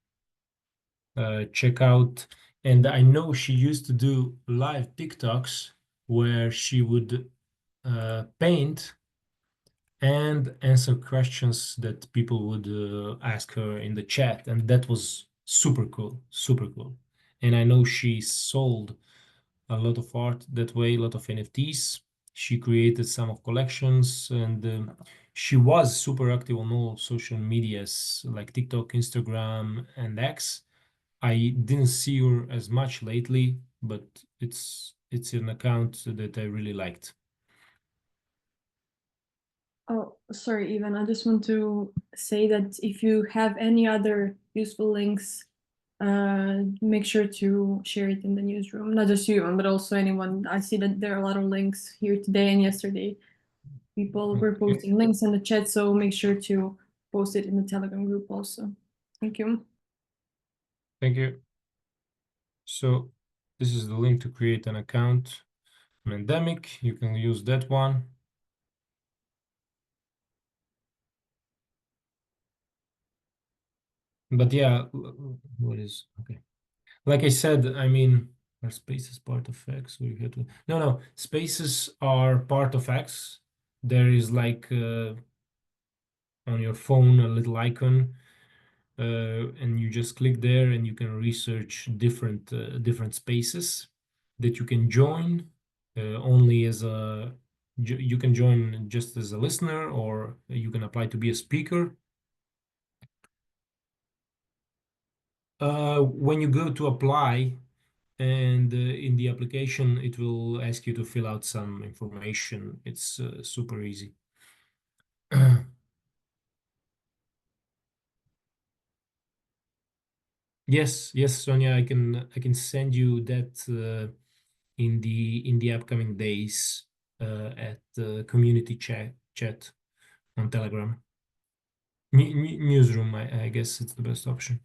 S1: Check out. And I know she used to do live TikToks where she would paint and answer questions that people would ask her in the chat. And that was super cool, super cool. And I know she sold a lot of art that way, a lot of NFTs. She created some of collections, and she was super active on all social medias like TikTok, Instagram, and X. I didn't see her as much lately, but it's an account that I really liked.
S2: Oh, sorry, Ivan. I just want to say that if you have any other useful links, make sure to share it in the newsroom. Not just you, but also anyone. I see that there are a lot of links here today and yesterday. People were
S1: Okay.
S2: posting links in the chat, so make sure to post it in the Telegram group also. Thank you.
S1: Thank you. So this is the link to create an account. Pandemic, you can use that one. But yeah, what is okay? Like I said, I mean, are spaces part of X? Or you have to? No, spaces are part of X. There is like on your phone a little icon, and you just click there, and you can research different spaces that you can join only as a. You can join just as a listener, or you can apply to be a speaker. When you go to apply, and in the application it will ask you to fill out some information. It's super easy. Yes, Sonia, I can send you that in the upcoming days at the community chat on Telegram. Newsroom, I guess it's the best option.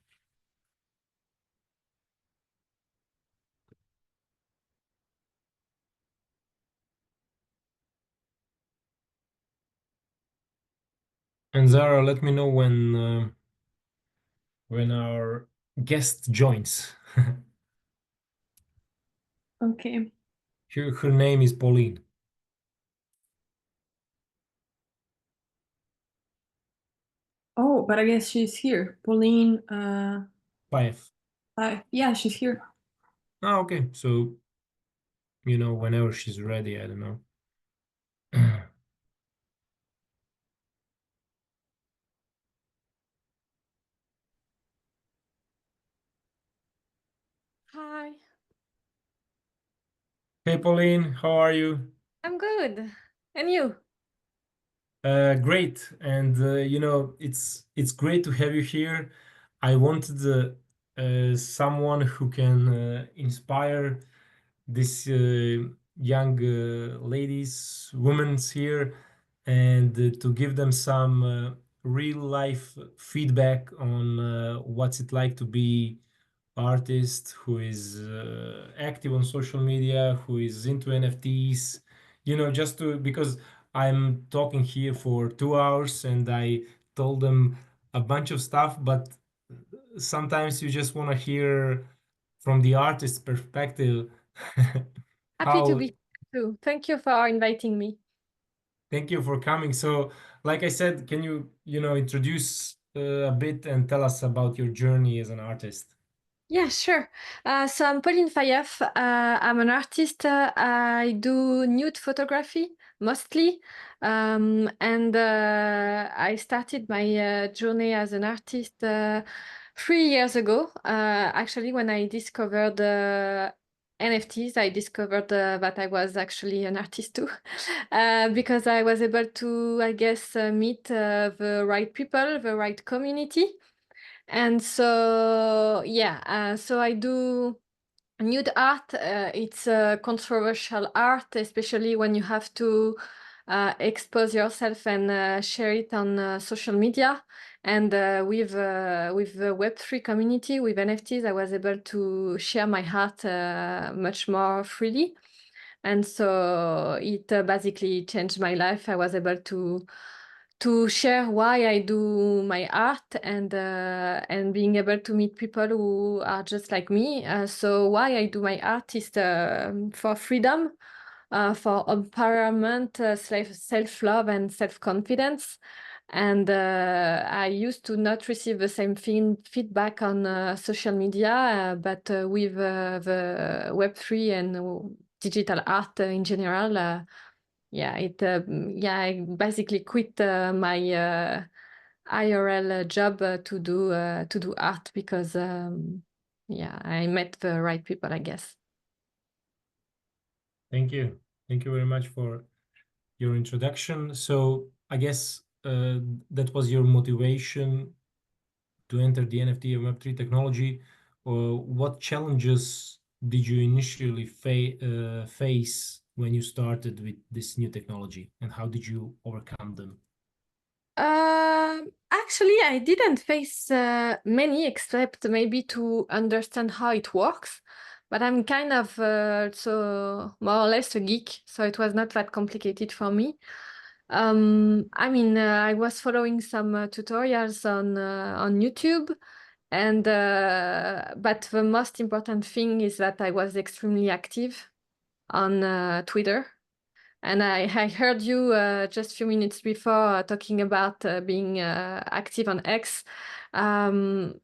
S1: And Zara, let me know when our guest joins.
S2: Okay.
S1: Her name is Pauline.
S2: Oh, but I guess she's here. Pauline,
S1: Paev.
S2: yeah, she's here.
S1: Ah, okay. So, whenever she's ready, I don't know.
S3: Hi,
S1: Hey, Pauline, how are you?
S3: I'm good. And you?
S1: Great. And it's great to have you here. I wanted someone who can inspire these young ladies, women's here, and to give them some real life feedback on what's it like to be artist who is active on social media, who is into NFTs, just to because I'm talking here for 2 hours and I told them a bunch of stuff, but sometimes you just want to hear from the artist's perspective.
S3: Happy to
S1: How,
S3: be here too. Thank you for inviting me.
S1: thank you for coming. So, like I said, can you, introduce a bit and tell us about your journey as an artist?
S3: Yeah, sure. So I'm Pauline Fayef. I'm an artist. I do nude photography mostly. And I started my journey as an artist 3 years ago. Actually, when I discovered NFTs, I discovered that I was actually an artist too, because I was able to, I guess, meet the right people, the right community. And so, yeah, so I do nude art. It's a controversial art, especially when you have to expose yourself and share it on social media. And with the Web3 community, with NFTs, I was able to share my art much more freely. And so it basically changed my life. I was able to share why I do my art and being able to meet people who are just like me. So why I do my art is for freedom, for empowerment, self-love, and self-confidence. And I used to not receive the same feedback on social media, but with the Web3 and digital art in general, I basically quit my IRL job to do art because I met the right people, I guess.
S1: Thank you. Thank you very much for your introduction. So I guess that was your motivation to enter the NFT and Web3 technology. What challenges did you initially face when you started with this new technology, and how did you overcome them?
S3: Actually, I didn't face many, except maybe to understand how it works. But I'm kind of so more or less a geek, so it was not that complicated for me. I was following some tutorials on YouTube, and but the most important thing is that I was extremely active on Twitter. And I heard you just a few minutes before talking about being active on X, and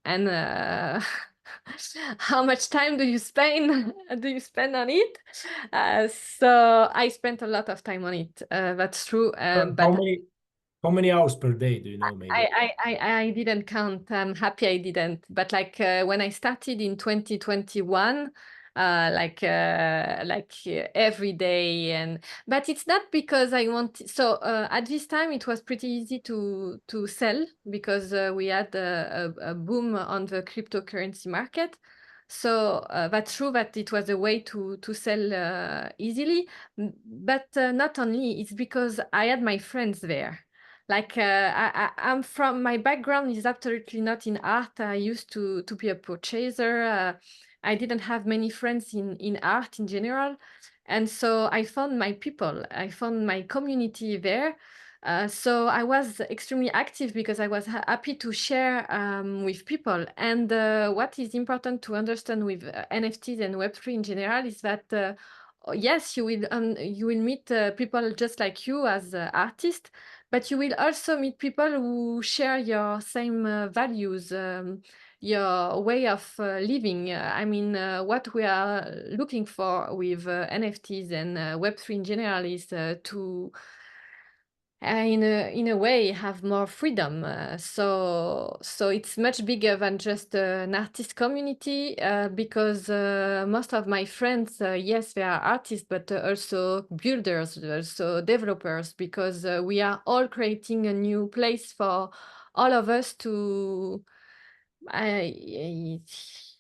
S3: how much time do you spend on it? So I spent a lot of time on it. That's true.
S1: How
S3: But
S1: many hours per day do you know, maybe?
S3: I didn't count. I'm happy I didn't. But like when I started in 2021, every day, and but it's not because I want. So at this time it was pretty easy to sell because we had a boom on the cryptocurrency market. So that's true that it was a way to sell easily. But not only, it's because I had my friends there. Like I'm from my background is absolutely not in art. I used to be a purchaser. I didn't have many friends in art in general, and so I found my people. I found my community there. So I was extremely active because I was happy to share with people. And what is important to understand with NFTs and Web3 in general is that yes, you will meet people just like you as artists, but you will also meet people who share your same values, your way of living. I mean, what we are looking for with NFTs and Web3 in general is to in a way have more freedom. So it's much bigger than just an artist community because most of my friends, yes, they are artists, but also builders, also developers, because we are all creating a new place for all of us to,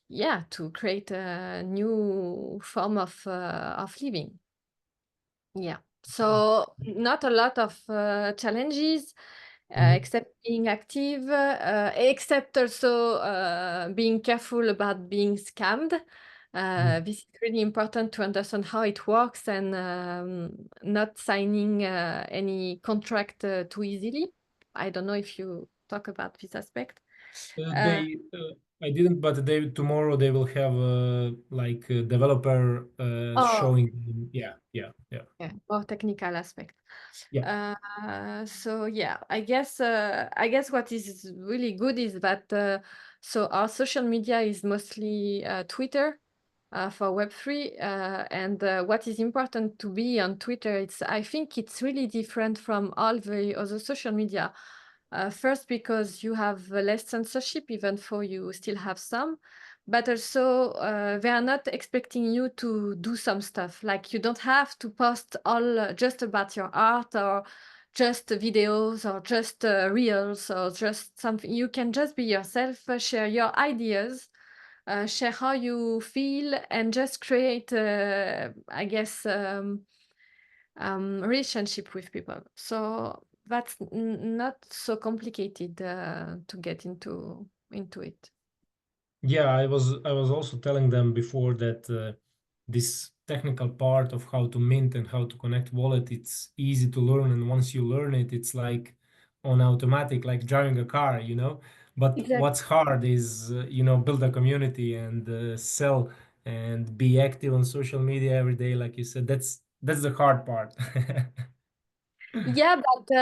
S3: yeah, to create a new form of living. Yeah. So not a lot of challenges, except being active, except also being careful about being scammed. This is really important to understand how it works and not signing any contract too easily. I don't know if you talk about this aspect.
S1: They, I didn't, but they tomorrow they will have like a developer
S3: Oh,
S1: showing. Yeah, yeah, yeah,
S3: yeah, more technical aspect.
S1: yeah.
S3: So yeah, I guess what is really good is that so our social media is mostly Twitter for Web3, and what is important to be on Twitter, I think it's really different from all the other social media. First, because you have less censorship, even though you still have some, but also they are not expecting you to do some stuff. Like you don't have to post all just about your art or just videos or just reels or just something. You can just be yourself, share your ideas, share how you feel, and just create, I guess, relationship with people. So that's not so complicated to get into it.
S1: Yeah, I was also telling them before that this technical part of how to mint and how to connect wallet, it's easy to learn, and once you learn it, it's like on automatic, like driving a car, you know. But
S3: Exactly.
S1: what's hard is build a community and sell and be active on social media every day, like you said. That's the hard part.
S3: Yeah, but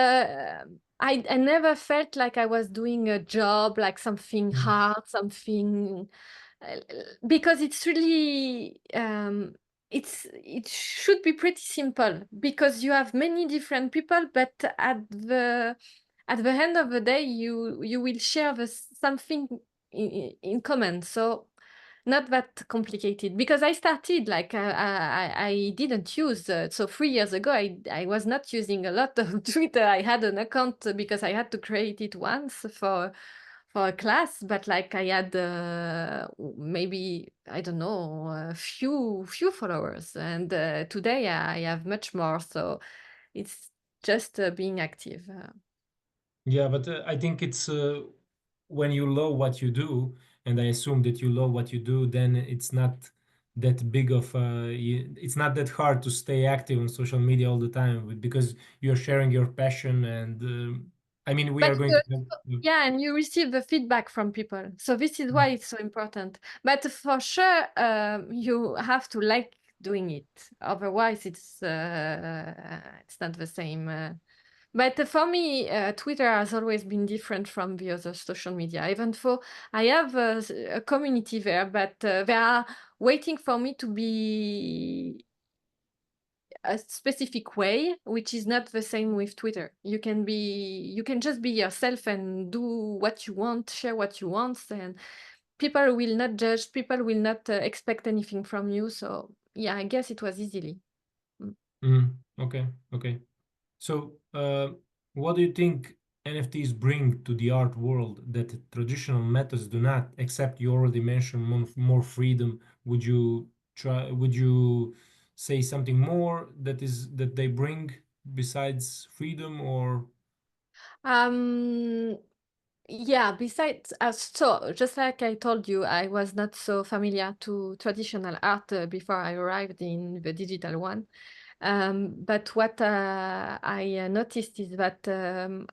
S3: I never felt like I was doing a job, like something
S1: Mm,
S3: hard, something uh, because it's really it should be pretty simple because you have many different people, but at the end of the day, you will share something in common. So not that complicated because I started like I didn't use so 3 years ago I was not using a lot of Twitter. I had an account because I had to create it once for a class, but like I had maybe I don't know a few followers, and today I have much more. So it's just being active.
S1: yeah, but I think it's when you love what you do, and I assume that you love what you do, then it's not that big of it's not that hard to stay active on social media all the time because you're sharing your passion, and I mean we
S3: But
S1: are going to have,
S3: yeah, and you receive the feedback from people. So this is why it's so important. But for sure, you have to like doing it. Otherwise, it's not the same. But for me, Twitter has always been different from the other social media. Even though I have a community there, but they are waiting for me to be a specific way, which is not the same with Twitter. You can just be yourself and do what you want, share what you want, and people will not judge, people will not expect anything from you. So yeah, I guess it was easily. Mm.
S1: okay, okay. So, what do you think NFTs bring to the art world that traditional methods do not? Except you already mentioned more freedom. Would you say something more that they bring besides freedom or?
S3: Um, yeah, besides, so just like I told you, I was not so familiar to traditional art before I arrived in the digital one. But what I noticed is that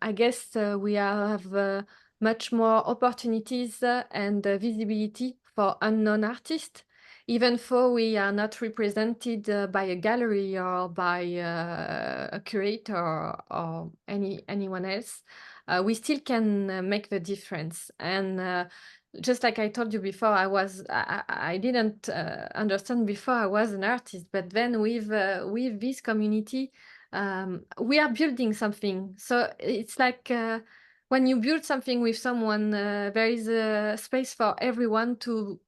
S3: I guess we have much more opportunities and visibility for unknown artists, even though we are not represented by a gallery or by a curator or anyone else. We still can make the difference. And just like I told you before, I didn't understand before I was an artist, but then with this community, we are building something. So it's like when you build something with someone, there is a space for everyone to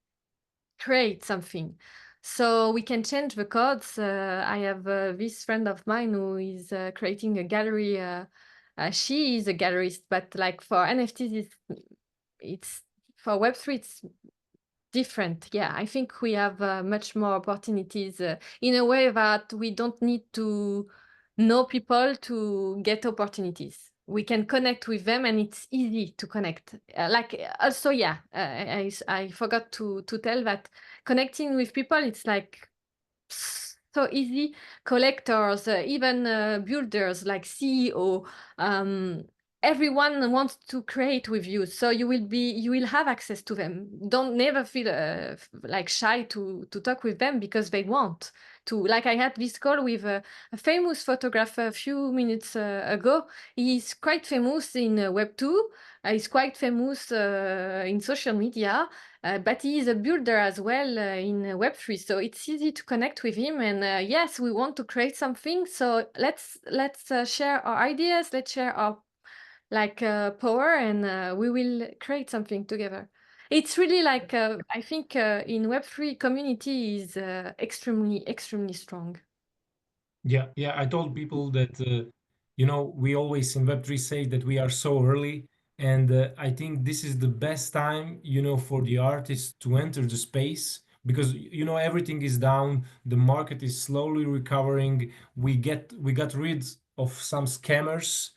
S3: create something. So we can change the codes. I have this friend of mine who is creating a gallery. She is a gallerist, but like for NFTs, it's for Web3, it's different. Yeah, I think we have much more opportunities in a way that we don't need to know people to get opportunities. We can connect with them, and it's easy to connect. Also, yeah, I forgot to tell that connecting with people, it's like so easy. Collectors, even builders like CEO, everyone wants to create with you, so you will have access to them. Don't never feel like shy to talk with them, because they want to. Like I had this call with a famous photographer a few minutes ago. He's quite famous in Web2. He's quite famous in social media, but he is a builder as well in Web3, so it's easy to connect with him. And yes, we want to create something, so let's share our ideas, let's share our power, and we will create something together. It's really like I think in Web3 community is extremely strong.
S1: Yeah, yeah. I told people that we always in Web3 say that we are so early, and I think this is the best time, for the artists to enter the space, because everything is down, the market is slowly recovering. We got rid of some scammers,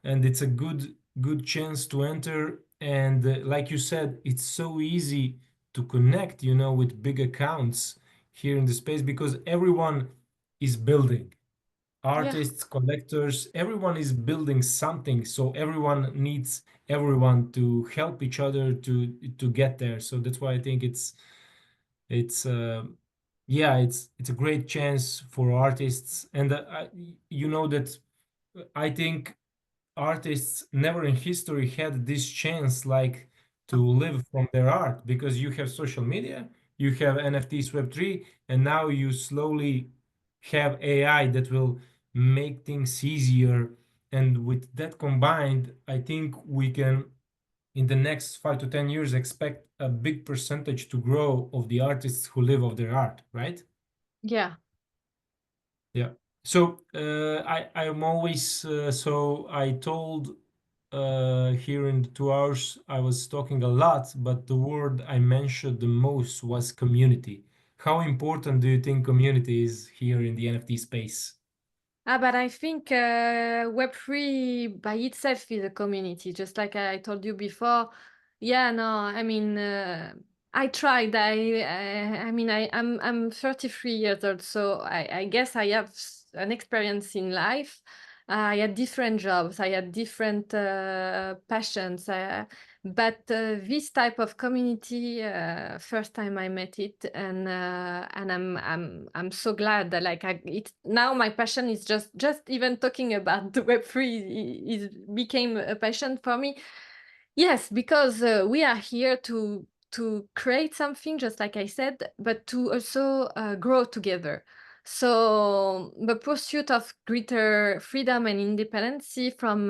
S1: and it's a good chance to enter. And like you said, it's so easy to connect, with big accounts here in the space, because everyone is building.
S3: Yeah.
S1: Artists, collectors, everyone is building something. So everyone needs everyone to help each other to get there. So that's why I think it's yeah, it's a great chance for artists. And you know that I think artists never in history had this chance, like, to live from their art, because you have social media, you have NFTs, Web3, and now you slowly have AI that will make things easier. And with that combined, I think we can, in the next 5 to 10 years, expect a big percentage to grow of the artists who live of their art, right?
S3: Yeah.
S1: Yeah. So I'm always so I told here in the 2 hours I was talking a lot, but the word I mentioned the most was community. How important do you think community is here in the NFT space?
S3: But I think Web3 by itself is a community, just like I told you before. Yeah, no, I mean, I tried. I'm 33 years old, so I guess I have an experience in life. I had different jobs, I had different passions, but this type of community, first time I met it, and I'm so glad that it now my passion is just even talking about the Web3 is became a passion for me. Yes, because we are here to create something, just like I said, but to also grow together. So the pursuit of greater freedom and independence from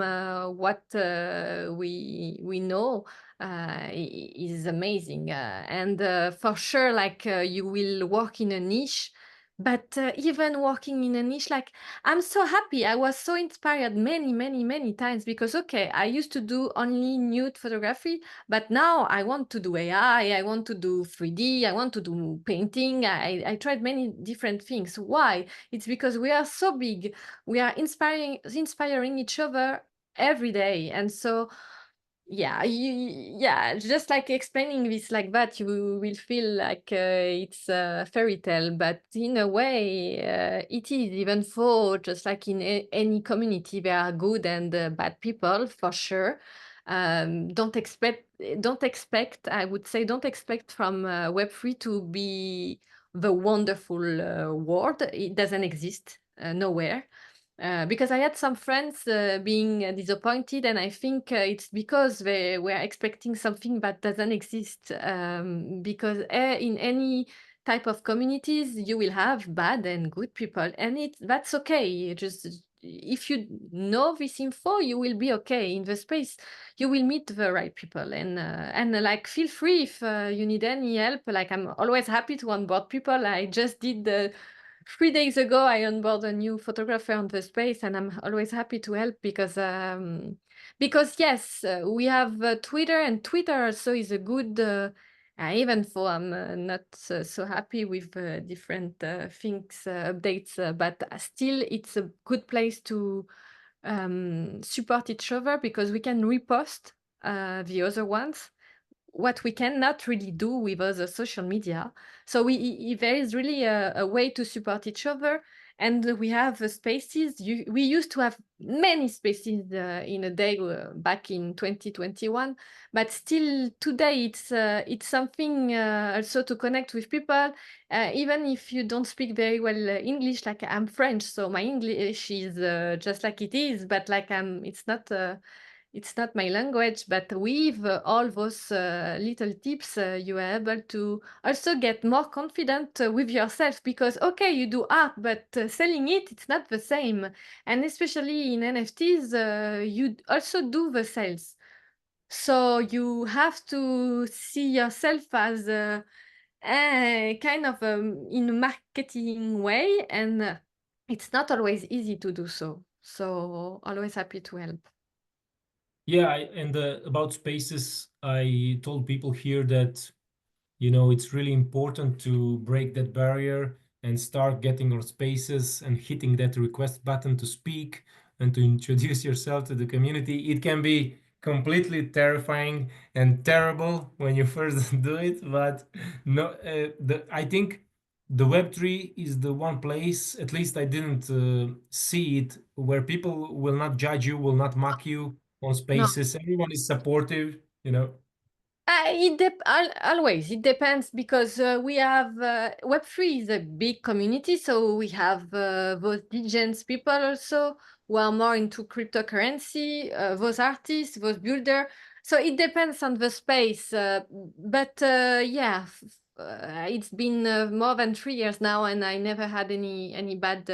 S3: what we know is amazing, and for sure, you will work in a niche. But even working in a niche, I'm so happy. I was so inspired many times, because okay, I used to do only nude photography, but now I want to do AI, I want to do 3D, I want to do painting. I tried many different things. Why? It's because we are so big. We are inspiring each other every day. And so yeah, just like explaining this like that, you will feel like it's a fairy tale, but in a way, it is, even though just like in any community, there are good and bad people for sure. Don't expect, I would say, don't expect from Web3 to be the wonderful world. It doesn't exist nowhere. Because I had some friends being disappointed, and I think it's because they were expecting something that doesn't exist. Because in any type of communities, you will have bad and good people, and that's okay. Just if you know this info, you will be okay in the space. You will meet the right people, and like feel free if you need any help. Like I'm always happy to onboard people. I just did the 3 days ago, I onboard a new photographer on the space, and I'm always happy to help because yes, we have Twitter, and Twitter also is a good. Even though I'm not so happy with different things, updates, but still, it's a good place to support each other because we can repost the other ones, what we cannot really do with other social media. So there is really a way to support each other, and we have spaces. We used to have many spaces in a day back in 2021, but still today it's something also to connect with people, even if you don't speak very well English. Like I'm French, so my English is just like it is, but like it's not my language, but with all those little tips, you are able to also get more confident with yourself because, okay, you do art, but selling it, it's not the same. And especially in NFTs, you also do the sales. So you have to see yourself as kind of in a marketing way, and it's not always easy to do so. So always happy to help.
S1: Yeah, and about spaces, I told people here that, it's really important to break that barrier and start getting our spaces and hitting that request button to speak and to introduce yourself to the community. It can be completely terrifying and terrible when you first do it, but no, I think the Web3 is the one place, at least I didn't see it, where people will not judge you, will not mock you on
S3: No.
S1: spaces. Everyone is supportive.
S3: Always it depends because we have Web3 is a big community, so we have those DJs people also who are more into cryptocurrency, those artists, those builder. So it depends on the space, but yeah, it's been more than 3 years now, and I never had any bad,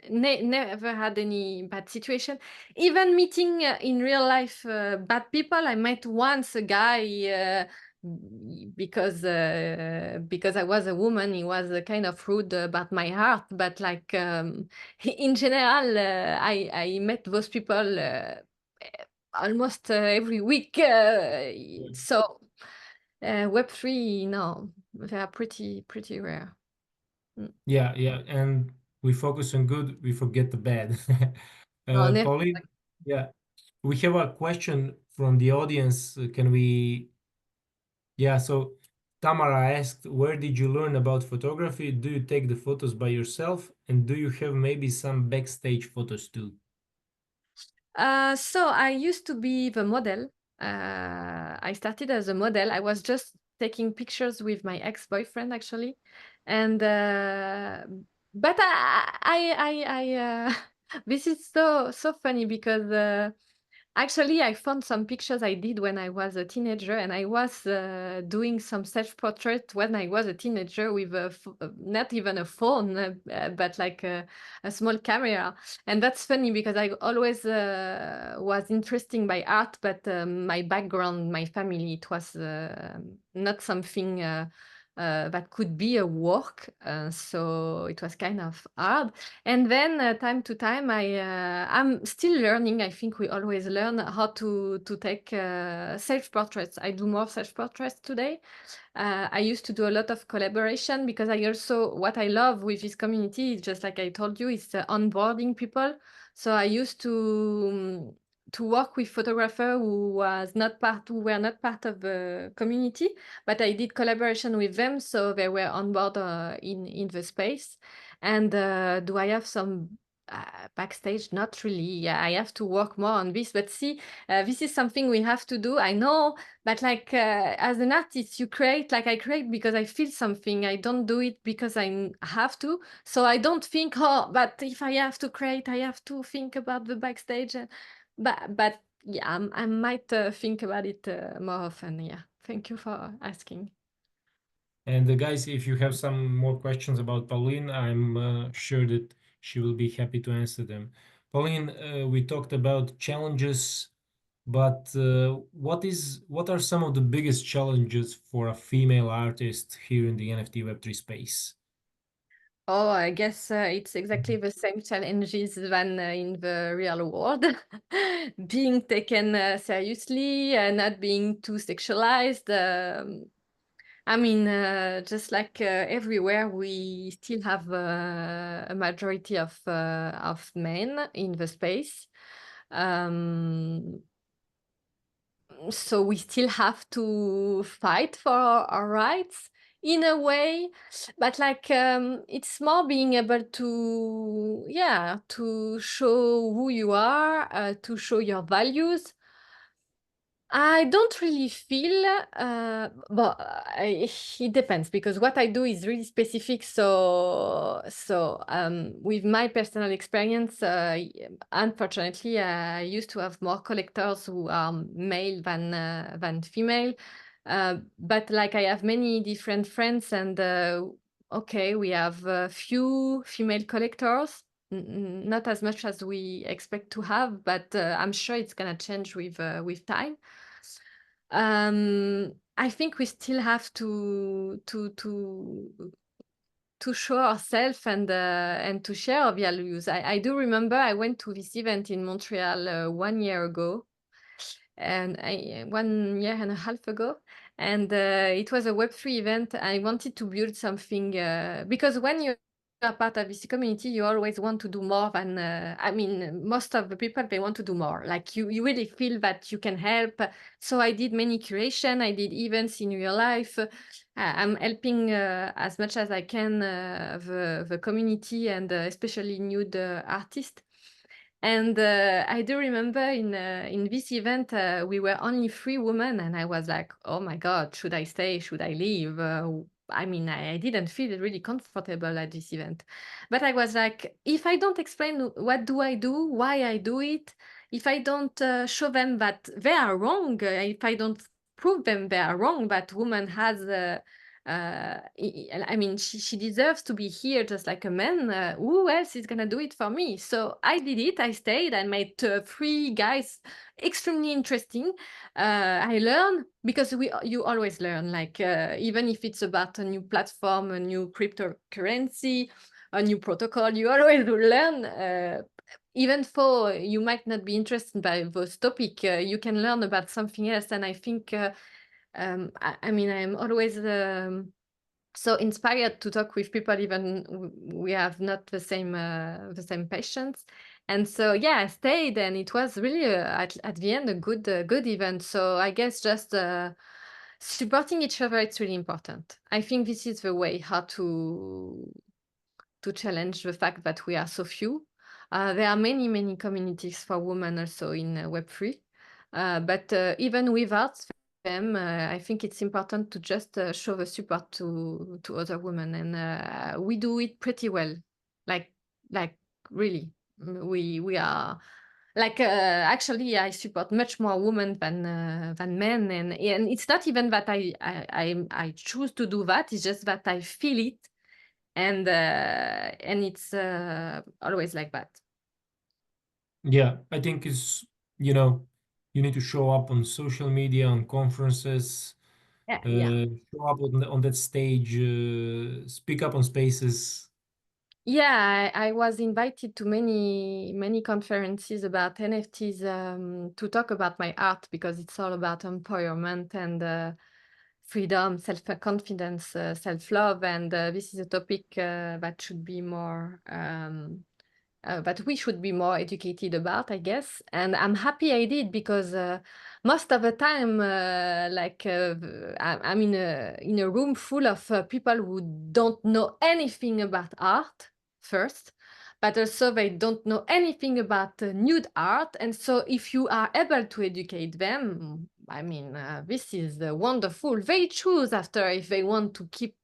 S3: never had any bad situation. Even meeting in real life bad people, I met once a guy because I was a woman. He was kind of rude about my heart, but like in general, I met those people almost every week. So Web3, no, they are pretty rare. Mm.
S1: Yeah, yeah, and we focus on good, we forget the bad.
S3: No, never.
S1: Pauline, yeah, we have a question from the audience. Can we? Yeah, so Tamara asked, where did you learn about photography? Do you take the photos by yourself? And do you have maybe some backstage photos too?
S3: So I used to be the model. I started as a model. I was just taking pictures with my ex-boyfriend actually, and but this is so funny because actually, I found some pictures I did when I was a teenager, and I was doing some self-portrait when I was a teenager with not even a phone, but like a small camera. And that's funny because I always was interested by art, but my background, my family, it was not something that could be a work. So it was kind of hard. And then time to time, I'm still learning. I think we always learn how to take self portraits. I do more self portraits today. I used to do a lot of collaboration because I also what I love with this community is just like I told you, is onboarding people. So I used to work with photographer who were not part of the community, but I did collaboration with them, so they were on board in the space. And do I have some backstage? Not really. Yeah, I have to work more on this. But see, this is something we have to do. I know, but like as an artist, you create. Like I create because I feel something. I don't do it because I have to. So I don't think, oh, but if I have to create, I have to think about the backstage. But yeah, I might think about it more often. Yeah, thank you for asking.
S1: And guys, if you have some more questions about Pauline, I'm sure that she will be happy to answer them. Pauline, we talked about challenges, but what are some of the biggest challenges for a female artist here in the NFT Web3 space?
S3: Oh, I guess it's exactly the same challenges than in the real world. Being taken seriously, not being too sexualized. I mean, just like everywhere, we still have a majority of men in the space. Um, so we still have to fight for our rights in a way, but like it's more being able to, yeah, to show who you are, to show your values. I don't really feel, but it depends because what I do is really specific. So with my personal experience, unfortunately, I used to have more collectors who are male than female. But like I have many different friends, and okay, we have a few female collectors. Not as much as we expect to have, but I'm sure it's gonna change with time. I think we still have to show ourselves and to share our values. I do remember I went to this event in Montreal 1 year ago, and 1 year and a half ago, and it was a Web3 event. I wanted to build something because when you are part of this community, you always want to do more than. I mean, most of the people they want to do more. Like you really feel that you can help. So I did many curation. I did events in real life. I'm helping as much as I can the community and especially nude artists. And I do remember in this event, we were only 3 women, and I was like, oh my God, should I stay? Should I leave? I mean, I didn't feel really comfortable at this event. But I was like, if I don't explain what do I do, why I do it, if I don't show them that they are wrong, if I don't prove them they are wrong, that woman has I mean, she deserves to be here just like a man. Who else is gonna do it for me? So I did it. I stayed. I made 3 guys extremely interesting. I learned because you always learn. Like even if it's about a new platform, a new cryptocurrency, a new protocol, you always learn. Even though you might not be interested by those topic, you can learn about something else. And I think. I mean, I'm always so inspired to talk with people, even we have not the same passions. And so, yeah, I stayed, and it was really at the end a good event. So I guess just supporting each other, it's really important. I think this is the way how to challenge the fact that we are so few. There are many communities for women also in Web3, but even without them, I think it's important to just show the support to other women, and we do it pretty well. Like really, we are like actually I support much more women than men, and it's not even that I choose to do that. It's just that I feel it, and it's always like that.
S1: Yeah, I think it's, you know, you need to show up on social media, on conferences,
S3: Yeah.
S1: show up on that stage, speak up on spaces.
S3: Yeah, I was invited to many conferences about NFTs to talk about my art because it's all about empowerment and freedom, self-confidence, self-love, and this is a topic that should be more that we should be more educated about, I guess. And I'm happy I did, because most of the time, I'm in a room full of people who don't know anything about art first, but also they don't know anything about nude art. And so if you are able to educate them, I mean, this is wonderful. They choose after if they want to keep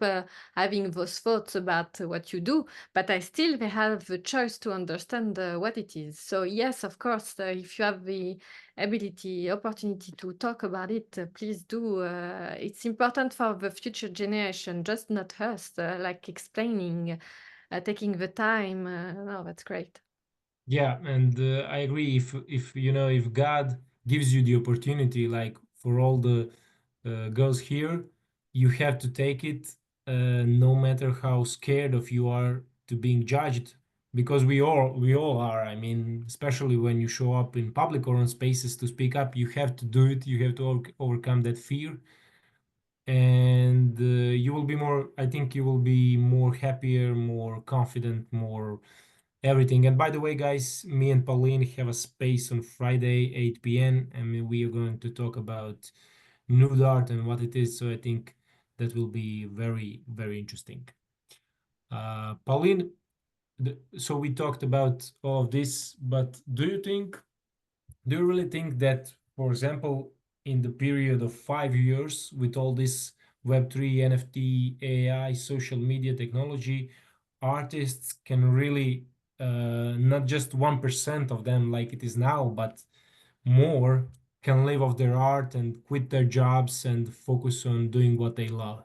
S3: having those thoughts about what you do, but they have the choice to understand what it is. So yes, of course, if you have the opportunity to talk about it, please do. It's important for the future generation, just not us, like explaining, taking the time. No, that's great.
S1: Yeah, and I agree. If you know, if God gives you the opportunity, like for all the girls here, you have to take it, no matter how scared of you are to being judged, because we all are. I mean, especially when you show up in public or on spaces to speak up, you have to do it. You have to overcome that fear, and you will be more. I think you will be more happier, more confident, more everything. And by the way, guys, me and Pauline have a space on Friday, 8 p.m., and we are going to talk about nude art and what it is. So I think that will be very, very interesting. Pauline, so we talked about all of this, but do you really think that, for example, in the period of 5 years, with all this Web3, NFT, AI, social media technology, artists can really, not just 1% of them like it is now, but more, can live off their art and quit their jobs and focus on doing what they love?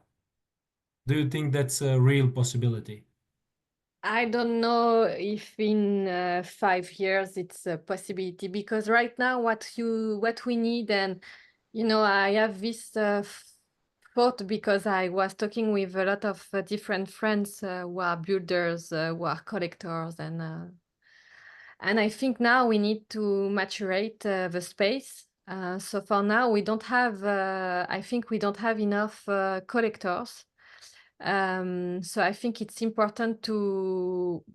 S1: Do you think that's a real possibility?
S3: I don't know if in 5 years it's a possibility, because right now what we need, and I have this thought, because I was talking with a lot of different friends who are builders, who are collectors, and I think now we need to maturate the space. So for now, we don't have. I think we don't have enough collectors. So I think it's important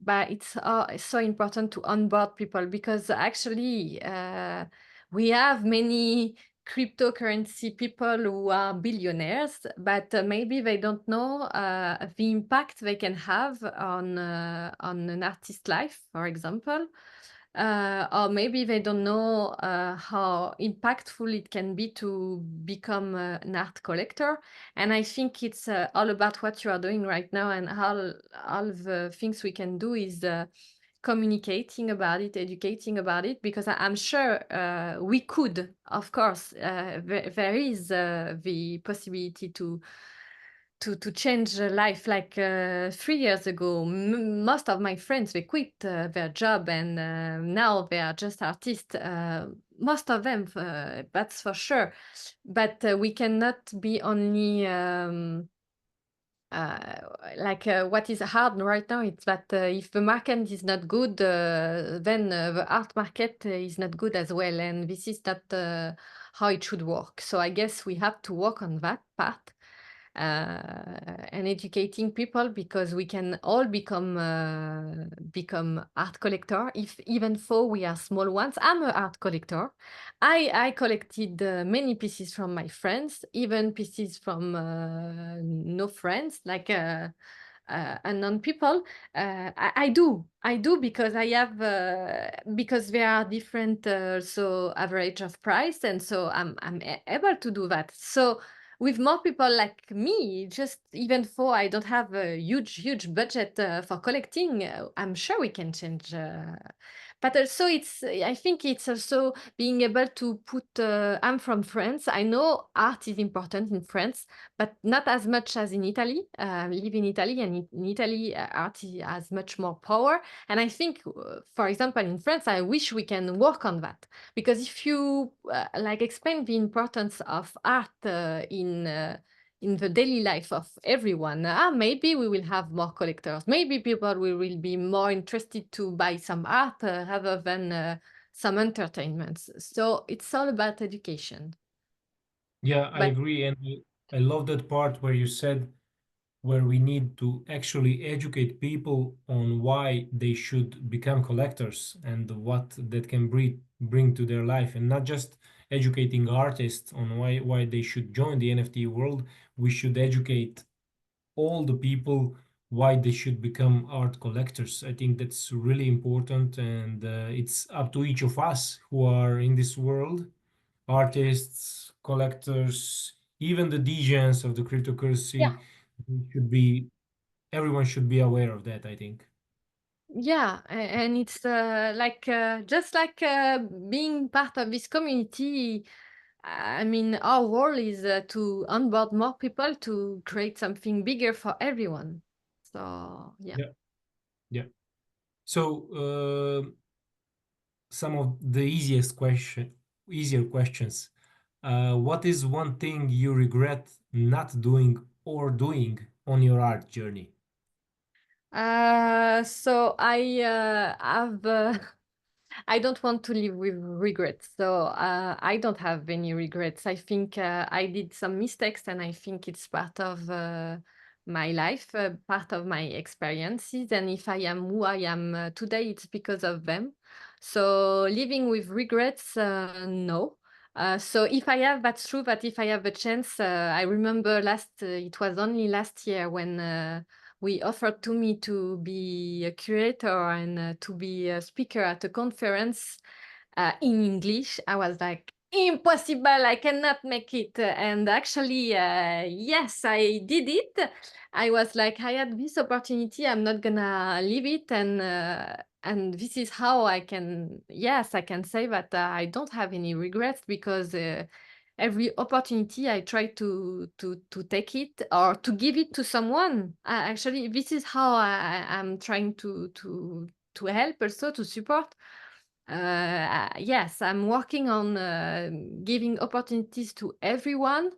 S3: but it's so important to onboard people, because actually we have many cryptocurrency people who are billionaires, but maybe they don't know the impact they can have on an artist's life, for example. Or maybe they don't know how impactful it can be to become an art collector. And I think it's all about what you are doing right now, and all the things we can do is communicating about it, educating about it, because I'm sure we could, of course, there is the possibility to change life. Like 3 years ago, most of my friends, they quit their job, and now they are just artists. Most of them, that's for sure. But we cannot be only what is hard right now, it's that if the market is not good, then the art market is not good as well, and this is not how it should work. So I guess we have to work on that part, and educating people, because we can all become art collector, if even though we are small ones. I'm an art collector. I collected many pieces from my friends, even pieces from no friends, like unknown people. I do, because I have because there are different so average of price, and so I'm able to do that. So with more people like me, just even though I don't have a huge budget for collecting, I'm sure we can change. But also, I think it's also being able to put. I'm from France. I know art is important in France, but not as much as in Italy. I live in Italy, and in Italy, art has much more power. And I think, for example, in France, I wish we can work on that, because if you explain the importance of art in the daily life of everyone, maybe we will have more collectors. Maybe people will be more interested to buy some art rather than some entertainments. So it's all about education.
S1: Yeah, I
S3: But
S1: agree. And I love that part where you said where we need to actually educate people on why they should become collectors and what that can bring to their life, and not just educating artists on why they should join the NFT world. We should educate all the people why they should become art collectors. I think that's really important, and it's up to each of us who are in this world, artists, collectors, even the DJs of the
S3: Yeah.
S1: cryptocurrency. Should be Everyone should be aware of that, I think.
S3: Yeah, and it's like just like being part of this community. I mean, our role is to onboard more people to create something bigger for everyone. So yeah.
S1: Yeah, yeah. So some of the easier questions. What is one thing you regret not doing or doing on your art journey?
S3: So I have I don't want to live with regrets. So I don't have any regrets. I think I did some mistakes, and I think it's part of my life, part of my experiences. And if I am who I am today, it's because of them. So living with regrets, no. So if I have, that's true. But if I have a chance, I remember it was only last year when we offered to me to be a curator and to be a speaker at a conference in English. I was like, impossible, I cannot make it. And actually, yes, I did it. I was like, I had this opportunity, I'm not gonna leave it. And this is how I can, yes, I can say that I don't have any regrets because every opportunity I try to take it or to give it to someone. Actually, this is how I'm trying to help, also to support. Yes, I'm working on giving opportunities to everyone.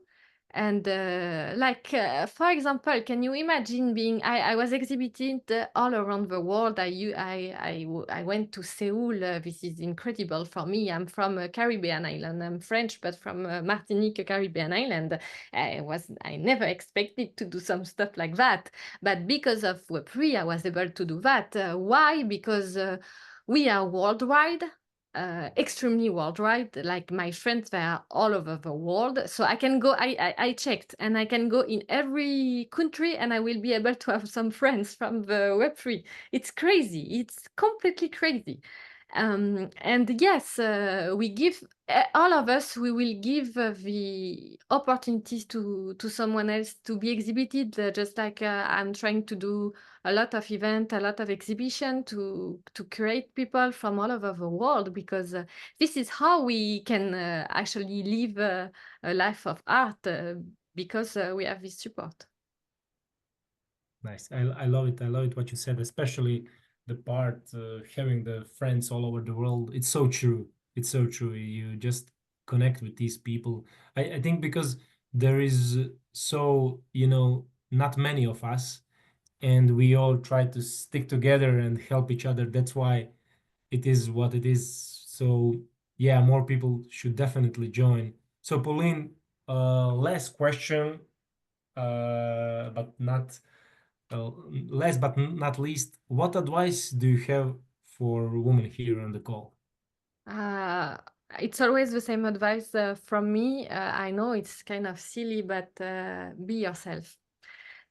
S3: And for example, can you imagine being? I was exhibited all around the world. I went to Seoul. This is incredible for me. I'm from a Caribbean island. I'm French, but from Martinique, a Caribbean island. I never expected to do some stuff like that. But because of Web3, I was able to do that. Why? Because we are worldwide, extremely worldwide. Like my friends, they are all over the world. So I can go, I checked, and I can go in every country and I will be able to have some friends from the Web3. It's crazy. It's completely crazy. And yes, we give, all of us, we will give the opportunities to someone else to be exhibited, just like I'm trying to do a lot of event, a lot of exhibition to create people from all over the world, because this is how we can actually live a life of art, because we have this support.
S1: Nice. I love it. I love it what you said, especially the part having the friends all over the world. It's so true. It's so true. You just connect with these people. I think because there is so, not many of us, and we all try to stick together and help each other. That's why it is what it is. So yeah, more people should definitely join. So Pauline, last question, but not uh, last but not least, what advice do you have for women here on the call?
S3: Uh, it's always the same advice from me. I know it's kind of silly, but be yourself.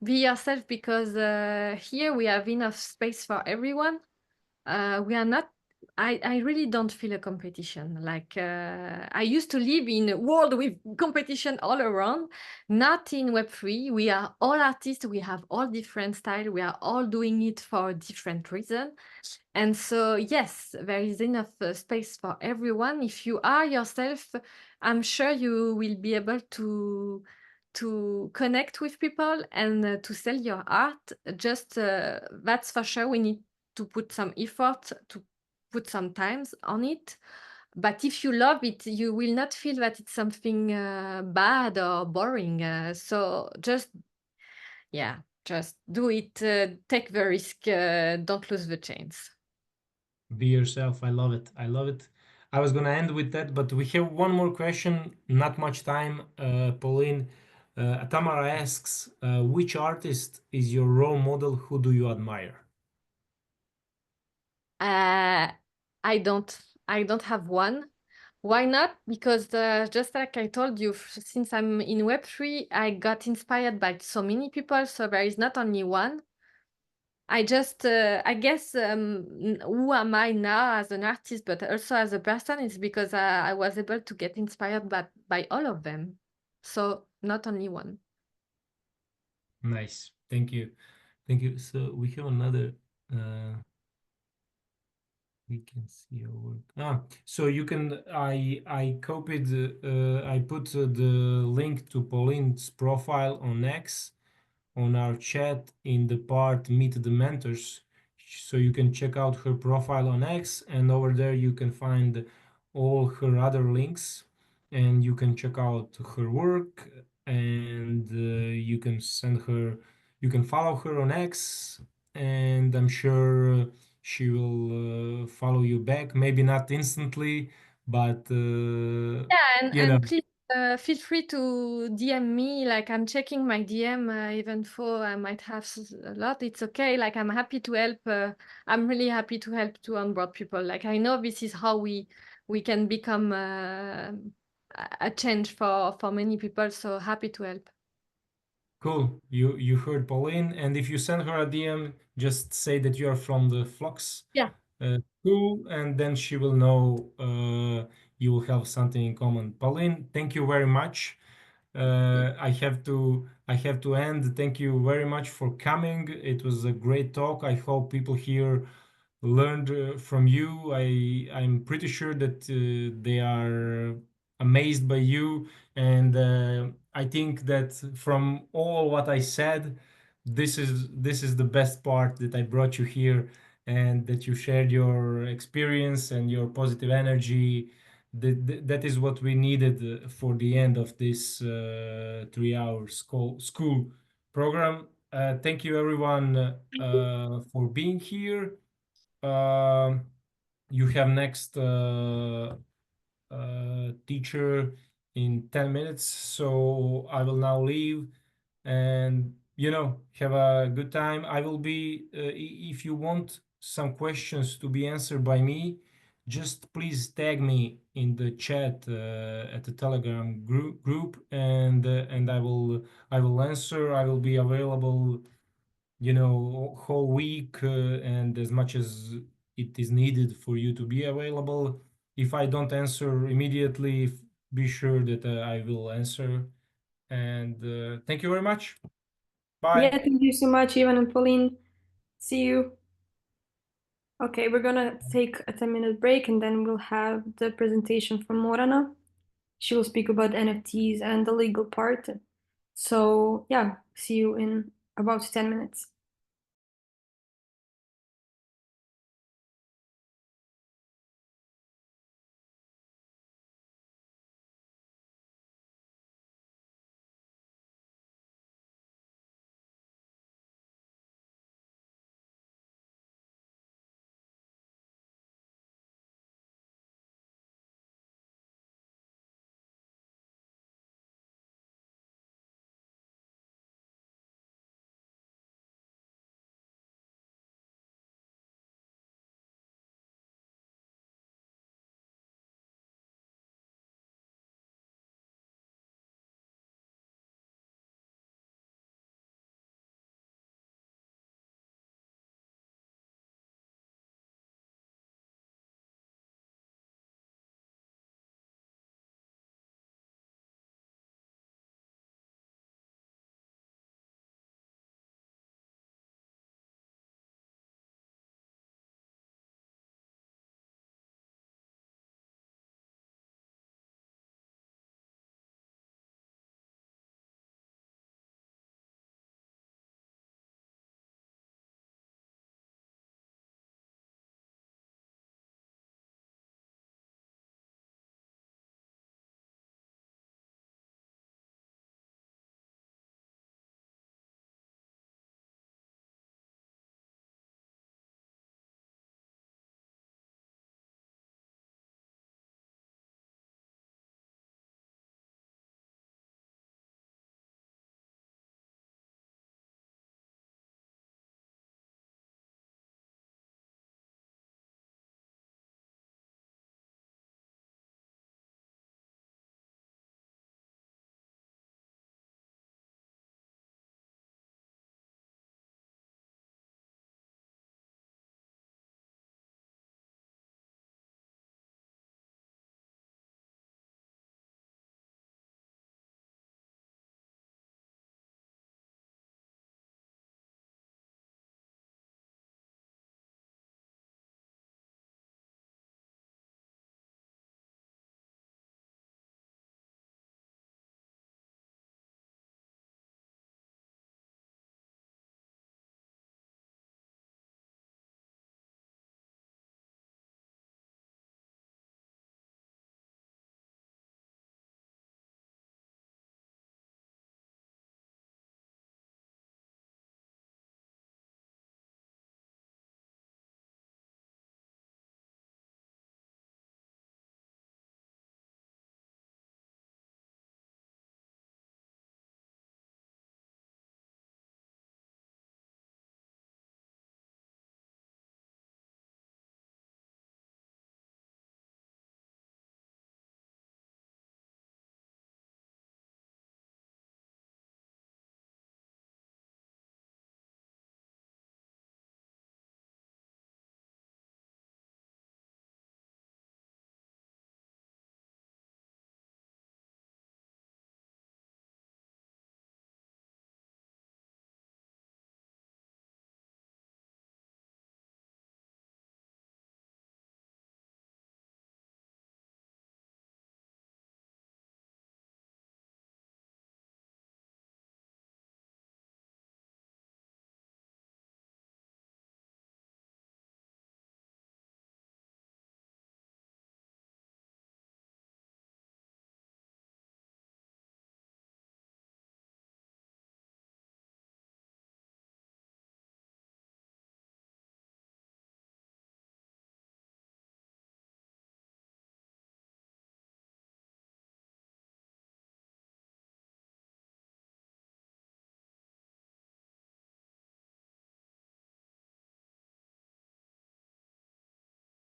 S3: Be yourself, because here we have enough space for everyone. We are not, I really don't feel a competition. Like I used to live in a world with competition all around, not in Web3. We are all artists, we have all different style, we are all doing it for a different reason. And so, yes, there is enough space for everyone. If you are yourself, I'm sure you will be able to connect with people and to sell your art. Just that's for sure. We need to put some effort, to put some times on it. But if you love it, you will not feel that it's something bad or boring. So yeah, just do it. Take the risk. Don't lose the chance.
S1: Be yourself. I love it. I love it. I was gonna end with that, but we have one more question. Not much time, Pauline. Tamara asks, which artist is your role model? Who do you admire?
S3: Uh, I don't have one. Why not? Because just like I told you, since I'm in Web3, I got inspired by so many people, so there is not only one. I guess, who am I now as an artist, but also as a person, is because I was able to get inspired by all of them. So not only one.
S1: Nice. Thank you. Thank you. So we have another. We can see your work. So you can. I copied. I put the link to Pauline's profile on X on our chat in the part Meet the Mentors. So you can check out her profile on X, and over there you can find all her other links, and you can check out her work, and you can send her, you can follow her on X, and I'm sure she will follow you back. Maybe not instantly, but
S3: Yeah,
S1: you know.
S3: and please feel free to DM me. Like, I'm checking my DM, even though I might have a lot. It's okay. Like, I'm happy to help. I'm really happy to help to onboard people. Like, I know this is how we can become a change for many people. So happy to help.
S1: Cool. You heard Pauline, and if you send her a DM, just say that you are from the Flux
S3: Yeah.
S1: school, and then she will know you will have something in common. Pauline, thank you very much. I have to end. Thank you very much for coming. It was a great talk. I hope people here learned from you. I'm pretty sure that they are amazed by you, and I think that from all what I said, this is the best part, that I brought you here and that you shared your experience and your positive energy. That is what we needed for the end of this 3 hour school program. Thank you everyone for being here. um, you have next teacher in 10 minutes, so I will now leave, and have a good time. I will be if you want some questions to be answered by me, just please tag me in the chat at the Telegram group, and I will answer. I will be available whole week, and as much as it is needed for you to be available. If I don't answer immediately, be sure that I will answer. And thank you very much. Bye.
S2: Yeah, thank you so much, Ivan and Pauline. See you. Okay, we're gonna take a 10-minute break and then we'll have the presentation from Morana. She will speak about NFTs and the legal part. So yeah, see you in about 10 minutes.